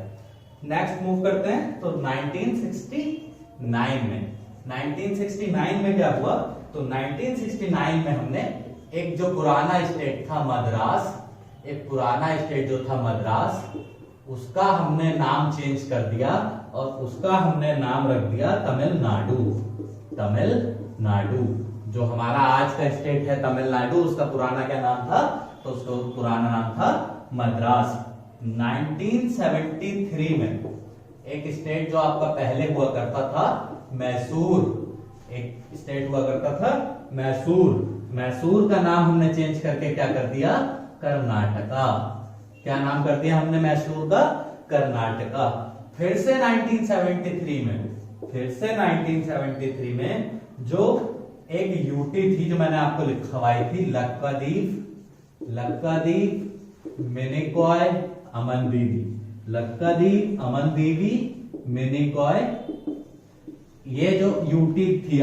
नेक्स्ट मूव करते हैं, तो 1969 में क्या हुआ, तो 1969 में हमने एक जो पुराना स्टेट था मद्रास, एक पुराना स्टेट जो था मद्रास, उसका हमने नाम चेंज कर दिया और उसका हमने नाम रख दिया तमिलनाडु। जो हमारा आज का स्टेट है तमिलनाडु, उसका पुराना क्या नाम था, तो उसका पुराना नाम था मद्रास। 1973 में एक स्टेट जो आपका पहले हुआ करता था मैसूर, एक स्टेट हुआ करता था मैसूर का नाम हमने चेंज करके क्या कर दिया, कर्नाटका। क्या नाम कर दिया हमने मैसूर का, कर्नाटका। फिर से 1973 में जो एक यूटी थी, जो मैंने आपको लिखवाई थी, लक्कादीप मिनिकॉय अमनदीवी मिनिकॉय, ये जो यूटी थी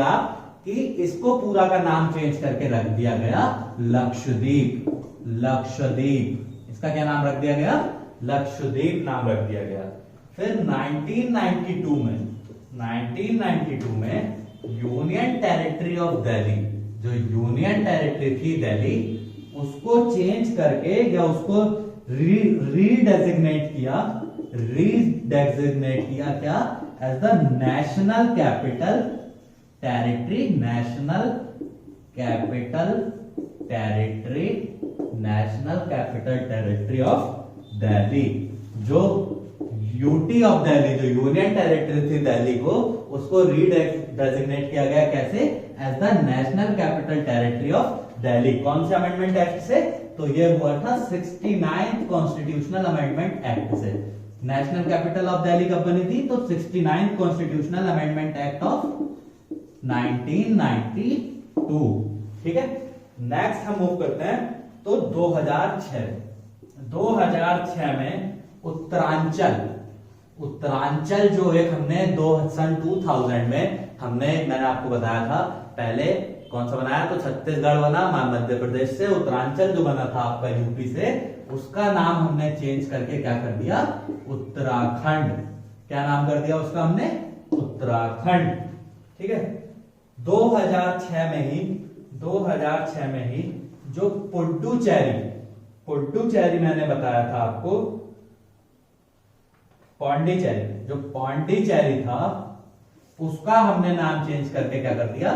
कि इसको पूरा का नाम चेंज करके रख दिया गया लक्षद्वीप। इसका क्या नाम रख दिया गया, लक्षद्वीप नाम रख दिया गया। फिर 1992 में यूनियन टेरिटरी ऑफ दिल्ली, जो यूनियन टेरिटरी थी दिल्ली, उसको चेंज करके या उसको रीडेजिग्नेट किया क्या, as the national capital territory of Delhi. जो यूटी ऑफ दिल्ली, जो यूनियन टेरिटरी थी दिल्ली को, उसको रीडेजिग्नेट किया गया कैसे, as the national capital territory of Delhi. कौन से अमेंडमेंट एक्ट से, तो ये हुआ था 69th कॉन्स्टिट्यूशनल अमेंडमेंट एक्ट से। नेशनल कैपिटल ऑफ दिल्ली कब बनी थी? तो 69th constitutional amendment act of 1992। ठीक है, नेक्स्ट हम मूव करते हैं तो 2006 में उत्तरांचल जो एक हमने सन 2000 में मैंने आपको बताया था, पहले कौन सा बनाया? तो छत्तीसगढ़ बना मध्य प्रदेश से, उत्तरांचल जो बना था आपका यूपी से, उसका नाम हमने चेंज करके क्या कर दिया? उत्तराखंड। क्या नाम कर दिया उसका हमने? उत्तराखंड। ठीक है, 2006 में ही जो पुडुचेरी मैंने बताया था आपको, पौंडीचेरी था, उसका हमने नाम चेंज करके क्या कर दिया?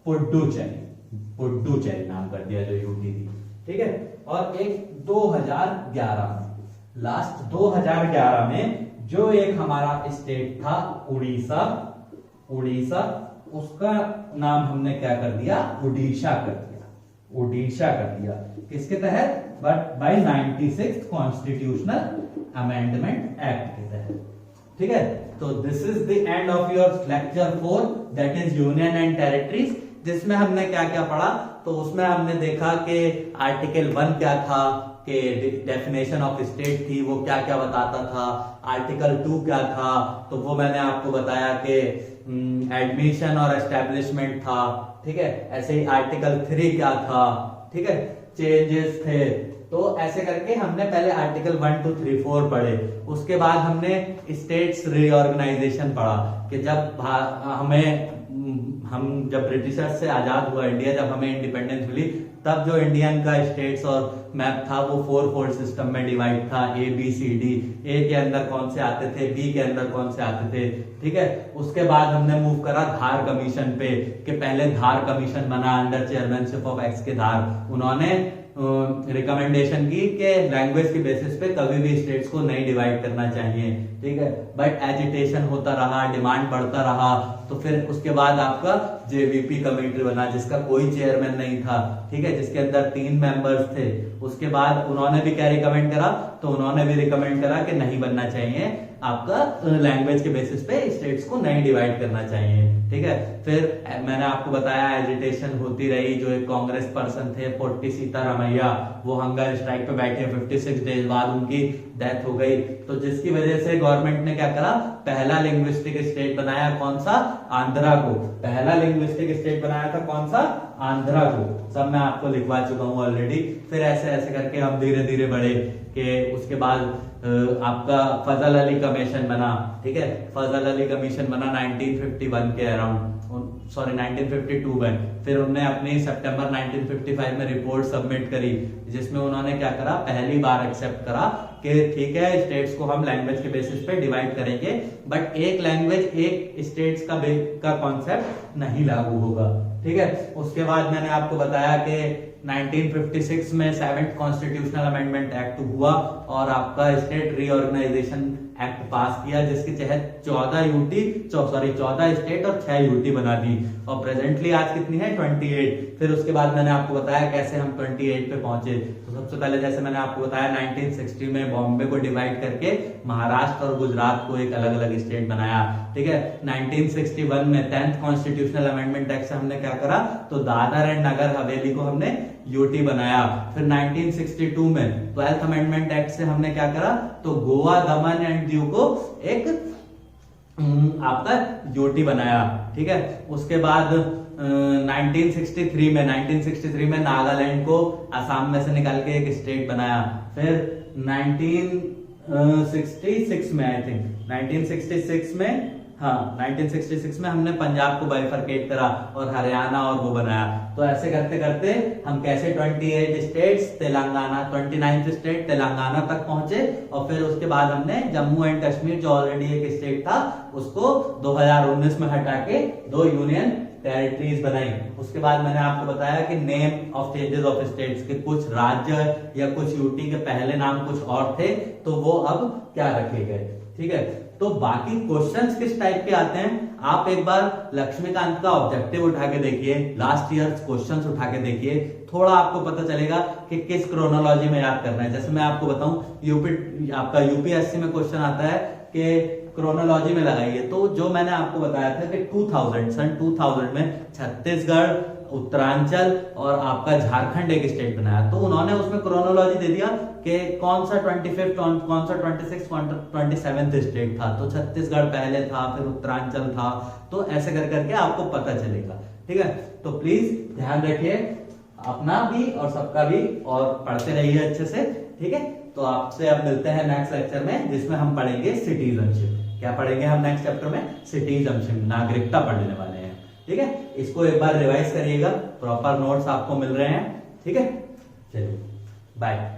पुडुचेरी नाम कर दिया जो यूटी थी। ठीक है, और एक 2011 में जो एक हमारा स्टेट था उड़ीसा, उसका नाम हमने क्या कर दिया? उड़ीसा कर दिया। किसके तहत? But by 96th constitutional amendment act के तहत। ठीक है, तो this is the end of your lecture 4 that is union and territories, जिसमें हमने क्या क्या पढ़ा? तो उसमें हमने देखा कि आर्टिकल 1 क्या था, कि डेफिनेशन ऑफ स्टेट थी, वो क्या क्या बताता था। आर्टिकल 2 क्या था? तो वो मैंने आपको बताया कि एडमिशन और एस्टेब्लिशमेंट था। ठीक है, ऐसे ही आर्टिकल 3 क्या था? ठीक है, चेंजेस थे। तो ऐसे करके हमने पहले आर्टिकल 1 2 3 4 पढ़े। उसके बाद हमने स्टेट्स रीऑर्गेनाइजेशन पढ़ा कि हम जब ब्रिटिशर्स से आजाद हुआ इंडिया, जब हमें इंडिपेंडेंस मिली, तब जो इंडियन का स्टेट्स और मैप था वो 4 फोल्ड सिस्टम में डिवाइड था, ABCD। ए के अंदर कौन से आते थे, बी के अंदर कौन से आते थे। ठीक है, उसके बाद हमने मूव करा धार कमीशन पे, कि पहले धार कमीशन बना अंडर चेयरमैनशिप ऑफ एक्स के धार। उन्होंने रिकमेंडेशन की कि लैंग्वेज के बेसिस पे कभी भी स्टेट्स को नहीं डिवाइड करना चाहिए। ठीक है, बट एजिटेशन होता रहा, डिमांड बढ़ता रहा, तो फिर उसके बाद आपका JVP कमेटी बना, जिसका कोई चेयरमैन नहीं था। ठीक है, जिसके अंदर 3 मेंबर्स थे। उसके बाद उन्होंने भी क्या रिकमेंड करा? तो उन्होंने भी रिकमेंड करा कि नहीं बनना चाहिए, आपका लैंग्वेज के बेसिस पे स्टेट्स को नहीं डिवाइड करना चाहिए। ठीक है, फिर मैंने आपको बताया एजिटेशन होती रही। जो एक कांग्रेस पर्सन थे पोट्टी सीतारामैया, वो हंगर स्ट्राइक पे बैठे, 56 डेज बाद उनकी डेथ हो गई। तो जिसकी वजह से गवर्नमेंट ने क्या करा? पहला लिंग्विस्टिक स्टेट बनाया, कौन सा? आंध्रा को। पहला लिंग्विस्टिक स्टेट बनाया था, कौन सा? आंध्रा को। सब मैं आपको लिखवा चुका हूं ऑलरेडी। फिर ऐसे ऐसे करके हम धीरे धीरे बढ़े कि उसके बाद आपका फजल अली कमीशन बना। ठीक है, फजल अली कमीशन बना 1951 के अराउंड, 1952 में। फिर उन्होंने अपनी सितंबर 1955 में रिपोर्ट सबमिट करी, जिसमें उन्होंने क्या करा? पहली बार एक्सेप्ट करा कि ठीक है, स्टेट्स को हम लैंग्वेज के बेसिस पे डिवाइड करेंगे, बट एक लैंग्वेज एक स्टेट्स का कॉन्सेप्ट नहीं लागू होगा। ठीक है, उसके बाद मैंने आपको बताया कि 1956 में 7th कॉन्स्टिट्यूशनल अमेंडमेंट एक्ट हुआ और आपका स्टेट रीऑर्गेनाइजेशन एक्ट पास किया, जिसके तहत 14 स्टेट और 6 यूटी बना दी। और प्रेजेंटली आज कितनी है? 28। फिर उसके बाद मैंने आपको बताया कैसे हम 28 पे पहुंचे। तो सबसे पहले जैसे मैंने आपको बताया 1960 में बॉम्बे को डिवाइड करके महाराष्ट्र और गुजरात को एक अलग अलग स्टेट बनाया। ठीक है, 1961 में 10th कॉन्स्टिट्यूशनल अमेंडमेंट एक्ट से हमने क्या करा? तो दादर एंड नगर हवेली को हमने यूटी बनाया। फिर 1962 में 12th अमेंडमेंट एक्ट से हमने क्या करा? तो गोवा, दमन एंड दीव को एक आपका यूटी बनाया। ठीक है, उसके बाद 1963 में नागालैंड को असम में से निकाल के एक स्टेट बनाया। फिर 1966 में, आई थिंक 1966 में हमने पंजाब को बाइफरकेट करा और हरियाणा और वो बनाया। तो ऐसे करते करते हम कैसे 28 states Telangana, 29th state Telangana तक पहुंचे। और फिर उसके बाद हमने जम्मू एंड कश्मीर, जो ऑलरेडी एक स्टेट था, उसको 2019 में हटा के 2 यूनियन टेरिटरीज बनाई। उसके बाद मैंने आपको बताया कि name of changes of states के कुछ राज्य या कुछ यूटी के पहले नाम कुछ और थे, तो वो अब क्या रखे गए। ठीक है, तो बाकी क्वेश्चंस किस टाइप के आते हैं, आप एक बार लक्ष्मीकांत का ऑब्जेक्टिव उठा के देखिए, लास्ट ईयर क्वेश्चंस उठा के देखिए, थोड़ा आपको पता चलेगा कि किस क्रोनोलॉजी में याद करना है। जैसे मैं आपको बताऊं, यूपी आपका यूपीएससी में क्वेश्चन आता है कि क्रोनोलॉजी में लगाइए, तो जो मैंने आपको बताया था कि 2000 में छत्तीसगढ़, उत्तरांचल और आपका झारखंड एक स्टेट बनाया, तो उन्होंने उसमें क्रोनोलॉजी दे दिया कि कौन सा 25th, कौन सा 26th, 27th स्टेट था, तो छत्तीसगढ़ पहले था, फिर उत्तरांचल था, तो ऐसे कर करके आपको पता चलेगा। ठीक है, तो प्लीज ध्यान रखिए अपना भी और सबका भी, और पढ़ते रहिए अच्छे से। ठीक है, तो आपसे अब मिलते हैं नेक्स्ट लेक्चर में, जिसमें हम पढ़ेंगे सिटीजनशिप। क्या पढ़ेंगे हम नेक्स्ट चैप्टर में? सिटीजनशिप, नागरिकता पढ़ने वाले हैं। ठीक है, इसको एक बार रिवाइज करिएगा, प्रॉपर नोट्स आपको मिल रहे हैं। ठीक है, चलिए बाय।